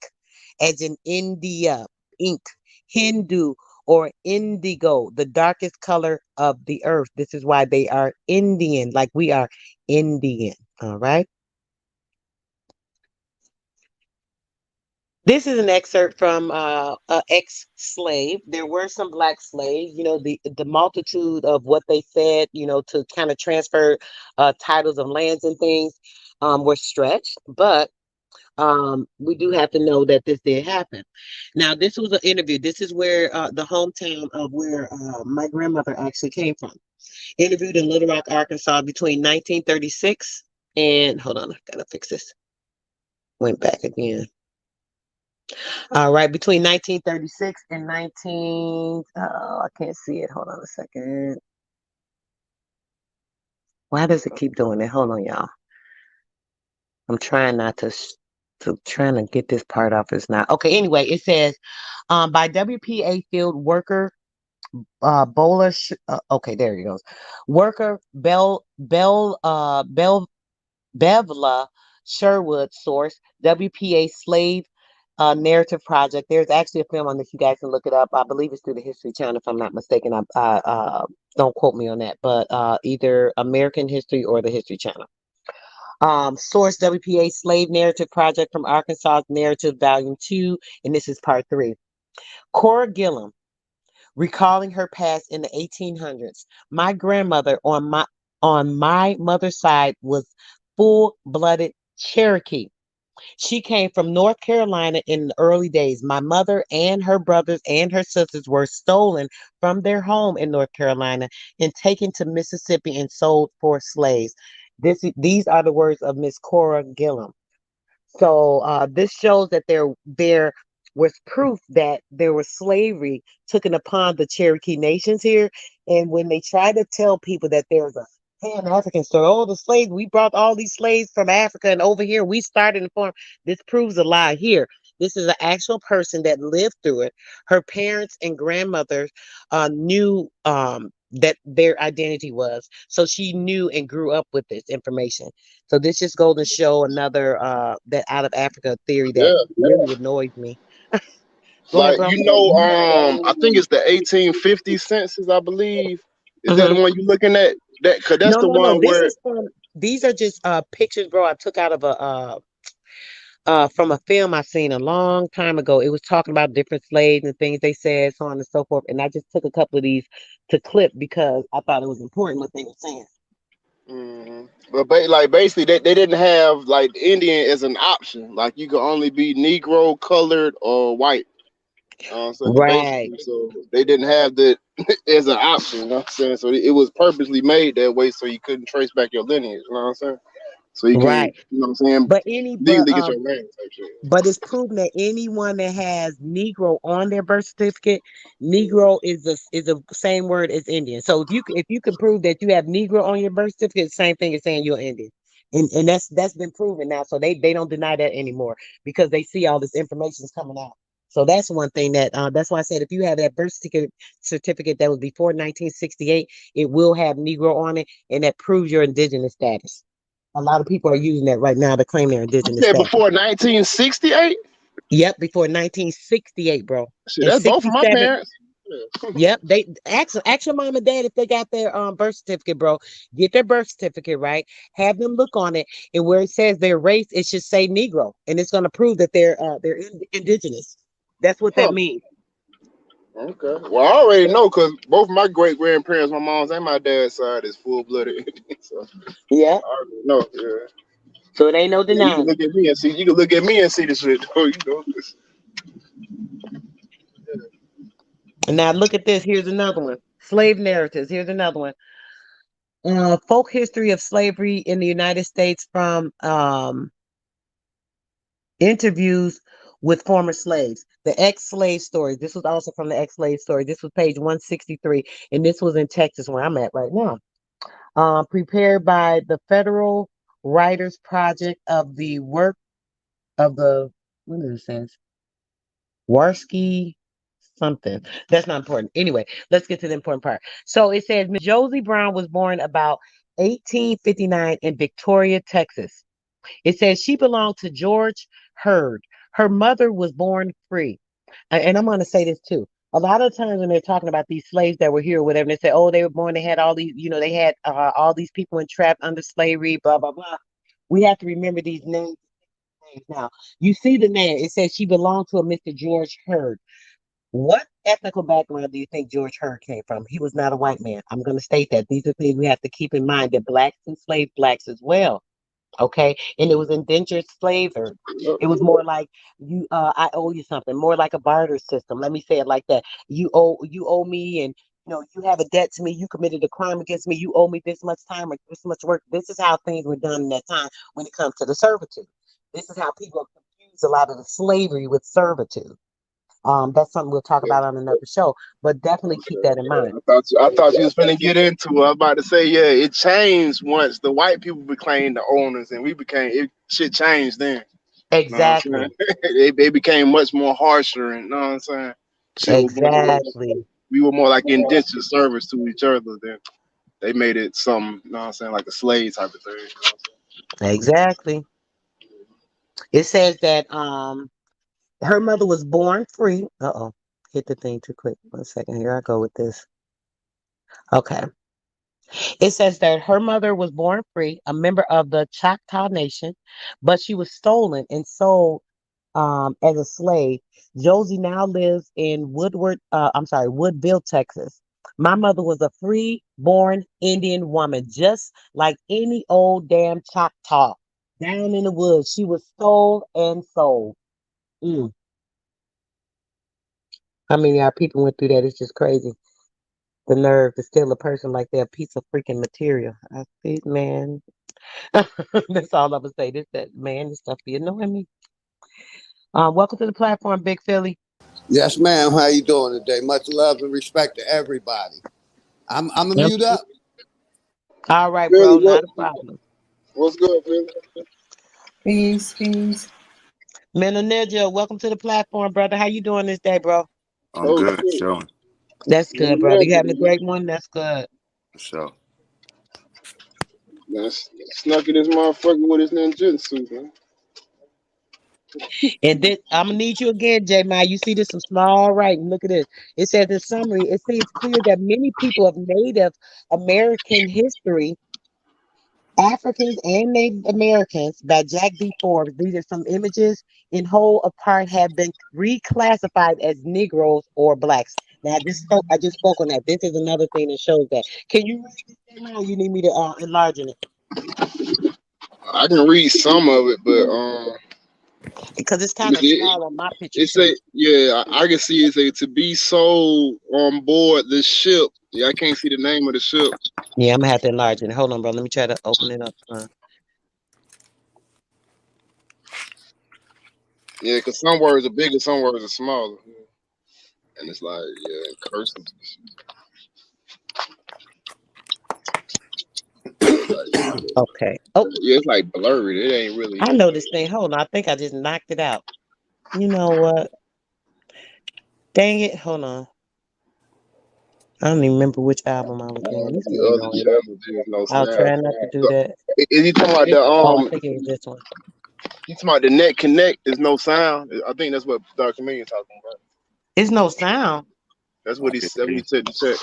as in India, ink, Hindu, or indigo, the darkest color of the earth. This is why they are Indian, like we are Indian. All right. This is an excerpt from an ex-slave. There were some black slaves, the multitude of what they said, to kind of transfer titles of lands and things were stretched, but we do have to know that this did happen. Now, this was an interview. This is where the hometown of where my grandmother actually came from. Interviewed in Little Rock, Arkansas between 1936 and, hold on, I gotta fix this. Went back again. All right, between 1936 and 19, oh, I can't see it. Hold on a second. Why does it keep doing it? Hold on, y'all. I'm trying not to trying to get this part off. It's not. Okay, anyway, it says by WPA field worker bowler okay, there he goes. Worker Bevla Sherwood source, WPA slave narrative project. There's actually a film on this. You guys can look it up. I believe it's through the History Channel, if I'm not mistaken. Don't quote me on that, but either American History or the History Channel. Source WPA Slave Narrative Project from Arkansas Narrative Volume 2, and this is part 3. Cora Gillum, recalling her past in the 1800s. My grandmother on my mother's side was full-blooded Cherokee. She came from North Carolina in the early days. My mother and her brothers and her sisters were stolen from their home in North Carolina and taken to Mississippi and sold for slaves. These are the words of Miss Cora Gillum. So this shows that there was proof that there was slavery taken upon the Cherokee nations here. And when they try to tell people that there's a Pan-African story, oh, the slaves, we brought all these slaves from Africa and over here we started the farm. This proves a lie here. This is an actual person that lived through it. Her parents and grandmothers knew that their identity was. So she knew and grew up with this information. So this just goes to show another that out of Africa theory that Yeah. really annoys me. Go ahead, Like bro. I think it's the 1850 census, I believe. Is that the Mhm. one you looking at? That cause that's No, the no, no. one This where is from. These are just pictures, bro. I took out of a from a film I seen a long time ago. It was talking about different slaves and things they said, so on and so forth. And I just took a couple of these to clip because I thought it was important what they were saying. but like basically they didn't have like Indian as an option. Like you could only be Negro, colored, or white. So Right, basically, so they didn't have that as an option. You know what I'm saying? So it was purposely made that way so you couldn't trace back your lineage. You know what I'm saying? So you can, right. you know what I'm saying, But any but legally get um your land type shit. But it's proven that anyone that has Negro on their birth certificate, Negro is the same word as Indian. So if you can prove that you have Negro on your birth certificate, same thing as saying you're Indian. And that's been proven now. So they don't deny that anymore because they see all this information is coming out. So that's one thing that's why I said if you have that birth certificate that was before 1968, it will have Negro on it, and that proves your indigenous status. A lot of people are using that right now to claim their You indigenous said status. before 1968? Yep, before 1968, bro. Shit, In that's both of my 67, parents. yep, they ask your mom and dad if they got their birth certificate, bro. Get their birth certificate, right? Have them look on it, and where it says their race, it should say Negro, and it's gonna prove that they're indigenous. That's what that Huh. means. Okay. Well, I already know because both my great grandparents, my mom's and my dad's side, is full blooded. So Yeah. I already know. Yeah. So it ain't no Yeah, you can denying. look at me and see. You can look at me and see the shit. Though, you know. And now look at this. Here's another one. Slave narratives. Here's another one. Folk history of slavery in the United States from interviews with former slaves. The ex-slave story. This was also from the ex-slave story. This was page 163, and this was in Texas, where I'm at right now. Prepared by the Federal Writers Project of the work of the what does it say? Warsky something. That's not important. Anyway, let's get to the important part. So it says Miss Josie Brown was born about 1859 in Victoria, Texas. It says she belonged to George Hurd. Her mother was born free. And I'm going to say this too. A lot of times when they're talking about these slaves that were here or whatever, they say, oh, they were born, they had all these, they had all these people entrapped under slavery, blah, blah, blah. We have to remember these names. Now, you see the name. It says she belonged to a Mr. George Hurd. What ethnical background do you think George Hurd came from? He was not a white man. I'm going to state that. These are things we have to keep in mind that blacks enslaved blacks as well. Okay, and it was indentured slavery. It was more like I owe you something, more like a barter system. Let me say it like that. You owe me, and you have a debt to me. You committed a crime against me. You owe me this much time or this much work. This is how things were done in that time when it comes to the servitude. This is how people confuse a lot of the slavery with servitude. That's something we'll talk about on another show, but definitely keep that in mind. I thought you was finna get into it. I was about to say, yeah, it changed once the white people became the owners and we became it. Shit changed then. You know what I'm Exactly. saying? they became much more harsher, and you know what I'm saying? Shit was more, Exactly. we were more like indentured service to each other. Then they made it some, you know what I'm saying, like a slave type of thing. You know what I'm saying? Exactly. It says that her mother was born free. Uh-oh. Hit the thing too quick. 1 second. Here I go with this. Okay. It says that her mother was born free, a member of the Choctaw Nation, but she was stolen and sold as a slave. Josie now lives in Woodville, Texas. My mother was a free born Indian woman, just like any old damn Choctaw. Down in the woods, she was stole and sold. Mm. How many of our people went through that? It's just crazy. The nerve to steal a person like they're a piece of freaking material. I see, man. That's all I'm gonna say. This stuff be annoying me. Welcome to the platform, Big Philly. Yes, ma'am. How you doing today? Much love and respect to everybody. I'm a Yep. mute up. All right, Really, bro. Not a problem. what's good, Philly? Peace, peace. Mena Ninja, welcome to the platform, brother. How you doing this day, bro? I'm Oh good, shit, chilling. That's good, brother. You having a man. great one? That's good. For sure. That's snuck in this motherfucker with his ninjutsu, man. And this, I'm gonna need you again, J. Ma. You see this some small writing. Look at this. It says in summary, it seems clear that many people of Native American history, Africans and Native Americans, by Jack D. Forbes. These are some images in whole or part have been reclassified as Negroes or blacks. Now, I just spoke on that. This is another thing that shows that. Can you read this, J. Ma? You need me to enlarge it I can read some of it, but because it's kind of small on my picture it too. say, yeah, I can see it say to be sold on board the ship. Yeah, I can't see the name of the ship. Yeah, I'm gonna have to enlarge it. Hold on, bro. Let me try to open it up. Yeah, because some words are bigger, some words are smaller. And it's like, yeah, cursive. Like, Okay. Oh, yeah, it's like blurry. It ain't really. I know this thing. Hold on. I think I just knocked it out. You know what? Dang it. Hold on. I don't even remember which album I was in. This is The other annoying. channels, there's no I'll sound. try not to do that. Is he talking about the Oh, I think it was this one. You talking about the net connect? There's no sound. I think that's what Dr. Million talking about. It's no sound. That's what he said. He said to check.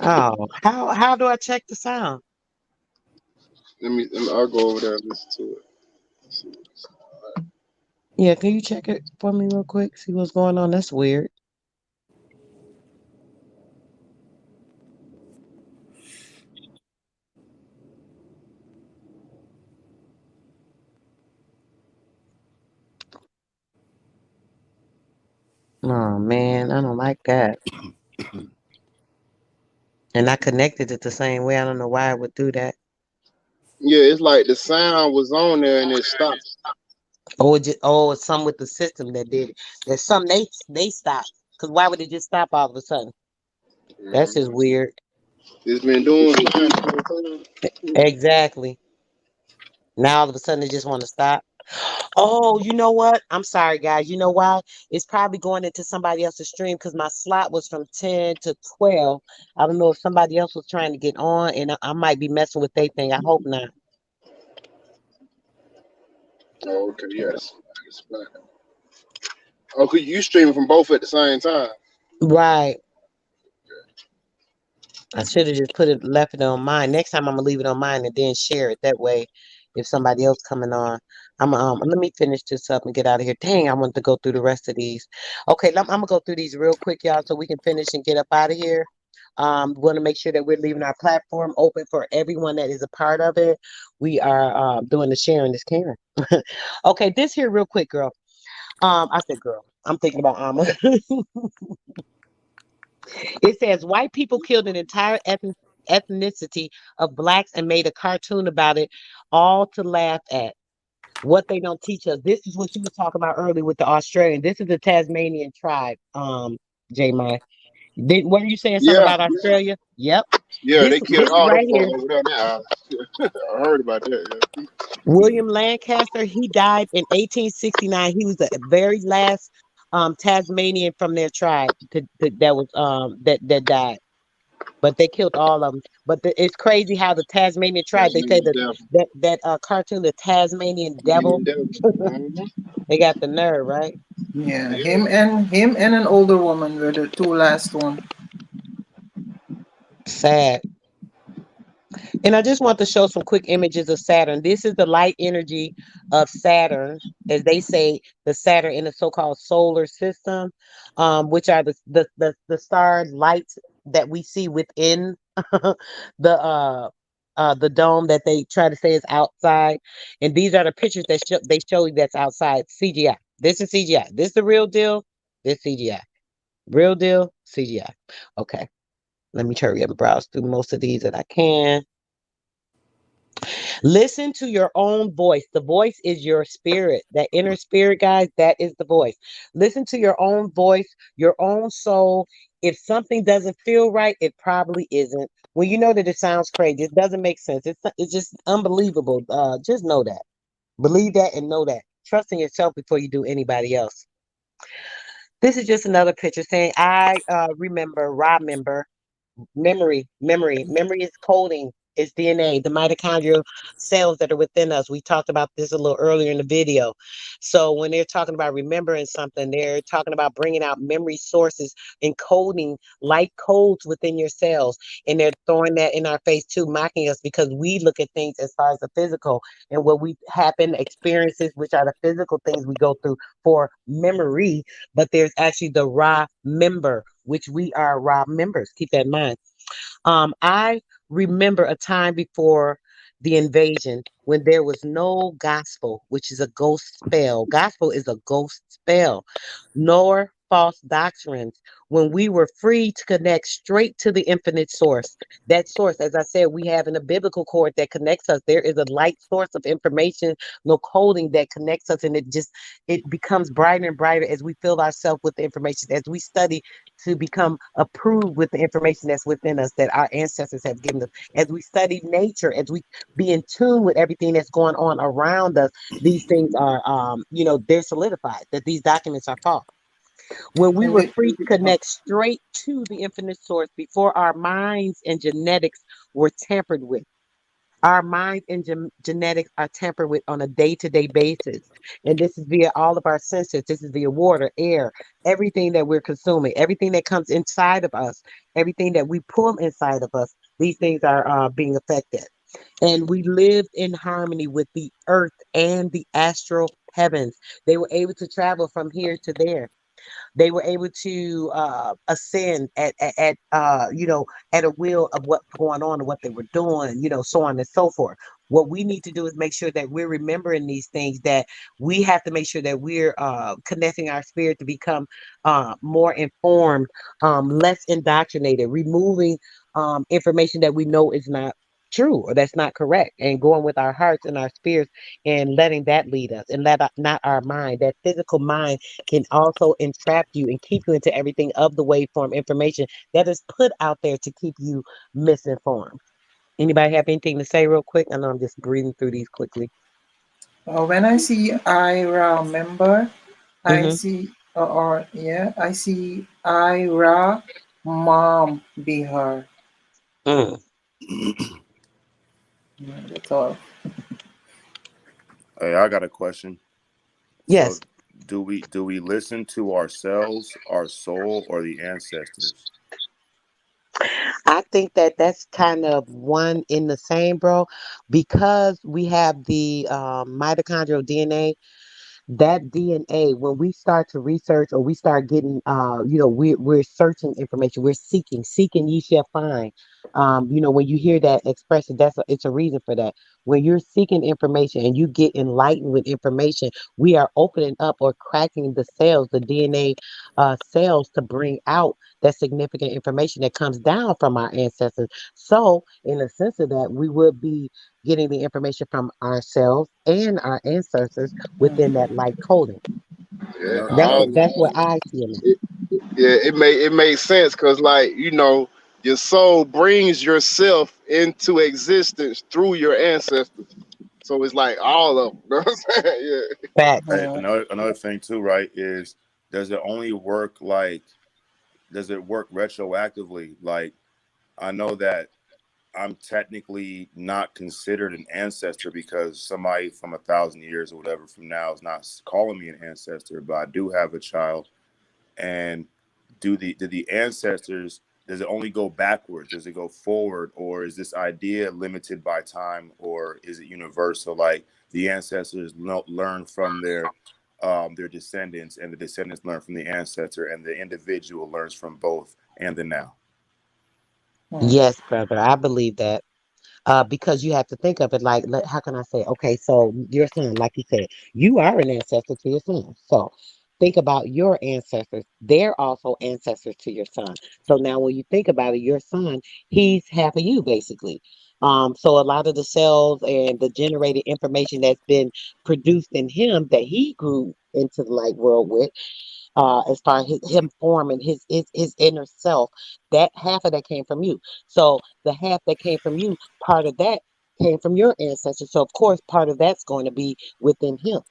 Oh, how do I check the sound? I'll go over there and listen to it. Let's see. Yeah, can you check it for me real quick? See what's going on. That's weird. Oh man, I don't like that. And I connected it the same way. I don't know why I would do that. Yeah, it's like the sound was on there and it stopped. It's some with the system that did it. There's some they stopped. Cause why would it just stop all of a sudden? That's just weird. It's been doing sound. Exactly. Now all of a sudden they just want to stop. Oh, you know what? I'm sorry, guys. You know why? It's probably going into somebody else's stream because my slot was from 10 to 12. I don't know if somebody else was trying to get on, and I might be messing with their thing. I hope not. Oh, okay, yes. Oh, could you streaming from both at the same time? Right. I should have just left it on mine. Next time I'm gonna leave it on mine and then share it. That way, if somebody else coming on, let me finish this up and get out of here. Dang, I want to go through the rest of these. Okay, I'm gonna go through these real quick, y'all, so we can finish and get up out of here. We want to make sure that we're leaving our platform open for everyone that is a part of it. We are doing the sharing this caring. Okay, this here real quick, girl. I said girl. I'm thinking about Alma. It says white people killed an entire ethnicity of blacks and made a cartoon about it, all to laugh at. What they don't teach us. This is what you were talking about earlier with the Australian. This is the Tasmanian tribe, J. Mike. What are you saying something Yeah, about Australia? Yep. yeah, they killed This all them right folks here, over there now. I heard about that. Yeah. William Lancaster, he died in 1869. He was the very last Tasmanian from their tribe that was that died. But they killed all of them. But it's crazy how the Tasmanian tribe, they say Tasmanian devil. that cartoon, the Tasmanian devil, Tasmanian devil. Mhm. they got the nerve, right? Yeah, Yeah. him and an older woman were the two last one. Sad. And I just want to show some quick images of Saturn. This is the light energy of Saturn, as they say, the Saturn in the so-called solar system, which are the star lights that we see within the dome that they try to say is outside. And these are the pictures that they show you that's outside. CGI. This is CGI. This is the real deal. This CGI. Real deal. CGI. Okay. Let me hurry up and browse through most of these that I can. Listen to your own voice. The voice is your spirit. That inner spirit, guys, that is the voice. Listen to your own voice, your own soul. If something doesn't feel right, it probably isn't. When you know that it sounds crazy, it doesn't make sense. It's just unbelievable. Just know that. Believe that and know that. Trust in yourself before you do anybody else. This is just another picture saying, I remember, memory is coding, it's DNA, the mitochondrial cells that are within us. We talked about this a little earlier in the video. So when they're talking about remembering something, they're talking about bringing out memory sources, encoding light codes within your cells, and they're throwing that in our face too, mocking us because we look at things as far as the physical and what we happen experiences, which are the physical things we go through for memory. But there's actually the raw member, which we are raw members. Keep that in mind. I remember a time before the invasion when there was no gospel, which is a ghost spell. Gospel is a ghost spell, nor false doctrines, when we were free to connect straight to the infinite source. That source, as I said, we have in a biblical cord that connects us. There is a light source of information, no coding, that connects us, and it becomes brighter and brighter as we fill ourselves with the information, as we study to become approved with the information that's within us that our ancestors have given us, as we study nature, as we be in tune with everything that's going on around us. These things are, they're solidified, that these documents are false. When we And were we, free to connect straight to the infinite source before our minds and genetics were tampered with. Our minds and genetics are tampered with on a day-to-day basis. And this is via all of our senses. This is via water, air, everything that we're consuming, everything that comes inside of us, everything that we pull inside of us. These things are being affected. And we lived in harmony with the earth and the astral heavens. They were able to travel from here to there. They were able to ascend at a will of what's going on and what they were doing, so on and so forth. What we need to do is make sure that we're remembering these things, that we have to make sure that we're connecting our spirit to become more informed, less indoctrinated, removing information that we know is not true or that's not correct, and going with our hearts and our spirits and letting that lead us, and not our mind. That physical mind can also entrap you and keep you into everything of the waveform information that is put out there to keep you misinformed. Anybody have anything to say real quick? I know I'm just breathing through these quickly. when I see Ira member, I Hmm. see, or yeah, I see Ira mom be her. Mm. Yeah, that's all. Hey, I got a question. So, Yes, do we listen to ourselves, our soul, or the ancestors? I think that that's kind of one in the same, bro, because we have the mitochondrial DNA. That DNA, when we start to research or we start getting, we're searching information, we're seeking ye shall find. When you hear that expression, it's a reason for that. When you're seeking information and you get enlightened with information, we are opening up or cracking the cells, the DNA cells, to bring out that significant information that comes down from our ancestors. So, in the sense of that, we would be getting the information from ourselves and our ancestors within that light coding. Yeah, Another, That's another, that's what I see in it. it, yeah, it makes sense because like your soul brings yourself into existence through your ancestors. So it's like all of them. You know what I'm saying? Yeah. Facts. hey, another thing too, right? Is does it only work like? Does it work retroactively? Like, I know that I'm technically not considered an ancestor because somebody from 1,000 years or whatever from now is not calling me an ancestor, but I do have a child. And do the ancestors, does it only go backwards? Does it go forward? Or is this idea limited by time, or is it universal? Like the ancestors learn from their descendants, and the descendants learn from the ancestor, and the individual learns from both and the now. Hmm. Yes, brother. I believe that. Because you have to think of it like, how can I say? Okay, so your son, like you said, you are an ancestor to your son. So think about your ancestors. They're also ancestors to your son. So now when you think about it, your son, he's half of you basically. So a lot of the cells and the generated information that's been produced in him that he grew into the light world with, as far as him forming his inner self, that half of that came from you. So the half that came from you, part of that came from your ancestors. So of course, part of that's going to be within him.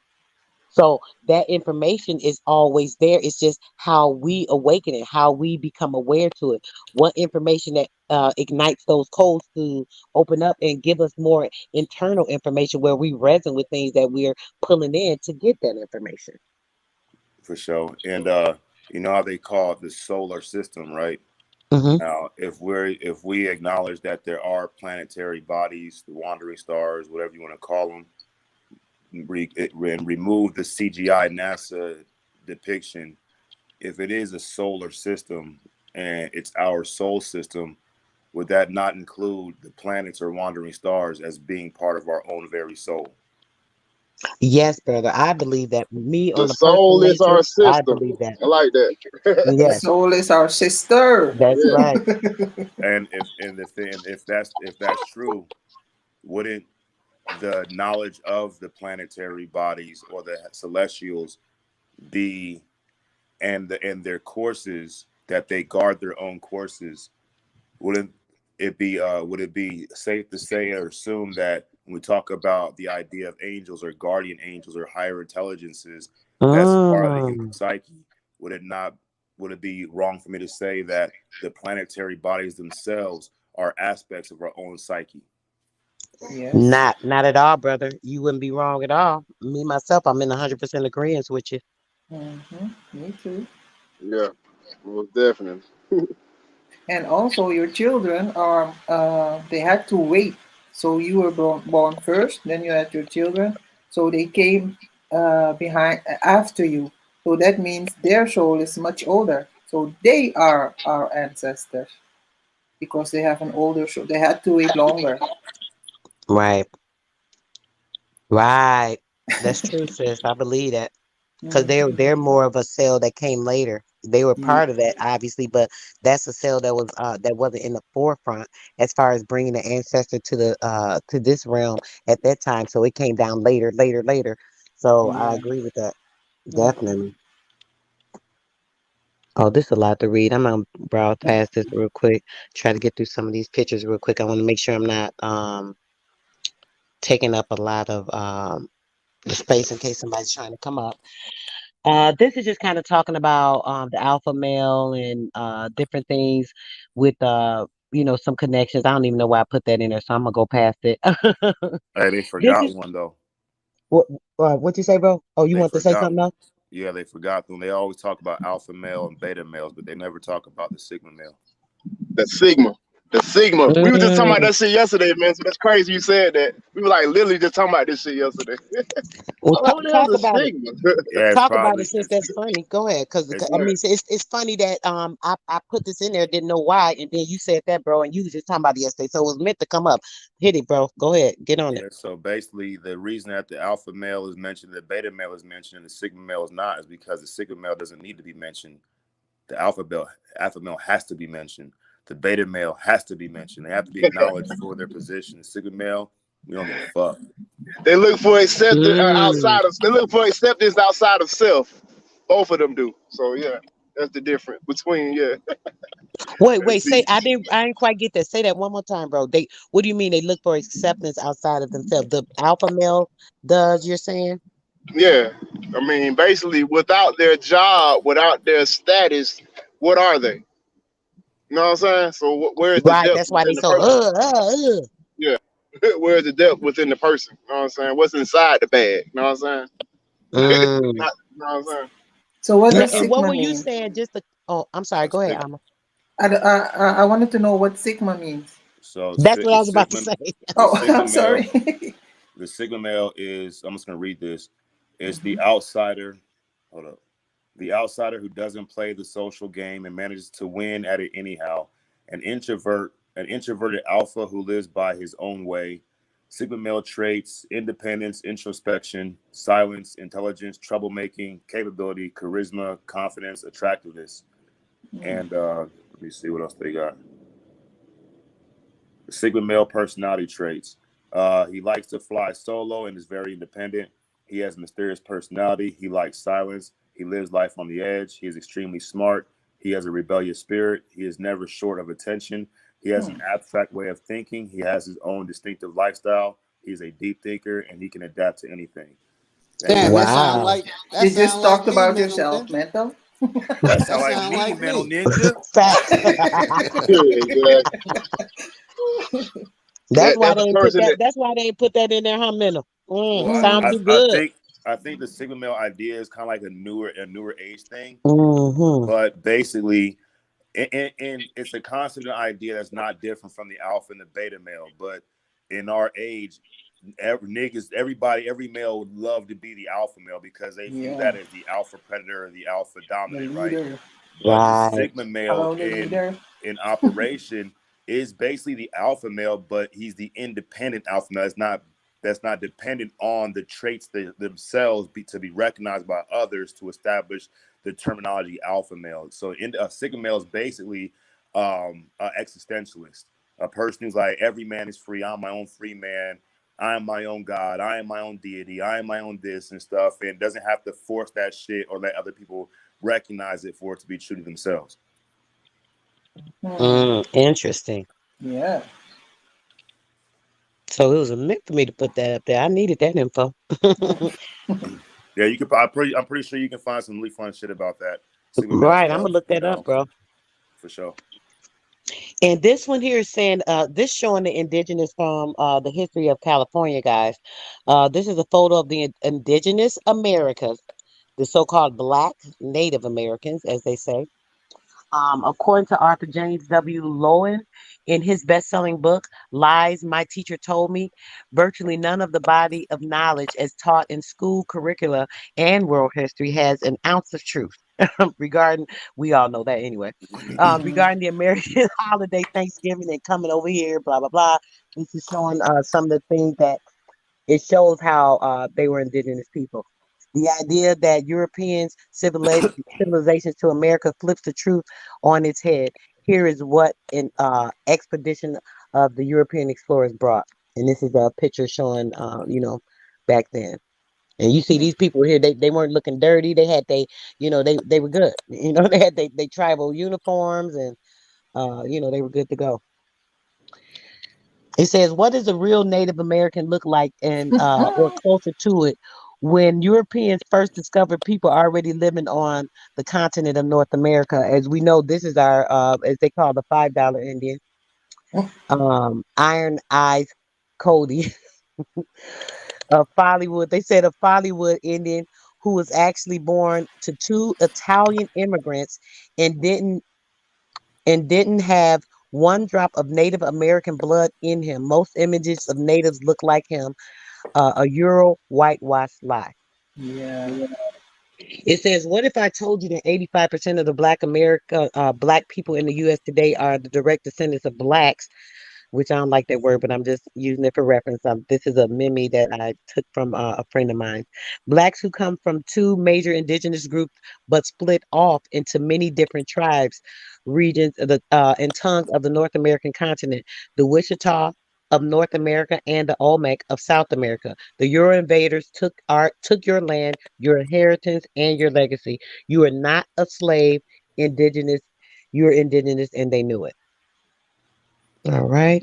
So that information is always there. It's just how we awaken it, how we become aware to it. What information that ignites those codes to open up and give us more internal information where we resonate with things that we're pulling in to get that information. For sure. And you know how they call it the solar system, right? Hmm. Now, if we acknowledge that there are planetary bodies, the wandering stars, whatever you want to call them, and remove the CGI NASA depiction, if it is a solar system and it's our soul system, would that not include the planets or wandering stars as being part of our own very soul? Yes, brother. I believe that. Me The on the personal soul is nature, our I sister. believe that. I like that. The Yes, soul is our sister. that's Yeah. right. And if that's true, wouldn't the knowledge of the planetary bodies or the celestials be and their courses that they guard their own courses? Wouldn't would it be safe to say or assume that when we talk about the idea of angels or guardian angels or higher intelligences, that's part of the human Mm. psyche? Would it not would it be wrong for me to say that the planetary bodies themselves are aspects of our own psyche? Yes. Not at all, brother. You wouldn't be wrong at all. Me myself, I'm in 100% agreement with you. Me too. Yeah, most definitely. And also, your children are, they had to wait. So you were born first, then you had your children. So they came behind after you. So that means their soul is much older. So they are our ancestors because they have an older soul. They had to wait longer. Right, right. That's true, sis. I believe that because they're Mhm. more of a cell that came later. They were Ye- part of that, obviously, but that's a cell that wasn't in the forefront as far as bringing the ancestor to this realm at that time. So it came down later, later, later. So I Yeah. agree with that. Mhm. Definitely. Oh, this is a lot to read. I'm gonna browse past this real quick. Try to get through some of these pictures real quick. I want to make sure I'm not taking up a lot of the space in case somebody's trying to come up. This is just kind of talking about the alpha male and different things with some connections. I don't even know why I put that in there, so I'm gonna go past it. Hey, they This forgot is one though. what what you say, bro? Oh, you They want to say forgot something one. else? Yeah, they forgot them. They always talk about alpha male and beta males, but they never talk about the sigma male. The Sigma. The Sigma. We were just talking about Mm. that shit yesterday, man. So that's crazy you said that. We were like literally just talking about this shit yesterday. Well, I'm like, what the hell's talk a about it. Sigma? Yeah, it's Talk about probably it since that's funny. Go ahead, because it's I Yeah. mean, it's funny that I put this in there, didn't know why, and then you said that, bro, and you was just talking about it yesterday, so it was meant to come up. Hit it, bro. Go ahead, get on it. yeah. So basically, the reason that the alpha male is mentioned, the beta male is mentioned, and the sigma male is not, is because the sigma male doesn't need to be mentioned. The alpha male has to be mentioned. The beta male has to be mentioned. They have to be acknowledged for their position. The sigma male, we don't give a fuck. They look for acceptance Mm. outside of. They look for acceptance outside of self. Both of them do. So yeah, that's the difference between yeah. Wait, Let's see. say I didn't quite get that. Say that one more time, bro. What do you mean they look for acceptance outside of themselves? The alpha male does, you're saying? Yeah, I mean, basically, without their job, without their status, what are they? You know what I'm saying? So where's the Right, depth that's why they within the so person? uh. Yeah, where's the depth within the person? You know what I'm saying? What's inside the bag? You know what I'm saying? Mm. You know what I'm saying? So what Now, does and what Sigma were you mean? saying? Oh, I'm sorry. That's Go ahead, big. Alma. I wanted to know what Sigma means. So That's what the I was about to sigma, say. the Oh, sigma I'm male, sorry. the sigma male is. I'm just gonna read this. It's the Mhm. outsider. Hold up. The outsider who doesn't play the social game and manages to win at it anyhow. An introverted alpha who lives by his own way. Sigma male traits: independence, introspection, silence, intelligence, troublemaking, capability, charisma, confidence, attractiveness. And let me see what else they got. Sigma male personality traits. He likes to fly solo and is very independent. He has a mysterious personality. He likes silence. He lives life on the edge. He is extremely smart. He has a rebellious spirit. He is never short of attention. He has an Hmm. abstract way of thinking. He has his own distinctive lifestyle. He's a deep thinker and he can adapt to anything. Damn, Damn, that's Wow. that You sound just like talked me, about mental yourself, ninja. mental. that sound That like sound me, like mental me. ninja. Facts. Exactly. That's why That's they the ain't put person that. that. That's why they ain't put that in there, huh, Minna? Well, Sound Mm. too good. I think the sigma male idea is kind of like a newer age thing, Mm-hmm. but basically, and it's a constant idea that's not different from the alpha and the beta male. But in our age, every male would love to be the alpha male because they view Yeah, that as the alpha predator or the alpha the dominant, right? leader. But the Right. sigma male Follow the leader. in operation is basically the alpha male, but he's the independent alpha male. It's not that's not dependent on the traits themselves to be recognized by others to establish the terminology alpha male. So a sigma male is basically an existentialist, a person who's like, every man is free. I'm my own free man. I am my own God. I am my own deity. I am my own this and stuff, and doesn't have to force that shit or let other people recognize it for it to be true to themselves. Interesting. Yeah. So it was a myth for me to put that up there. I needed that info. Yeah, you could. I'm pretty sure you can find some really fun shit about that. Sigma male Right, I'm stuff, gonna look that up, bro. For sure. And this one here is saying, this showing the indigenous from the history of California, guys. This is a photo of the indigenous Americas, the so-called Black Native Americans, as they say. According to Arthur James W. Lowen, in his best-selling book, Lies My Teacher Told Me, virtually none of the body of knowledge as taught in school curricula and world history has an ounce of truth regarding, we all know that anyway, regarding the American holiday Thanksgiving and coming over here, blah, blah, blah. This is showing some of the things that it shows how they were indigenous people. The idea that Europeans civilizations to America flips the truth on its head. Here is what an expedition of the European explorers brought, and this is a picture showing, back then. And you see these people here, they weren't looking dirty. They had they were good. They had they tribal uniforms, and they were good to go. It says, what does a real Native American look like and or closer to it when Europeans first discovered people already living on the continent of North America? As we know, this is our as they call the $5 Indian, Iron Eyes Cody of Follywood. They said a Follywood Indian who was actually born to two Italian immigrants and didn't have one drop of Native American blood in him. Most images of natives look like him. A Euro whitewash lie. Yeah. It says, "What if I told you that 85% of the Black people in the U.S. today are the direct descendants of blacks?" Which I don't like that word, but I'm just using it for reference. This is a meme that I took from a friend of mine. Blacks who come from two major indigenous groups, but split off into many different tribes, regions, and tongues of the North American continent. The Wichita of North America and the Olmec of South America. The Euro invaders took your land, your inheritance, and your legacy. You are not a slave, indigenous. You're indigenous, and they knew it. All right.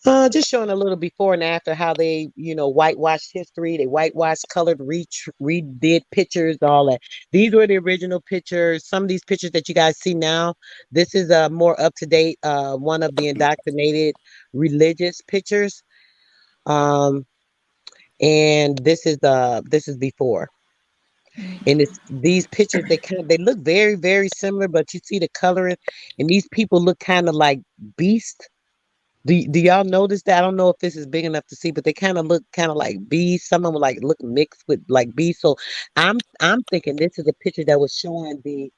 Just showing a little before and after how they, whitewashed history. They whitewashed, colored, redid pictures, all that. These were the original pictures. Some of these pictures that you guys see now, this is a more up to date one of the indoctrinated religious pictures. Um, and this is before. And these pictures they look very, very similar, but you see the coloring, and these people look kind of like beasts. Do y'all notice that? I don't know if this is big enough to see, but they kind of look kind of like bees. Some of them like look mixed with like bees. So I'm thinking this is a picture that was showing the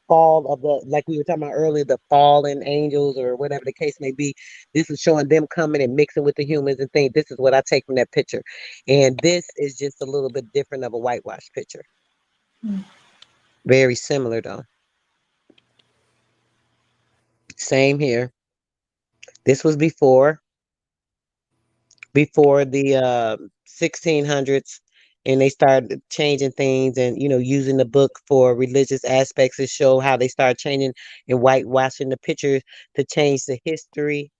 fall of the, like we were talking about earlier, the fallen angels or whatever the case may be. This is showing them coming and mixing with the humans and things. This is what I take from that picture. And this is just a little bit different of a whitewash picture. Very similar though. Same here. This was before the 1600s, and they started changing things and using the book for religious aspects to show how they started changing and whitewashing the pictures to change the history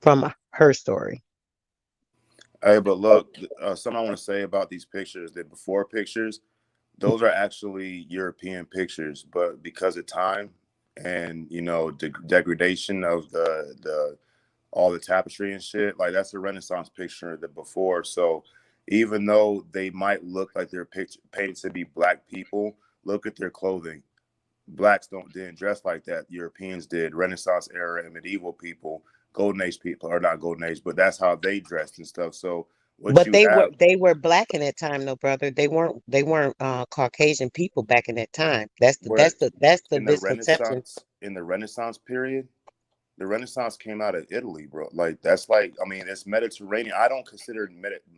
from her story. Hey, but look, something I want to say about these pictures, the before pictures, those are actually European pictures, but because of time and degradation of the all the tapestry and shit, like that's a Renaissance picture the before. So even though they might look like they're painted to be black people, look at their clothing. Blacks didn't dress like that. Europeans did. Renaissance era and medieval people, golden age people, or not golden age, but that's how they dressed and stuff. So what But you have, they were black in that time, no brother. They weren't Caucasian people back in that time. That's the but that's the that's the in the misconception. Renaissance period, The Renaissance came out of Italy, bro. Like that's like, I mean, it's Mediterranean. I don't consider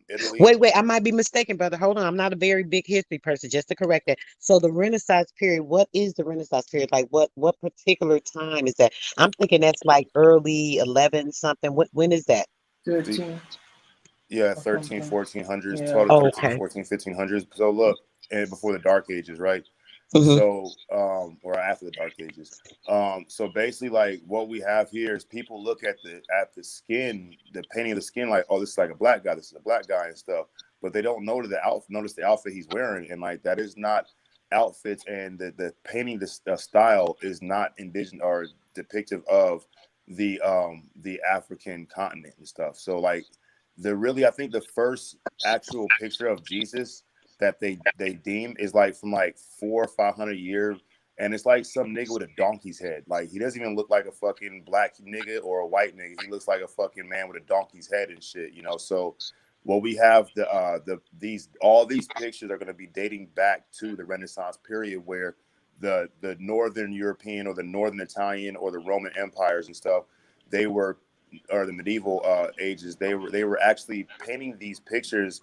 Italy. Wait, I might be mistaken, brother. Hold on. I'm not a very big history person, just to correct that. So the Renaissance period, what is the Renaissance period? Like what particular time is that? I'm thinking that's like early 11 something. When is that? 13 Yeah, or 13, something. 1400s, Yeah. 12 to Oh, 13, okay. 14, 1500s. So look, and before the Dark Ages, right? Hmm. So, or after the Dark Ages. So basically, like what we have here is people look at the skin, the painting of the skin, like, oh, this is like a black guy, this is a black guy and stuff. But they don't notice the outfit he's wearing, and like that is not outfits, and the painting, the style is not indigenous or depictive of the African continent and stuff. So like I think the first actual picture of Jesus that they deem is like from like 400 or 500 years, and it's like some nigga with a donkey's head. Like he doesn't even look like a fucking black nigga or a white nigga. He looks like a fucking man with a donkey's head and shit, you know. So what we have all these pictures are going to be dating back to the Renaissance period, where the Northern European or the Northern Italian or the Roman empires and stuff, they were, or the medieval ages, they were actually painting these pictures,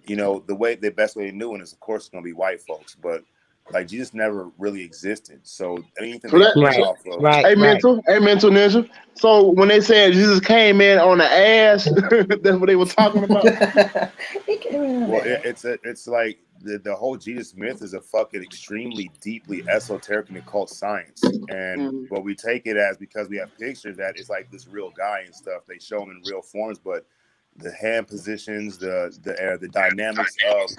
you know, the best way they knew, and is of course going to be white folks, but like Jesus never really existed, so anything So they that, paint Right, so, off of. right, right. hey, mental ninja. So when they said Jesus came in on the ass, that's what they were talking about. He came in on Well, that. it's like the whole Jesus myth is a fucking extremely deeply esoteric and occult science, and Mhm. what we take it as, because we have pictures that it's like this real guy and stuff. They show him in real forms, but the hand positions, the dynamics of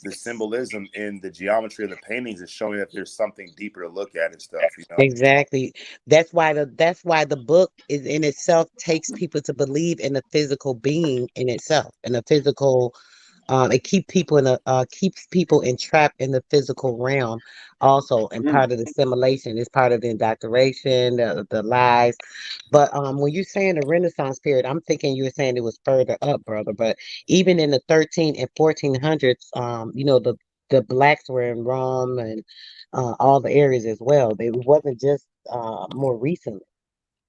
the symbolism in the geometry of the paintings is showing that there's something deeper to look at and stuff. You know. Exactly. That's why the book is in itself takes people to believe in the physical being in itself, in a physical. It keeps people entrapped in the physical realm, also, and Mm. part of the assimilation is part of the indoctrination, the lies. But when you're saying the Renaissance period, I'm thinking you were saying it was further up, brother. But even in the 13 and 1400s, the blacks were in Rome and all the areas as well. It wasn't just more recently.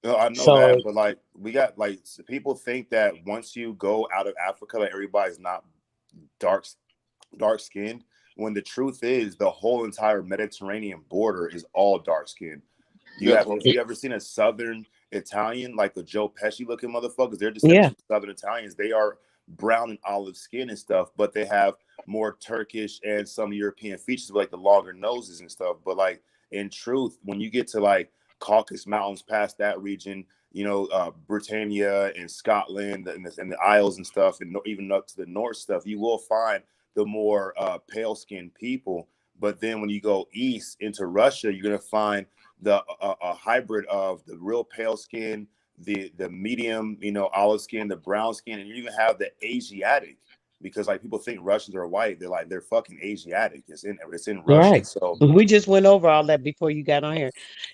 No, I know So that, but like we got like people think that once you go out of Africa, like everybody's not dark dark skinned, when the truth is the whole entire Mediterranean border is all dark skinned. You That have, part. if you ever seen a Southern Italian, like the Joe Pesci looking motherfuckers, they're descendants yeah, from Southern Italians. They are brown and olive skin and stuff, but they have more Turkish and some European features, like the longer noses and stuff. But like in truth, when you get to like Caucasus Mountains past that region, you know, Britannia and Scotland and the Isles and stuff, and even up to the north stuff, you will find the more pale-skinned people. But then when you go east into Russia, you're gonna find a hybrid of the real pale skin, the medium, you know, olive skin, the brown skin, and you even have the Asiatic, because like people think Russians are white. They're fucking Asiatic. It's in Russian. right. So We just went over all that before you got on here.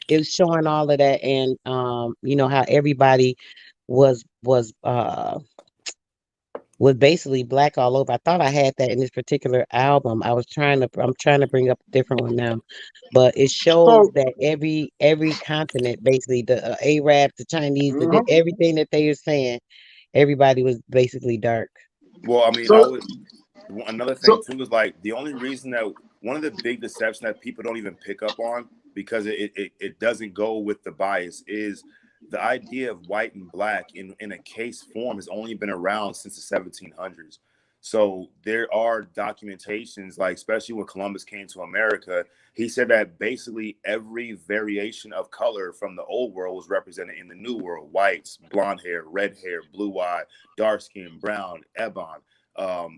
It was showing all of that, and how everybody was basically black all over. I thought I had that in this particular album. I'm trying to bring up a different one now, but it shows So, that every continent, basically the Arabs, the Chinese, uh everything that they are saying, everybody was basically dark. well, I mean, so, another thing so, too is like the only reason that one of the big deceptions that people don't even pick up on, because it doesn't go with the bias, is the idea of white and black in a case form has only been around since the 1700s. So there are documentations, like especially when Columbus came to America, he said that basically every variation of color from the old world was represented in the new world: whites, blonde hair, red hair, blue eye, dark skin, brown, ebon,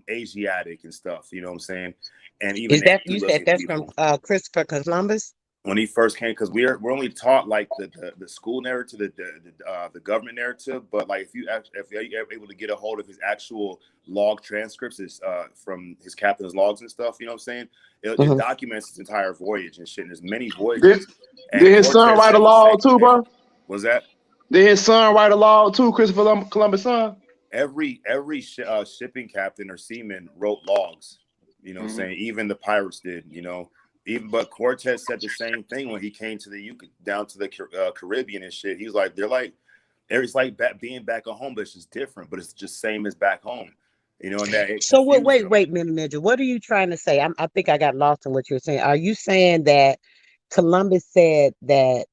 Asiatic and stuff. You know what I'm saying? And even Is that Native you said looking that's from people. Christopher Columbus? When he first came, because we're only taught like the school narrative, the government narrative, but like if you're able to get a hold of his actual log transcripts, from his captain's logs and stuff, you know what I'm saying? It Hmm. documents his entire voyage and shit. And there's many did, voyages, and did his son Cortez write a said the same log too, thing. bro? Was that Did his son write a log too, Christopher Columbus' son? every shipping captain or seaman wrote logs? You know what I'm Mhm. saying? Even the pirates did, you know. Even but Cortez said the same thing when he came to down to the Caribbean and shit. He was like, they're like It's like being back at home, but it's just different. But it's just same as back home, and that it So confuses wait, them. Ninja. What are you trying to say? I think I got lost in what you were saying. Are you saying that Columbus said that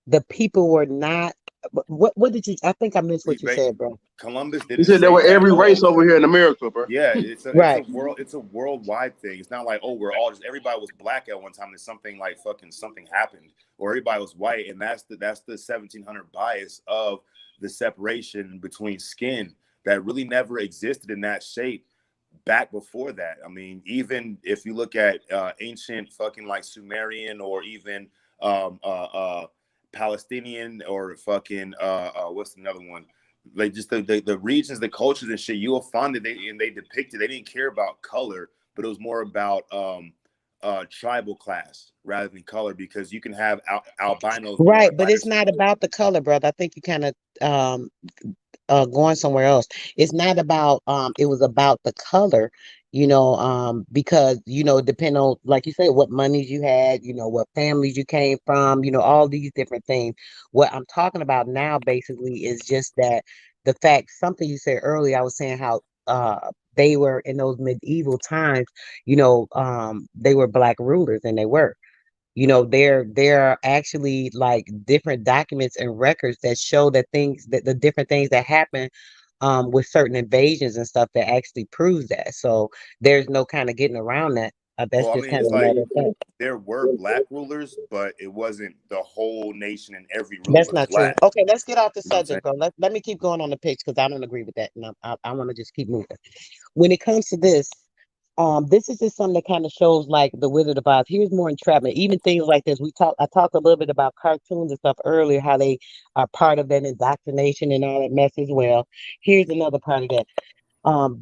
the people were not? What did you? I think I missed what you said, bro. Columbus He didn't said there say were that. every race Oh, over here in America, bro. yeah, it's Right. a worldwide thing. It's not like, oh, we're all just everybody was black at one time and something like fucking something happened, or everybody was white, and that's the 1700 bias of the separation between skin that really never existed in that shape back before that. I mean, even if you look at ancient fucking like Sumerian or even Palestinian or fucking what's another one? Like just the regions, the cultures and shit, you will find that they depicted, they didn't care about color, but it was more about tribal class rather than color, because you can have albinos with Right, a but lighter it's skin. not about the color, brother. I think you kind of um going somewhere else. It's not about it was about the color, because depending on, like you said, what monies you had, what families you came from, all these different things. What I'm talking about now basically is just that the fact, something you said earlier, I was saying how they were in those medieval times, they were black rulers, and they were. There are actually like different documents and records that show that the different things that happen with certain invasions and stuff that actually proves that. So there's no kind of getting around that. That's Well, I just mean, kind it's of a like matter of fact. there were black rulers, but it wasn't the whole nation and every ruler That's was not true. black. Okay, let's get off the You know what I'm saying? subject, bro. Let me keep going on the pitch because I don't agree with that, and I want to just keep moving. When it comes to this is just something that kind of shows like the Wizard of Oz. Here's more entrapment. Even things like this. I talked a little bit about cartoons and stuff earlier, how they are part of that indoctrination and all that mess as well. Here's another part of that.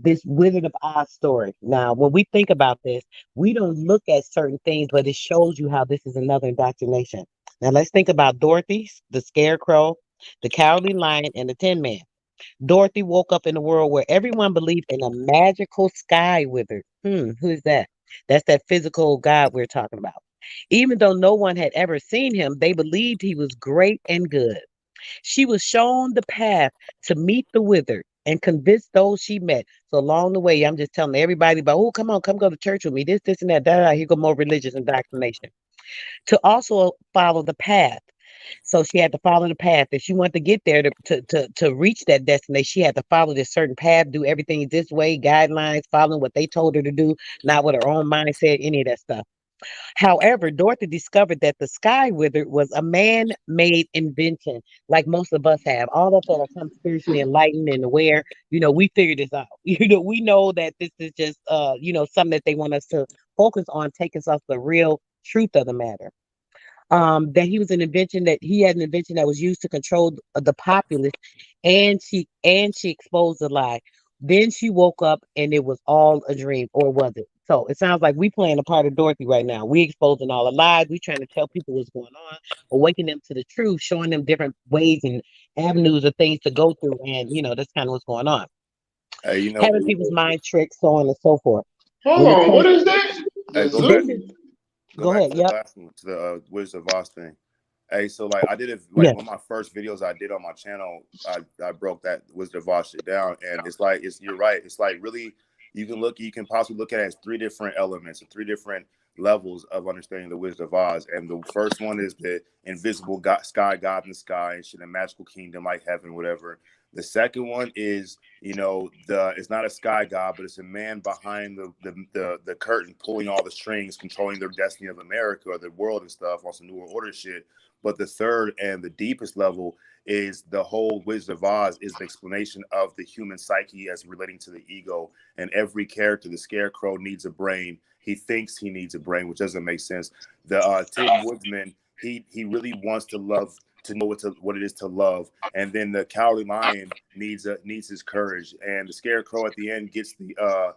This Wizard of Oz story. Now, when we think about this, we don't look at certain things, but it shows you how this is another indoctrination. Now, let's think about Dorothy, the Scarecrow, the Cowardly Lion, and the Tin Man. Dorothy woke up in a world where everyone believed in a magical sky wizard. Who is that? That's that physical God we're talking about. Even though no one had ever seen him, they believed he was great and good. She was shown the path to meet the wizard and convince those she met. So along the way, I'm just telling everybody about, oh, come on, come go to church with me. This, and that. Here go more religious indoctrination. To also follow the path. So she had to follow the path. If she wanted to get there to reach that destination, she had to follow this certain path, do everything this way, guidelines, following what they told her to do, not what her own mind said, any of that stuff. However, Dorothy discovered that the sky wizard was a man-made invention, like most of us have. All of us that are some spiritually enlightened and aware, we figured this out. We know that this is just something that they want us to focus on, taking us off the real truth of the matter. That he had an invention that was used to control the populace, and she exposed the lie. Then she woke up and it was all a dream, or was it? So it sounds like we playing a part of Dorothy right now. We exposing all the lies. We trying to tell people what's going on, awaken them to the truth, showing them different ways and avenues of things to go through, and that's kind of what's going on. Hey, Having people's mind tricked, so on and so forth. Hold When it on, comes, what is that? hey, The this zoo? is go go back ahead. to the Yep. last one, to the Wizard of Oz thing. Hey, so like I did it like Yes. one of my first videos I did on my channel. I broke that Wizard of Oz shit down, and it's like you're right. It's like really you can possibly look at it as three different elements and three different levels of understanding the Wizard of Oz. And the first one is the invisible sky god in the sky and shit, a magical kingdom like heaven, whatever. The second one is it's not a sky god, but it's a man behind the curtain, pulling all the strings, controlling the destiny of America or the world and stuff on some New World Order shit. But the third and the deepest level is the whole Wizard of Oz is an explanation of the human psyche as relating to the ego. And every character, the Scarecrow needs a brain. He thinks he needs a brain, which doesn't make sense. The Tin Woodsman, he really wants to love, to know what it is to love. And then the Cowardly Lion needs his courage. And the Scarecrow at the end gets the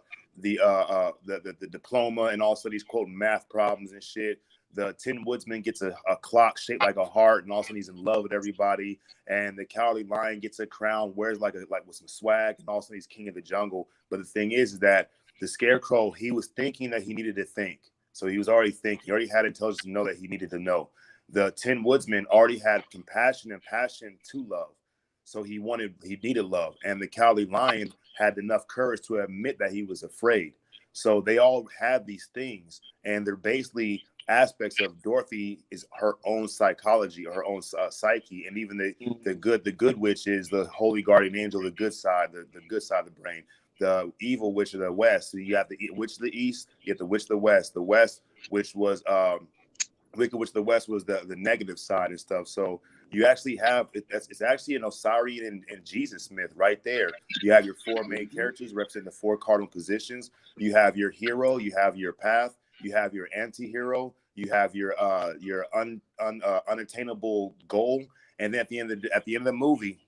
diploma and also these quote math problems and shit. The Tin Woodsman gets a clock shaped like a heart, and also he's in love with everybody. And the Cowardly Lion gets a crown, wears like with some swag, and also he's king of the jungle. But the thing is that the Scarecrow, he was thinking that he needed to think, so he was already thinking. He already had intelligence to know that he needed to know. The Tin Woodsman already had compassion and passion to love. So he needed love. And the Cowardly Lion had enough courage to admit that he was afraid. So they all have these things, and they're basically aspects of Dorothy is her own psychology or her own psyche, and even the good witch is the holy guardian angel, the good side, the good side of the brain. The evil witch of the west. So you have the witch of the east, you have the witch of the west. The west, which was Wicked Witch of the West, was the negative side and stuff. So you actually have it's actually an Osirian and Jesus myth right there. You have your four main characters representing the four cardinal positions. You have your hero, you have your path, you have your anti-hero, you have your unattainable goal, and then at the end of the movie,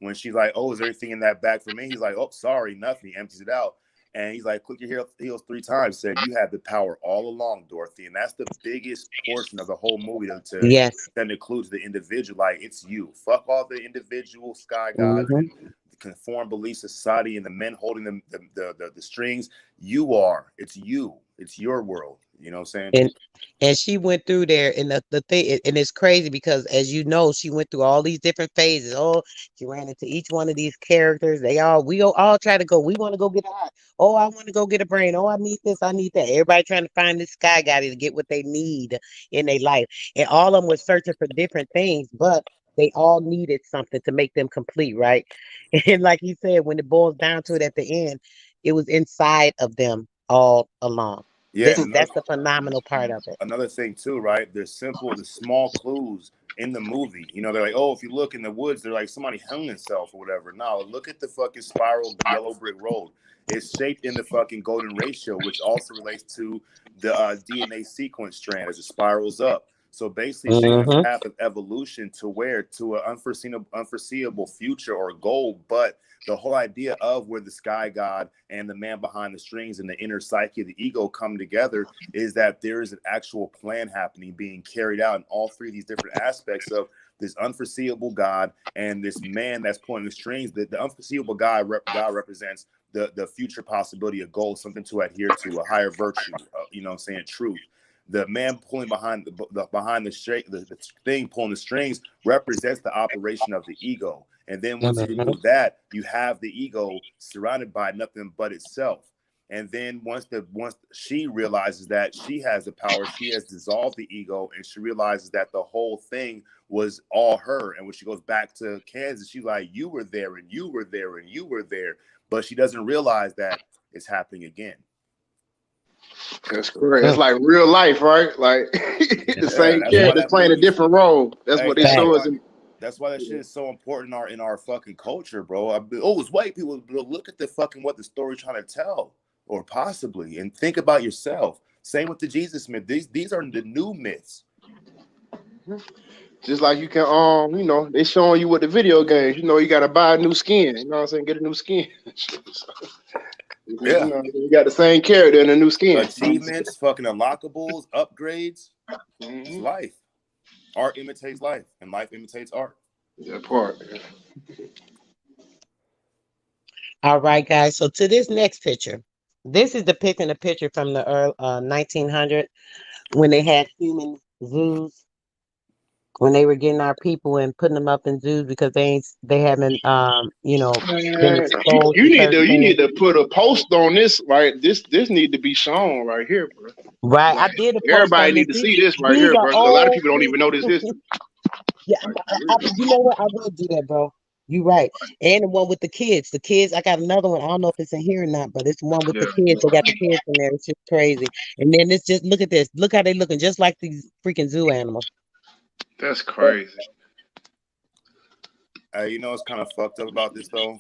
when she's like, "Oh, is there anything in that bag for me?" He's like, "Oh, sorry, nothing." He empties it out. And he's like, click your heels 3 times. Said, "You had the power all along, Dorothy." And that's the biggest portion of the whole movie to Yes. that includes the individual. Like, it's you. Fuck all the individual sky gods Mhm. and the conformed belief society and the men holding the strings. You are. It's you. It's your world. You know what I'm saying? And she went through there, and the thing, and it's crazy because, as you know, she went through all these different phases. Oh, she ran into each one of these characters. We all try to go. We want to go get a heart. Oh, I want to go get a brain. Oh, I need this. I need that. Everybody trying to find this sky guy to get what they need in their life, and all of them was searching for different things, but they all needed something to make them complete, right? And like he said, when it boils down to it at the end, it was inside of them all along. Yeah, That's the phenomenal part of it. another thing too, right? The small clues in the movie. You know, they're like, oh, if you look in the woods, they're like somebody hung himself or whatever. No, look at the fucking spiral yellow brick road. It's shaped in the fucking golden ratio, which also relates to the DNA sequence strand as it spirals up. So basically, showing a path of evolution to an unforeseeable future or goal. But the whole idea of where the sky god and the man behind the strings and the inner psyche of the ego come together is that there is an actual plan happening, being carried out in all 3 of these different aspects of this unforeseeable God and this man that's pulling the strings. The unforeseeable God represents the future possibility of goal, something to adhere to, a higher virtue, you know what I'm saying, truth. The man pulling behind the thing pulling the strings represents the operation of the ego. And then once you remove that, you have the ego surrounded by nothing but itself. And then once she realizes that she has the power, she has dissolved the ego, and she realizes that the whole thing was all her. And when she goes back to Kansas, she's like, "You were there, and you were there, and you were there," but she doesn't realize that it's happening again. That's correct. It's like real life, right? Like the same character playing a different role. That's what they show us. That's why that shit is so important in our fucking culture, bro. It's white people. Look at the fucking what the story's trying to tell, or possibly, and think about yourself. Same with the Jesus myth. These are the new myths. Just like you can, you know, they showing you with the video games. You know, you got to buy a new skin. You know what I'm saying? Get a new skin. Yeah, you know, you got the same character in a new skin. Achievements, fucking unlockables, upgrades. It's life. Art imitates life, and life imitates art. That part. All right, guys. So to this next picture, this is depicting a picture from the early 1900 when they had human zoos. When they were getting our people and putting them up in zoos because they haven't you know, been exposed. You need to put a post on this, right? This need to be shown right here, bro. Right, like, I did a post. Everybody need to see this right here, bro. A lot of people don't even know this history. Yeah, you know what? I will do that, bro. You right. And the one with the kids. The kids, I got another one. I don't know if it's in here or not, but it's the one with the kids. They got the kids in there. It's just crazy. And then it's just look at this. Look how they looking, just like these freaking zoo animals. That's crazy. You know what's kind of fucked up about this though?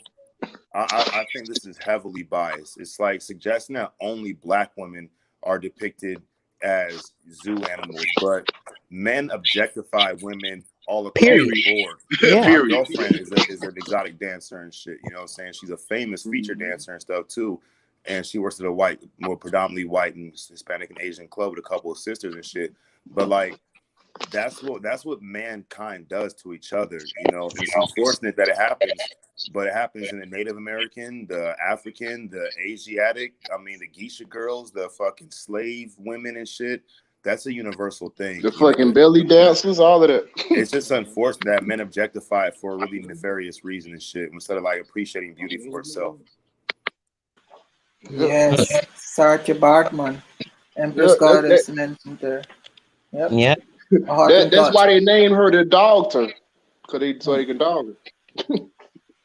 I think this is heavily biased. It's like suggesting that only Black women are depicted as zoo animals, but men objectify women all across the board. Yeah. My girlfriend is an exotic dancer and shit. You know what I'm saying? She's a famous feature dancer and stuff too. And she works at a more predominantly white and Hispanic and Asian club with a couple of sisters and shit. But like, that's what mankind does to each other. You know, it's unfortunate that it happens, but it happens in the Native American, the African, the Asiatic. I mean, the geisha girls, the fucking slave women and shit. That's a universal thing. The fucking belly dances, all of that. It's just unfortunate that men objectify it for a really nefarious reason and shit instead of like appreciating beauty for itself. Yes, Saatchi Baartman, Empress Goddess mentioned there. Yep. Yeah. That's why they named her the daughter, so they can dog her.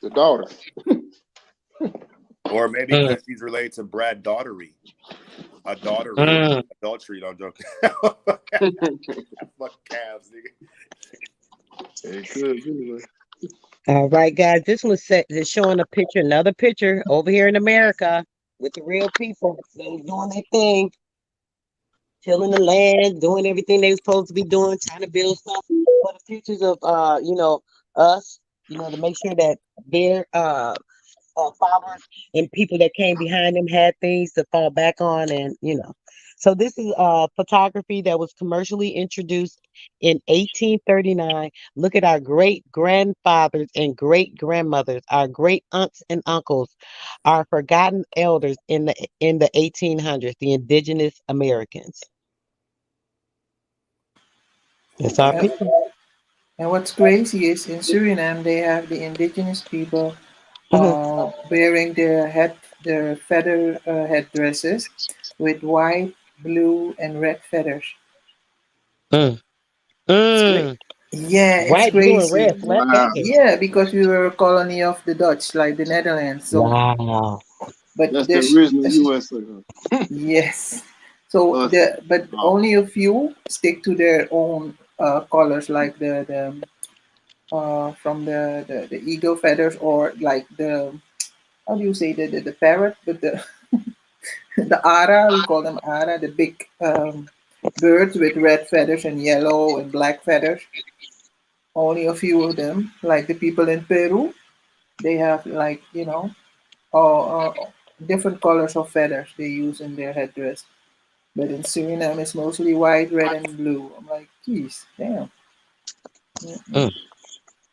The daughter. Or maybe because she's related to Brad Daughtery. A daughtery, adultery, don't joke. Fuck calves, nigga. It could be. All right, guys. This one's is showing a picture, another picture over here in America with the real people. They doing their thing, tilling the land, doing everything they were supposed to be doing, trying to build stuff for the futures of us, to make sure that their followers and people that came behind them had things to fall back on, and So this is photography that was commercially introduced in 1839. Look at our great grandfathers and great grandmothers, our great aunts and uncles, our forgotten elders in the 1800s, the indigenous Americans. That's our people. And what's crazy is in Suriname they have the indigenous people wearing their feather headdresses with white, blue, and red feathers. It's Yeah, it's white, crazy. blue, and red. Wow. Yeah, because we were a colony of the Dutch, like the Netherlands. So, wow. but That's the original USA. Yes. So but only a few stick to their own colors, like the from the eagle feathers, or like the, how do you say, the parrot, but the the ara, we call them ara, the big birds with red feathers and yellow and black feathers. Only a few of them, like the people in Peru, they have like different colors of feathers they use in their headdress. But in Suriname, it's mostly white, red, and blue. I'm like, geez, damn.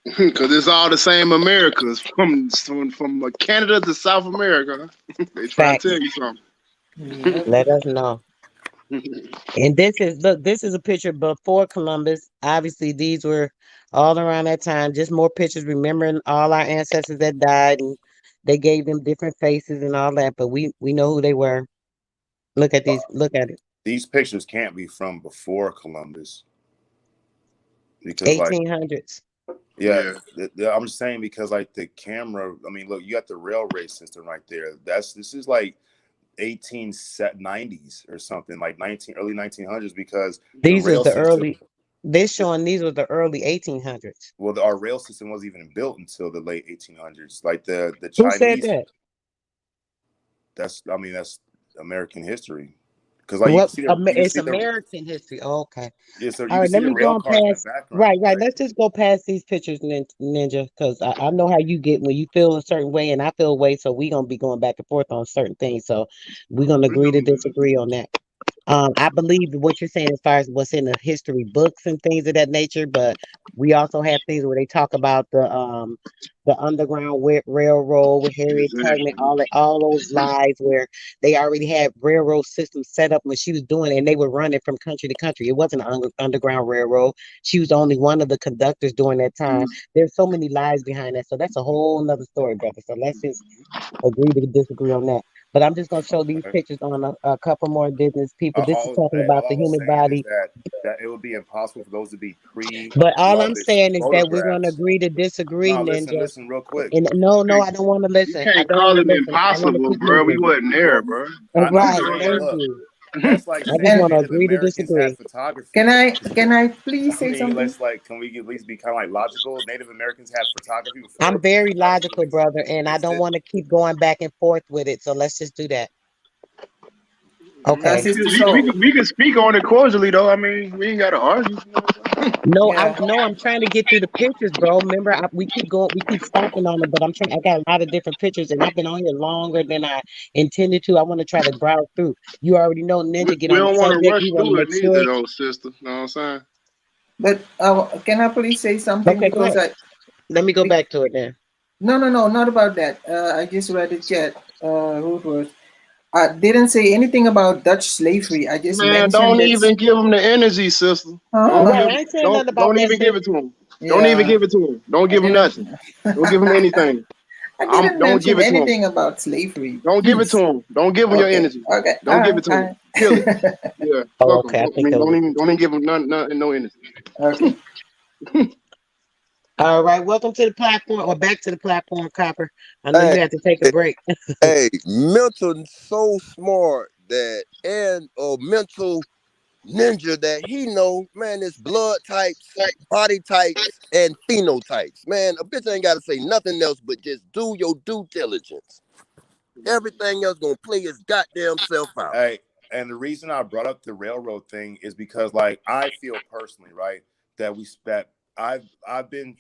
Because it's all the same Americas, from Canada to South America. They try to tell you something. Let us know. And this is a picture before Columbus. Obviously, these were all around that time. Just more pictures remembering all our ancestors that died, and they gave them different faces and all that. But we know who they were. Look at these. Look at it. These pictures can't be from before Columbus. Because 1800s. Yeah, I'm just saying, because like the camera, I mean, look, you got the railway system right there. This is like 1890s or something, like early 1900s, because these are the early. They're showing these were the early 1800s. Well, our rail system wasn't even built until the late 1800s. Like the Chinese. Who said that? That's American history. Because like it's American history. Oh, okay. Yeah, so all right, let me go past. Right. Let's just go past these pictures, Ninja, because I know how you get when you feel a certain way and I feel a way. So we're gonna be going back and forth on certain things. So we're gonna agree to disagree on that. I believe what you're saying as far as what's in the history books and things of that nature, but we also have things where they talk about the Underground Railroad with Harriet Tubman, all those lies where they already had railroad systems set up when she was doing it, and they were running from country to country. It wasn't an Underground Railroad. She was only one of the conductors during that time. There's so many lies behind that, so that's a whole nother story, brother. So let's just agree to disagree on that. But I'm just going to show these pictures on a couple more business people. This is talking about the human body. That it would be impossible for those to be But all I'm saying is that we're going to agree to disagree. No, listen real quick. And no, I don't want to listen. You can't call it impossible, bro. We wasn't there, bro. Right. Thank you. That's like I just want to agree to disagree. Can I please say something? Can we at least be kind of like logical? Native Americans had photography before. I'm very logical, brother, and I don't want to keep going back and forth with it. So let's just do that. Okay. We can speak on it cordially, though. I mean, we ain't got to argue. No, I'm trying to get through the pictures, bro. Remember, we keep stopping on it, but I got a lot of different pictures, and I've been on here longer than I intended to. I want to try to browse through. You already know, Ninja, get on the subject. We want to make sure. Though, sister. Know what I'm saying? But can I please say something? Okay, because let me go back to it then. No, not about that. I just read the chat, Ruth. I didn't say anything about Dutch slavery. I just Man, mentioned don't this. even give him the energy, sister. Don't Oh, Right, give. I ain't saying nothing about Don't that even give it sister. to him. Don't even yeah. give it to him. Don't I give him didn't. nothing. Don't give him anything. I didn't Don't give mention it to him. anything about slavery. Don't give it to Please. him. Don't give him your Okay. energy. Okay. All Don't give right. it to All him. Kill it. right. Yeah, Oh, fuck him. okay, I I think mean, that was don't even give him none, no energy. Okay. all right. Welcome to the platform, or back to the platform, Copper. I know Hey, you had to take a break. hey, mental so smart that and a mental ninja that he know, man, it's blood types, body types, and phenotypes. Man, a bitch ain't gotta say nothing else but just do your due diligence. Everything else gonna play his goddamn self out. Hey, and the reason I brought up the railroad thing is because, like, I feel personally, right, that I've been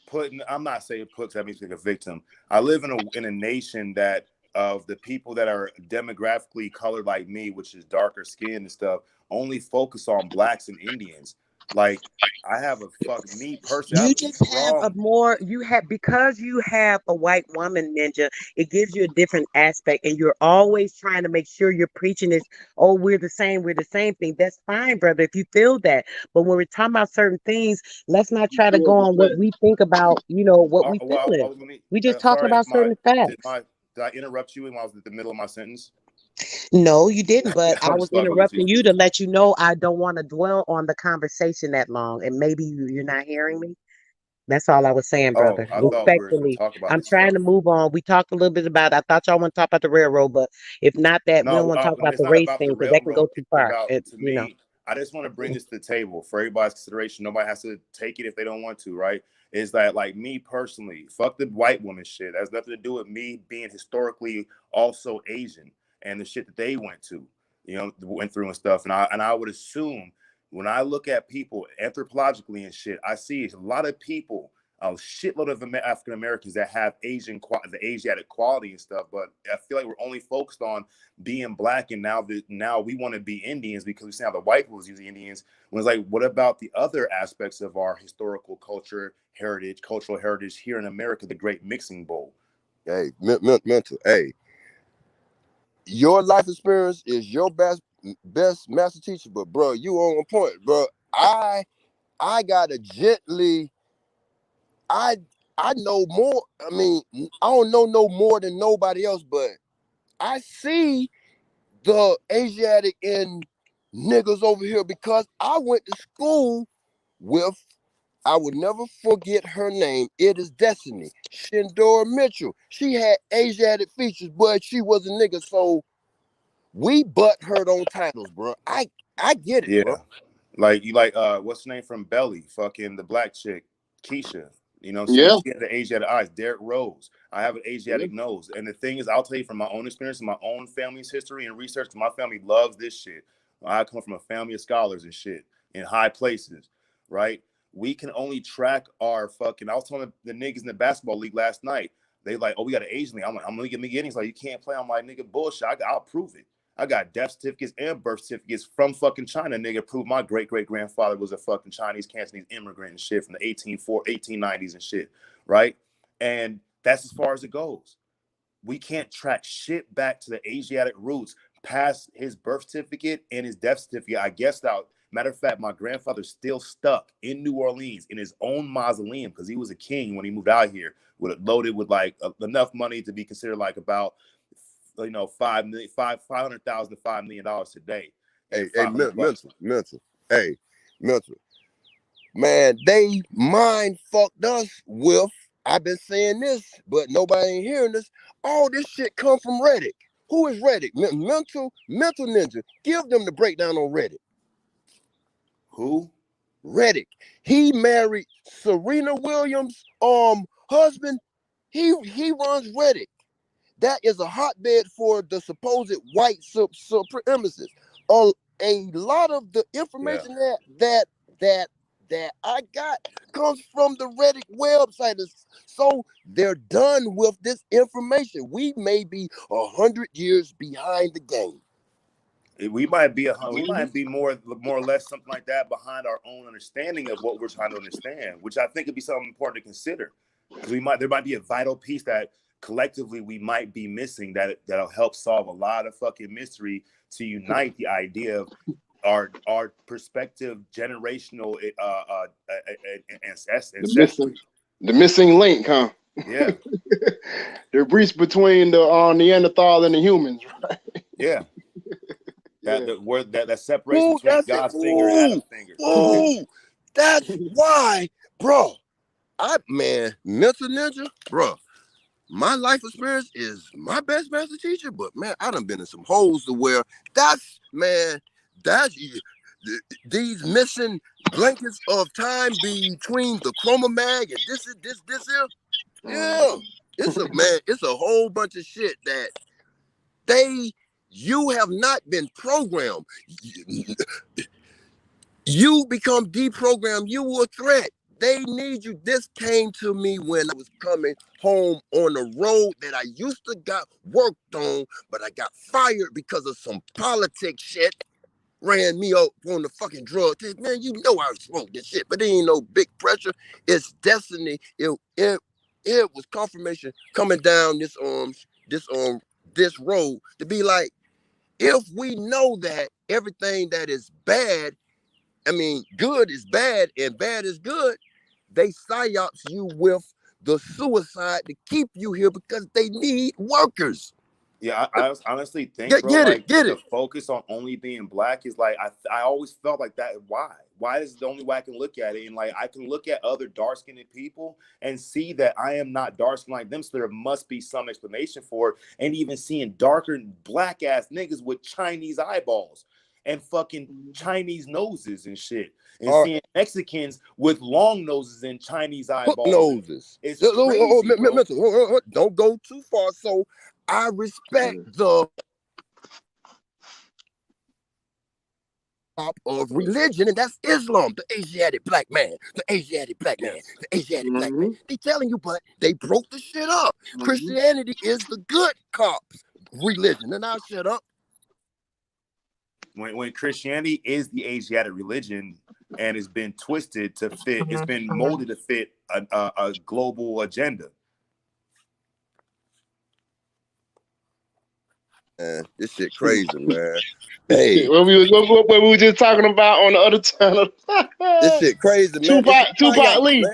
putting. I'm not saying put, 'cause that means like a victim. I live in a nation that of the people that are demographically colored like me, which is darker skin and stuff, only focus on blacks and Indians. Like, I have a me personally, I You have a just have a strong. more, you have, because you have a white woman, Ninja, it gives you a different aspect, and you're always trying to make sure you're preaching this, oh, we're the same thing. That's fine, brother, if you feel that. But when we're talking about certain things, let's not try to Pure go on what respect. we think about, what we Well, feeling. let me. We just talking Sorry if about certain facts. did I interrupt you when I was at the middle of my sentence? No, you didn't, but I I'm was just fucking with you. interrupting you to let you know I don't want to dwell on the conversation that long, and maybe you're not hearing me. That's all I was saying, Oh, brother. I thought we were going to Respectfully, talk about I'm this trying stuff. to move on. We talked a little bit about. I thought y'all want to talk about the railroad, but if not that, we don't No, want to talk about it's the not race about thing the because that can go railroad. too It's far. about, to me, I just want to bring this to the table for everybody's consideration. Nobody has to take it if they don't want to, right? Is that, like, me personally, fuck the white woman shit. That has nothing to do with me being historically also Asian and the shit that they went through and stuff. And I would assume when I look at people anthropologically and shit, I see a lot of people, a shitload of African Americans that have the Asiatic quality and stuff. But I feel like we're only focused on being black, and now we want to be Indians because we see how the white people use the Indians. When it's like, what about the other aspects of our historical cultural heritage here in America, the great mixing bowl? Hey, mental. Hey, your life experience is your best master teacher, but bro, you on point, bro. I gotta gently. I I know more. I mean, I don't know no more than nobody else, but I see the Asiatic in niggas over here because I went to school with. I would never forget her name. It is Destiny Shindora Mitchell. She had Asiatic features, but she was a nigga, so we butt hurt on titles, bro. I get it, bro. Yeah. Like, you like what's the name from Belly? Fucking the black chick, Keisha. You know what I'm saying? Yeah. She had the Asiatic eyes. Derrick Rose. I have an Yeah. Asiatic nose. And the thing is, I'll tell you from my own experience and my own family's history and research, 'cause my family loves this shit. I come from a family of scholars and shit in high places, right? We can only track our fucking. I was telling the niggas in the basketball league last night. They like, oh, we got an Asian league. I'm like, I'm gonna get McGinnings. Like, you can't play. I'm like, nigga, bullshit. I'll prove it. I got death certificates and birth certificates from fucking China. Nigga, prove my great great grandfather was a fucking Chinese Cantonese immigrant and shit from the 1890s and shit, right? And that's as far as it goes. We can't track shit back to the Asiatic roots past his birth certificate and his death certificate. I guessed out. Matter of fact, my grandfather's still stuck in New Orleans in his own mausoleum because he was a king when he moved out here, loaded with like enough money to be considered like about 500,000 to $5 million today, Hey, and 500 bucks. mental. Hey, mental. Man, they mind fucked us with. I've been saying this, but nobody ain't hearing this. All this shit come from Reddit. Who is Reddit? Mental Ninja. Give them the breakdown on Reddit. Who? Reddick. He married Serena Williams' husband. He runs Reddick. That is a hotbed for the supposed white supremacists. A lot of the Yeah. information that I got comes from the Reddit website. So they're done with this information. We may be 100 years behind the game. We might be we Mhm. might be more or less something like that behind our own understanding of what we're trying to understand, which I think would be something important to consider, because there might be a vital piece that collectively we might be missing that'll help solve a lot of fucking mystery to unite the idea of our perspective generational ancestry. The missing link, huh? Yeah. The breach between the Neanderthal and the humans, right? Yeah. Yeah. That separation between that's God's it. finger and Adam's finger. Ooh, that's why, bro. Mental Ninja, bro. My life experience is my best master teacher, but man, I done been in some holes to where that's these missing blankets of time between the chroma mag and this here. Yeah, it's a whole bunch of shit that you have not been programmed. You become deprogrammed. You were a threat. They need you. This came to me when I was coming home on the road that I used to got worked on, but I got fired because of some politics shit. Ran me up on the fucking drug test. Man, you know I smoked this shit, but there ain't no big pressure. It's destiny. It was confirmation coming down this road to be like, if we know that everything that is bad, I mean, good is bad and bad is good, they psyops you with the suicide to keep you here because they need workers. Yeah, I honestly think, bro, Get the it. focus on only being black is like I always felt like that. Why is it the only way I can look at it? And like I can look at other dark-skinned people and see that I am not dark-skinned like them, so there must be some explanation for it. And even seeing darker black ass niggas with Chinese eyeballs and fucking Chinese noses and shit, and seeing Mexicans with long noses and Chinese eyeballs. Noses. It's crazy, bro. Don't go too far. So I respect the of religion, and that's Islam, the Asiatic black man, the Asiatic black man, the Asiatic black man. They telling you, but they broke the shit up. Christianity is the good cops religion, and I'll shut up. When Christianity is the Asiatic religion and it's been twisted to fit, it's been molded to fit a global agenda. Man, this shit crazy, man. Hey, what we were just talking about on the other channel. This shit crazy, man. Tupac Lee.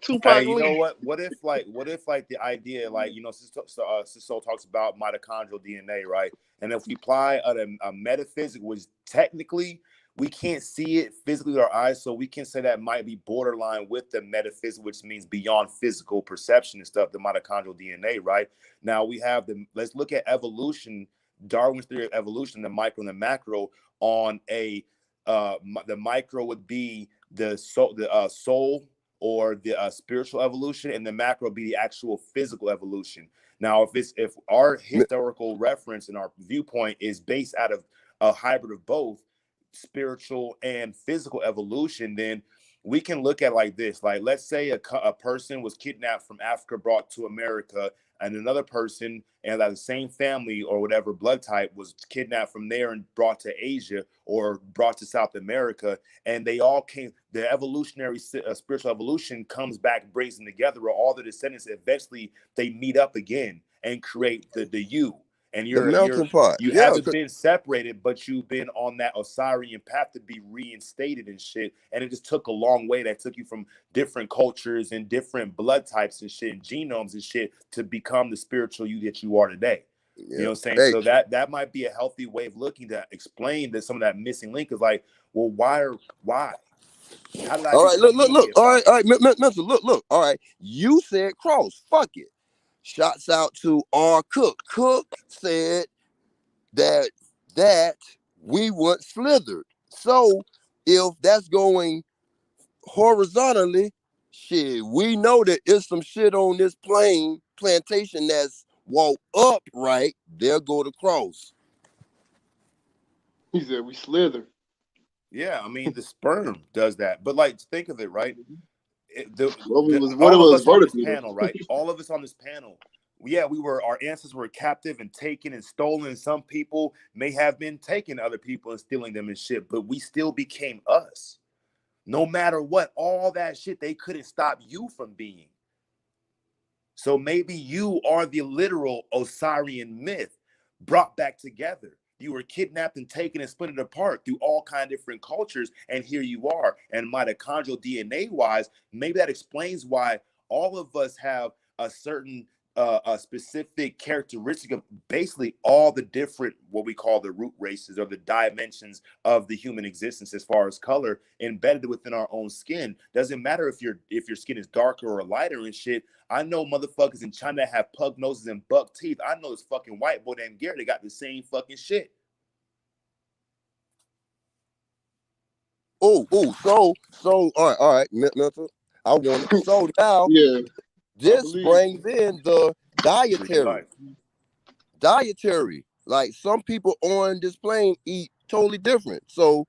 Tupac Hey, you Lee. know what? What if the idea, like, you know, Sisto talks about mitochondrial DNA, right? And if we apply a metaphysic, which technically we can't see it physically with our eyes, so we can say that might be borderline with the metaphysical, which means beyond physical perception and stuff, the mitochondrial DNA, right? Now we have let's look at evolution, Darwin's theory of evolution, the micro and the macro. On the micro would be the soul or the spiritual evolution, and the macro would be the actual physical evolution. Now, if our historical reference and our viewpoint is based out of a hybrid of both spiritual and physical evolution, then we can look at like this. Like, let's say a person was kidnapped from Africa, brought to America, and another person and the same family or whatever blood type was kidnapped from there and brought to Asia or brought to South America, and they all came. The evolutionary spiritual evolution comes back, brings them together, where all the descendants eventually they meet up again and create the you. And you haven't been separated, but you've been on that Osirian path to be reinstated and shit. And it just took a long way. That took you from different cultures and different blood types and shit and genomes and shit to become the spiritual you that you are today. Yeah. You know what I'm saying? Hey. So that might be a healthy way of looking to explain that some of that missing link is like, well, why? How did I? All right, look. All right, mental. Look. All right, you said cross. Fuck it. Shouts out to R. Cook. Cook said that we weren't slithered. So if that's going horizontally, shit, we know that there's some shit on this plantation that's walk upright. They'll go to cross. He said we slither. Yeah, I mean the sperm does that, but like think of it, right? All of us on this panel, right? All of us on this panel. Yeah, our ancestors were captive and taken and stolen. Some people may have been taking other people and stealing them and shit, but we still became us. No matter what, all that shit, they couldn't stop you from being. So maybe you are the literal Osirian myth brought back together. You were kidnapped and taken and split apart through all kind of different cultures, and here you are. And mitochondrial DNA wise, maybe that explains why all of us have a certain a specific characteristic of basically all the different what we call the root races or the dimensions of the human existence as far as color embedded within our own skin. Doesn't matter if your skin is darker or lighter and shit. I know motherfuckers in China that have pug noses and buck teeth. I know this fucking white boy named Garrett that got the same fucking shit. So all right, Milton. I want it. So now Yeah, this believe. brings in the Freaking life. dietary. Like some people on this plane eat totally different. So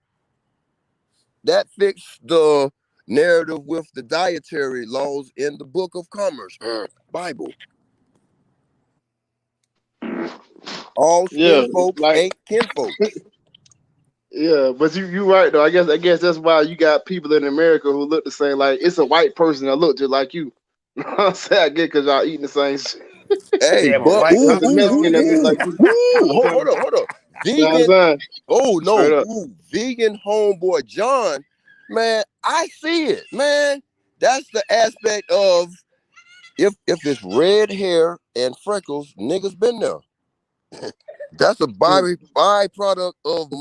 that fits the narrative with the dietary laws in the Book of Commerce, Bible. All Yeah, skin folks like ain't kinfolks. yeah, but you right though. I guess that's why you got people in America who look the same. Like it's a white person that look just like you. You know what I'm saying? I get because y'all eating the same shit. Hey, Damn, a but white There's a Mexican that look conversation. like you. You know what I'm saying? hold up. You know what I'm Vegan. saying? Oh Straight up. no, vegan homeboy John, man, I see it, man. That's the aspect of if it's red hair and freckles, niggas been there. That's a byproduct of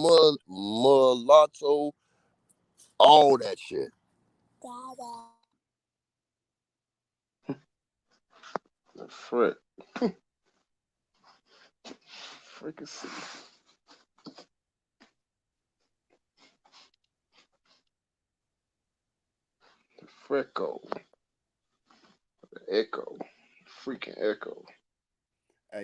mulatto, all that shit. Frick. Freaking see. The Freckle. The Echo. Freaking Echo.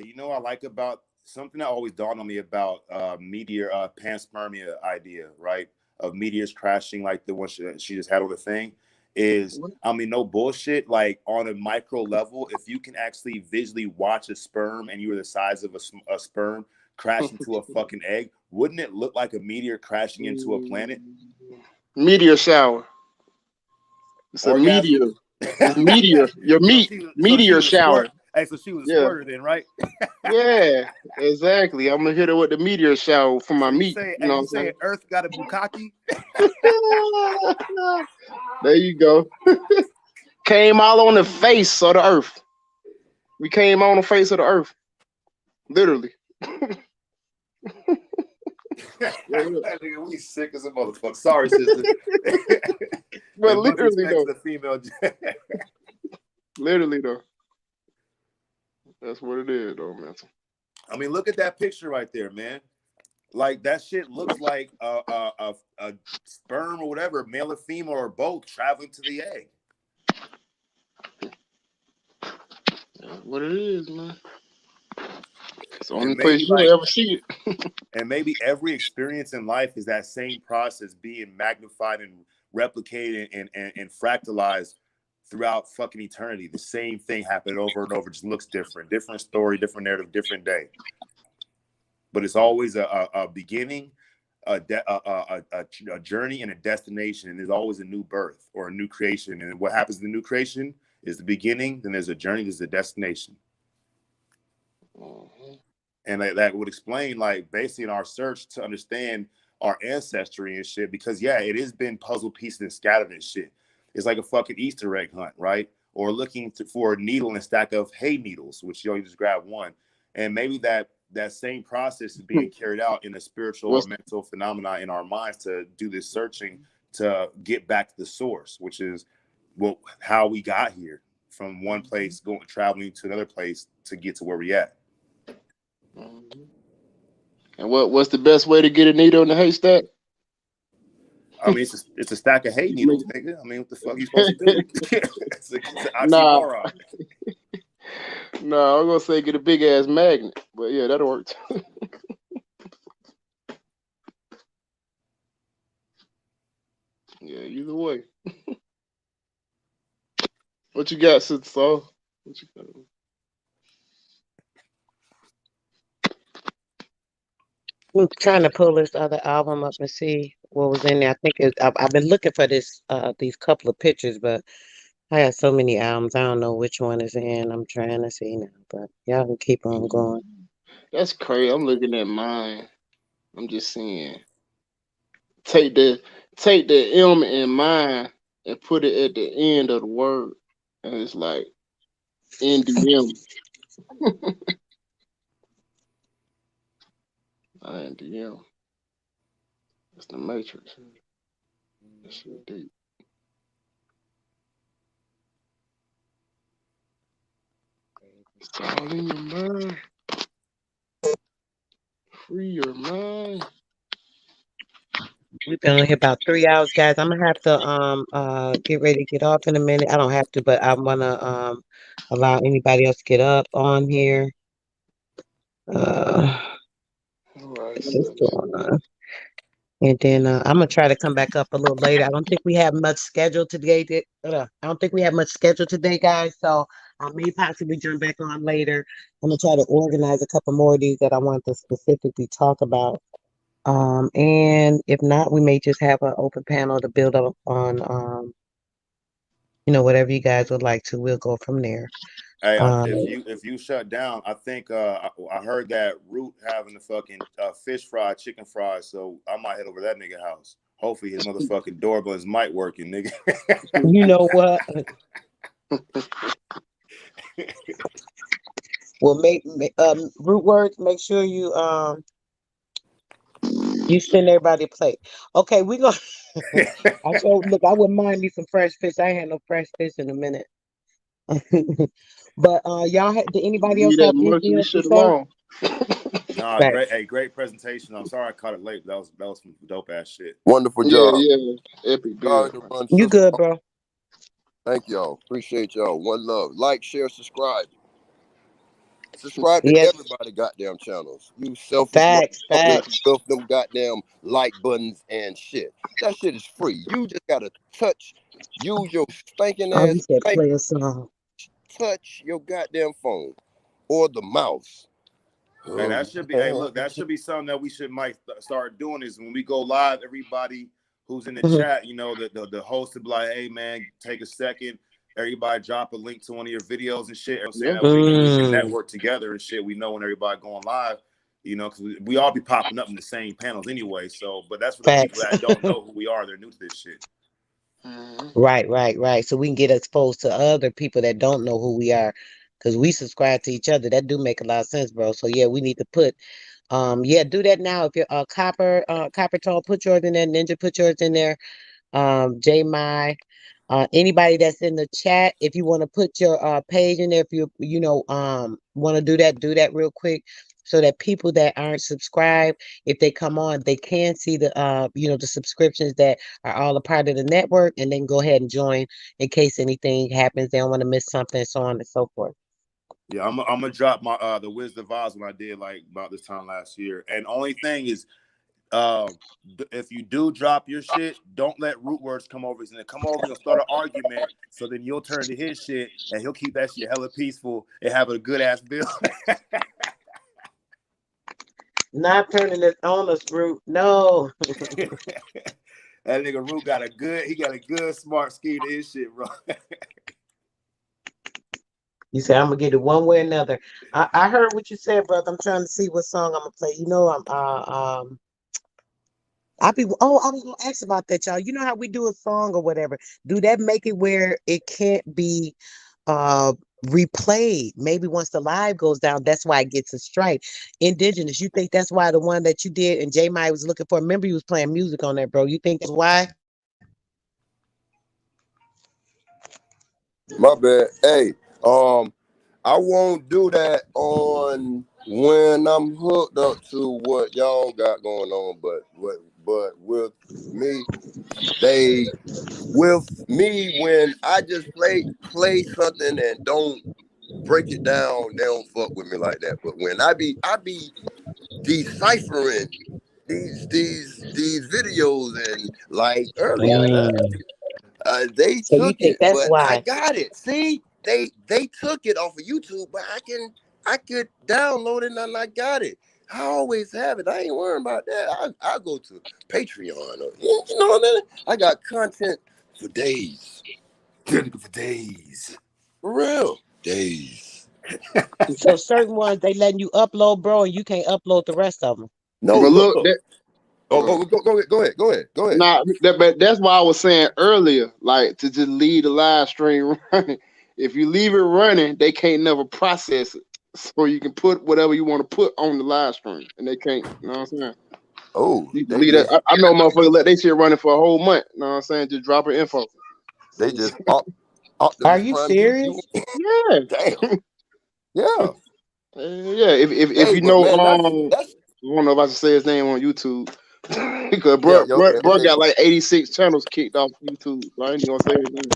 You know what I like about something that always dawned on me about meteor panspermia idea, right? Of meteors crashing like the one she just had on the thing is, I mean, no bullshit. Like on a micro level, if you can actually visually watch a sperm and you were the size of a sperm crash into a fucking egg, wouldn't it look like a meteor crashing into a planet? Meteor shower. It's a Orgasmic. meteor. It's meteor. Your meat. Meteor shower. Hey, so she was a Yeah. squirter then, right? Yeah, exactly. I'm gonna hit her with the meteor shower for my So you meat. say, You know you what I'm saying Earth got a bukkake? saying? There you go. Came all on the face of the earth. We came on the face of the earth. Literally. Nigga, we sick as a motherfucker. Sorry, sister. But And much literally respect though. to the female. Literally though. That's what it is though, man. I mean, look at that picture right there, man. Like that shit looks like a sperm or whatever, male or female or both, traveling to the egg. That's what it is, man. It's the And only maybe place you'll like, ever see it. and maybe every experience in life is that same process being magnified and replicated and fractalized throughout fucking eternity. The same thing happened over and over, just looks different, different story, different narrative, different day. But it's always a beginning, a journey, and a destination, and there's always a new birth or a new creation. And what happens in the new creation is the beginning, then there's a journey, there's a destination. Mm-hmm. And that would explain, like, basically in our search to understand our ancestry and shit, because yeah, it has been puzzle pieces and scattered and shit. It's like a fucking Easter egg hunt, right? Or looking for a needle in a stack of hay needles, which you only just grab one. And maybe that same process is being carried out in a spiritual or mental phenomena in our minds to do this searching to get back to the source, which is how we got here from one place, traveling to another place to get to where we at. Mm-hmm. And what's the best way to get a needle in the haystack? I mean, it's a stack of hay needles, nigga. I mean, what the fuck are you supposed to do? it's an oxymoron. No, I'm gonna say get a big ass magnet, but yeah, that'll work too. Yeah, either way. What you got, Sister Saul? What you got? I'm trying to pull this other album up and see what was in there. I think I've been looking for this these couple of pictures, but I got so many albums. I don't know which one is in. I'm trying to see now, but y'all can keep on going. That's crazy. I'm looking at mine. I'm just saying. Take the M in mine and put it at the end of the word. And it's like NDM. NDM. It's the Matrix. That shit deep. It's all in your mind. Free your mind. We've been on here about 3 hours, guys. I'm gonna have to get ready to get off in a minute. I don't have to, but I wanna allow anybody else to get up on here. All right, What's sis. going on? And then I'm gonna try to come back up a little later. I don't think we have much scheduled today. I don't think we have much scheduled today, guys. So I may possibly jump back on later. I'm gonna try to organize a couple more of these that I want to specifically talk about. And if not, we may just have an open panel to build up on, whatever you guys would like to. We'll go from there. Hey, Um, if you shut down, I think I heard that Root having the fucking fish fry, chicken fries, so I might head over to that nigga house. Hopefully his motherfucking doorbell is mic working, nigga. you know what? Well, root words. Make sure you send everybody a plate. Okay, we gonna. Look. I wouldn't mind me some fresh fish. I ain't had no fresh fish in a minute. But y'all, did anybody else Leave that have anything mercury else to shit say? alone. Nah, Right. great presentation. I'm sorry I caught it late. But that was some dope ass shit. Wonderful Yeah, job. epic Sorry build. to run, You sister. good, bro? Thank y'all. Appreciate y'all. One love. Like, share, subscribe. Subscribe to Yes. everybody goddamn channels. You selfish Facts. motherfuckers with them goddamn like buttons and shit. That shit is free. You just gotta use your spanking Oh, ass you said spank, play a song. touch your goddamn phone or the mouse. Hey, that should be. Hey, look, that should be something that we might start doing. Is when we go live, everybody who's in the Mhm. chat, the host will be like, "Hey, man, take a second. Everybody, drop a link to one of your videos and shit." I'm saying Yeah. that we can Mm, network together and shit. We know when everybody going live, because we all be popping up in the same panels anyway. So, but that's for the people facts. that don't know who we are. They're new to this shit. Right. So we can get exposed to other people that don't know who we are, because we subscribe to each other. That do make a lot of sense, bro. So yeah, we need to put, do that now. If you're copper tone, put yours in there. Ninja, put yours in there. J My, anybody that's in the chat, if you want to put your page in there, if you want to do that real quick, so that people that aren't subscribed, if they come on, they can see the subscriptions that are all a part of the network, and then go ahead and join in case anything happens. They don't want to miss something, so on and so forth. Yeah, I'm gonna drop my the Wisdom Vibes when I did like about this time last year. And only thing is, if you do drop your shit, don't let Root Words come over. He's gonna come over and start an argument. So then you'll turn to his shit, and he'll keep that shit hella peaceful and have a good ass bill. Not turning it on us, Root. No. That nigga Root got a good smart scheme to his shit, bro. You said I'm gonna get it one way or another. I heard what you said, brother. I'm trying to see what song I'm gonna play. I was gonna ask about that, y'all. You know how we do a song or whatever. Do that make it where it can't be uh replayed? Maybe once the live goes down, that's why it gets a strike. Indigenous, you think that's why the one that you did and J Mike was looking for? Remember, you was playing music on that, bro. You think that's why? My bad. Hey, I won't do that on when I'm hooked up to what y'all got going on, but with me, when I just play something and don't break it down, they don't fuck with me like that. But when I be deciphering these videos and like earlier, they So you took think it, that's but I why? got it. See, they took it off of YouTube, but I could download it and I got it. I always have it. I ain't worrying about that. I go to Patreon or you know what I mean? I got content for days. For days. For real. Days. So certain ones they letting you upload, bro, and you can't upload the rest of them. No, But look. look, that, Go ahead. nah, but that's why I was saying earlier, like to just leave the live stream running. If you leave it running, they can't never process it. So you can put whatever you want to put on the live stream, and they can't. You know what I'm saying? Oh, You can they leave that. just I know motherfuckers let they shit running for a whole month. You know what I'm saying? Just drop her info. they just Are Optimus you Prime serious? Yeah, damn. Yeah. yeah. If Hey, you but know, man, that's I don't know if I should say his name on YouTube. Because yeah, bro okay. got like 86 channels kicked off YouTube. So I ain't gonna say his name.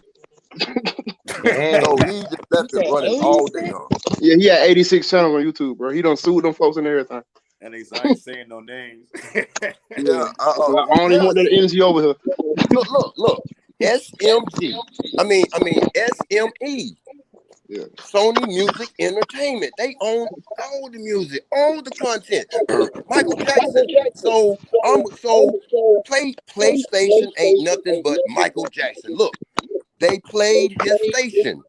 So Damn. he just You left it said running all day, 86? huh? Yeah, he had 86 channels on YouTube, bro. He done sued them folks and everything. And I ain't saying no names. Yeah. Yeah, I don't even want that see, energy over here. look. SMG. I mean SME. Yeah. Sony Music Entertainment. They own all the music, all the content. Michael Jackson. So PlayStation ain't nothing but Michael Jackson. Look, they played his station.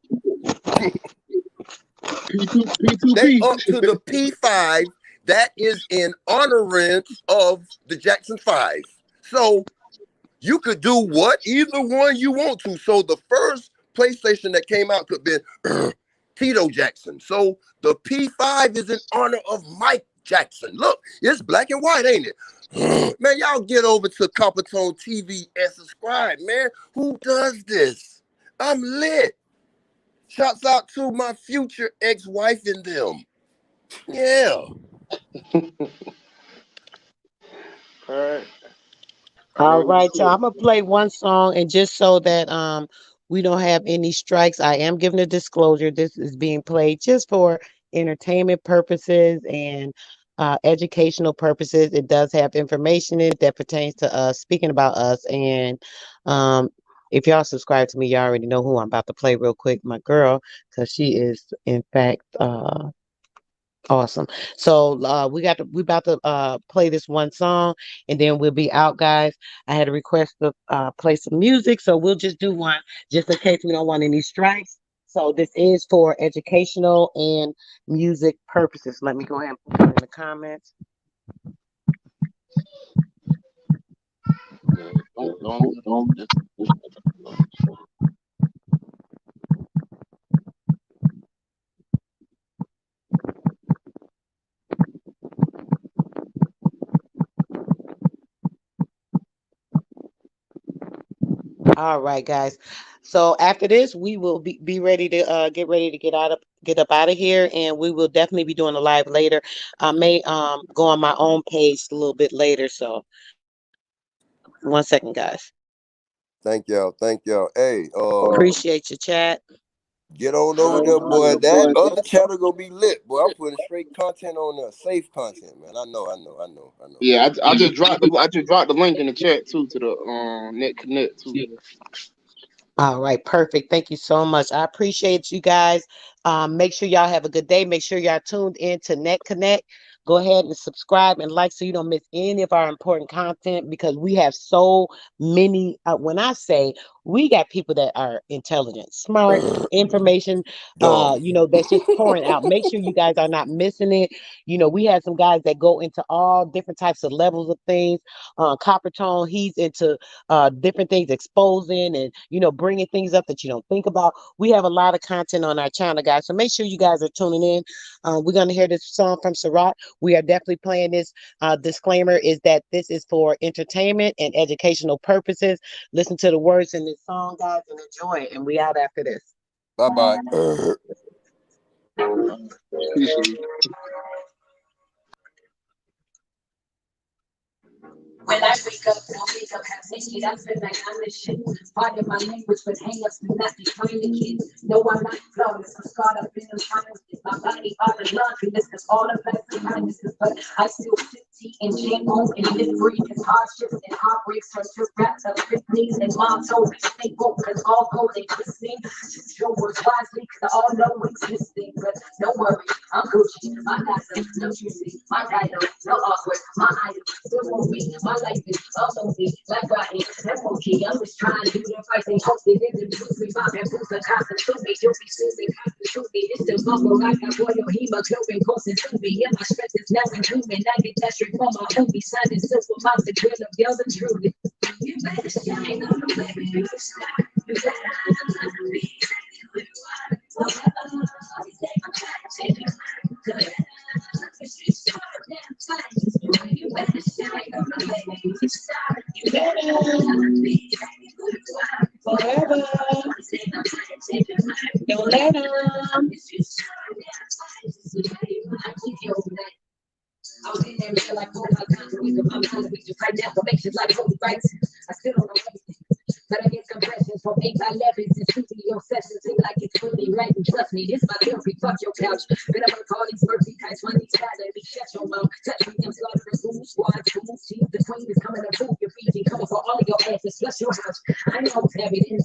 They P2P. up to the P5. That is in honorance of the Jackson 5. So you could do what either one you want to. So the first PlayStation that came out could be Tito Jackson. So the P5 is in honor of Mike Jackson. Look, it's black and white, ain't it? Man, y'all get over to Coppertone TV and subscribe, man. Who does this? I'm lit. Shouts out to my future ex-wife and them. Yeah. All right. All Already right, y'all. cool. I'm gonna play one song, and just so that we don't have any strikes, I am giving a disclosure. This is being played just for entertainment purposes and educational purposes. It does have information in it that pertains to us, speaking about us. And if y'all subscribe to me, y'all already know who I'm about to play real quick, my girl, because she is in fact awesome. So we about to play this one song and then we'll be out, guys. I had a request to play some music, so we'll just do one just in case we don't want any strikes. So this is for educational and music purposes. Let me go ahead and put it in the comments. Yeah, don't. All right, guys. So after this, we will be ready to get ready to get up out of here, and we will definitely be doing a live later. I may go on my own page a little bit later. So 1 second, guys. Thank y'all. Thank y'all. Hey, Appreciate your chat. get on over there, boy. That other channel gonna be lit, boy. I'm putting straight content on there, safe content, man. I know. Yeah, I just dropped the link in the chat too to the Net Connect too. All right, perfect. Thank you so much. I appreciate you guys. Make sure y'all have a good day. Make sure y'all tuned in to Net Connect. Go ahead and subscribe and like so you don't miss any of our important content because we have so many. When I say we got people that are intelligent, smart, information, Dumb. that's just pouring out. Make sure you guys are not missing it. We had some guys that go into all different types of levels of things. Copper Tone, he's into different things, exposing and bringing things up that you don't think about. We have a lot of content on our channel, guys, so make sure you guys are tuning in. We're going to hear this song from Sarat. We are definitely playing this. Disclaimer is that this is for entertainment and educational purposes. Listen to the words in this song, guys, and enjoy it, and we out after this. Bye. Appreciate it. When I wake up, have issues. I feel like I'm the shit. Part of my language, but hang ups do not define the kids. No, I'm not flawless. I'm scarred up in the times. My body, all the laundry. This is all of life and kindness. But I still fit tea and jam on and live free. Cause hardships and heartbreaks turn to raps up knees. And mom told me stay woke cause all gold ain't listening. Choose your words wisely cause I all know existing. But don't worry, I'm Gucci. My NASA, no juicy. My title, no awkward. My idol, still won't be. My life is also me. Like Rodney, that's okay. I'm just trying to do the right thing. Hope they didn't choose me. My bamboos are constant. You'll be soon. To me, it's the bubble. I got royal hemoglobin coursing to me. And my strength is now inhuman. I get that straight from my homie. Signing silver mouth the grill of girls and truly. You better shine on the baby. You stop. You better be. You better shine on the baby. You stop. You better be. Forever. Don't let them. I was in there real like oh my God, we could my mind we just right now for makes it like holy rights. I still don't know everything. But I get compressions from 8 by 11s and studio sessions. Seem like it's really right. And trust me, this my therapy. Fuck your couch. Been up with all these birthday types. One of these guys that be shut your mouth. Touch me, I'm slaughter the food squad. She's the queen is coming to food your feet. Coming for all of your asses. Plus your house. I know it's heavy.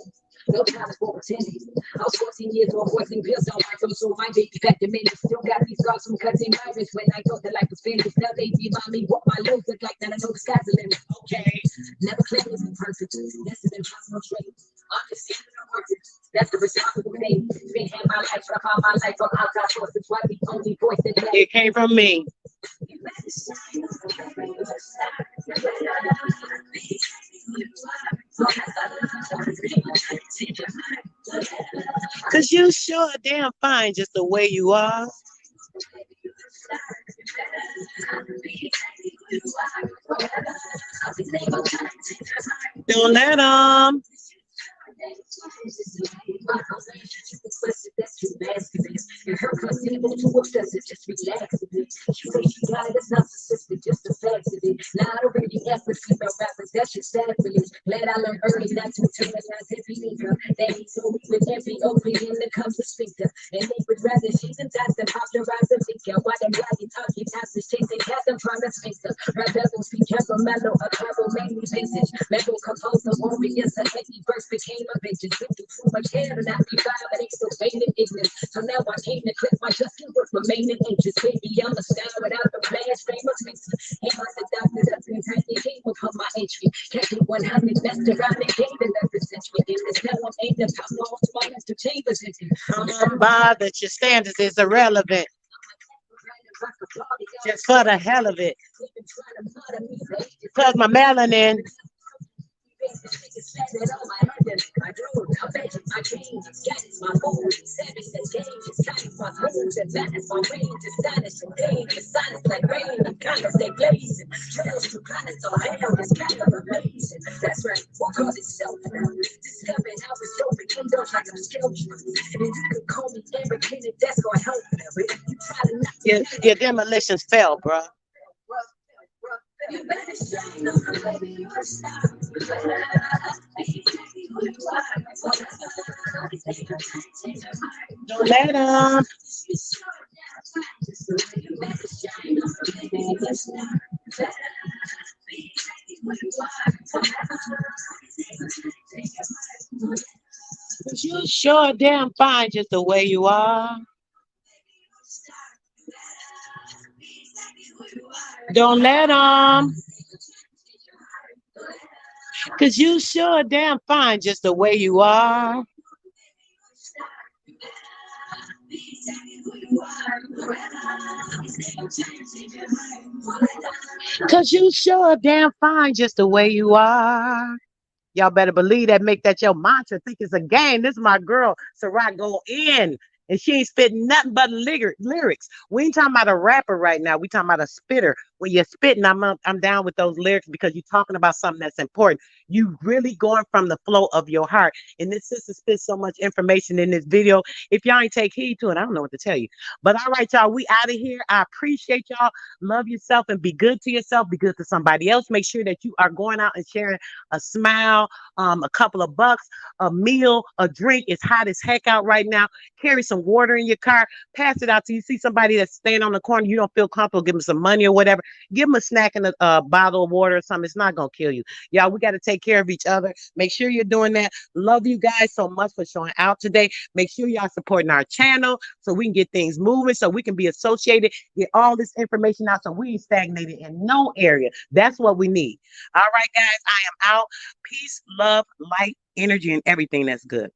No time for pretending. I was 14 years old, voicing pills on my phone, so my baby fat diminished. Still got these scars from cutting virus when I thought that life was finished. Now they remind me what my lows look like, that I know the sky's the limit. Okay, never claim to be perfect. This is impossible trait. Understanding the work. That's the responsible thing. Been had my life, I found my life from outside sources. Why the only voice that It came from me. Cause you sure damn fine just the way you are. Don't let them. That's too masculine. And her placebo to obsess it, just relax a bit. She say she got it, it's narcissistic, just a fact of it. Now I don't really ask with female rappers, that's just sad for me. Glad I learned early not to turn it not to believe her. That he told me with every opening that comes to speak to. And they would rather she's in time than popularize the figure. Why them bloody talking passes chasing cat them trying to space her. Rap devils be careful, mellow, a careful, mainly vintage. Metal composer, warriors, a heavy verse became a bitch. Been through too much hair and I be proud, but they still fading ignorance. So now I came to clip my Justin work remaining anxious. Baby, I'm a star without the flash frame of face. He must have doubted up and tiny came upon my entry. Captain 100 best around the game in the century. In this now I'm aimed at pop off to my Mr. Chambers. I'm bothered that your standards is irrelevant. Just for the hell of it. Cause my melanin. That's right. What cause itself now? Discovering how it's so became those like I'm scared. And you could call me Eric Kennedy, that's gonna help. You try to knock Your demolitions fell, bro. you better shine on the baby, you a star. You better be who you are. Don't let them. You better shine on the baby, you a star. You better be who you are. You sure damn fine just the way you are. Don't let them. Cause you sure damn fine just the way you are. Cause you sure damn fine just the way you are. Y'all better believe that, make that your mantra. Think it's a game. This is my girl, Sarah, go in. And she ain't spitting nothing but lyrics. We ain't talking about a rapper right now. We talking about a spitter. When you're spitting, I'm down with those lyrics because you're talking about something that's important. You really going from the flow of your heart. And this sister spits so much information in this video. If y'all ain't take heed to it, I don't know what to tell you. But all right, y'all, we out of here. I appreciate y'all. Love yourself and be good to yourself. Be good to somebody else. Make sure that you are going out and sharing a smile, a couple of bucks, a meal, a drink. It's hot as heck out right now. Carry some water in your car. Pass it out to you. See somebody that's staying on the corner. You don't feel comfortable. Give them some money or whatever. Give them a snack and a bottle of water or something. It's not gonna kill you. Y'all, we got to take care of each other. Make sure you're doing that. Love you guys so much for showing out today. Make sure y'all supporting our channel so we can get things moving, so we can be associated, get all this information out so we ain't stagnated in no area. That's what we need. All right, guys, I am out. Peace, love, light, energy, and everything that's good.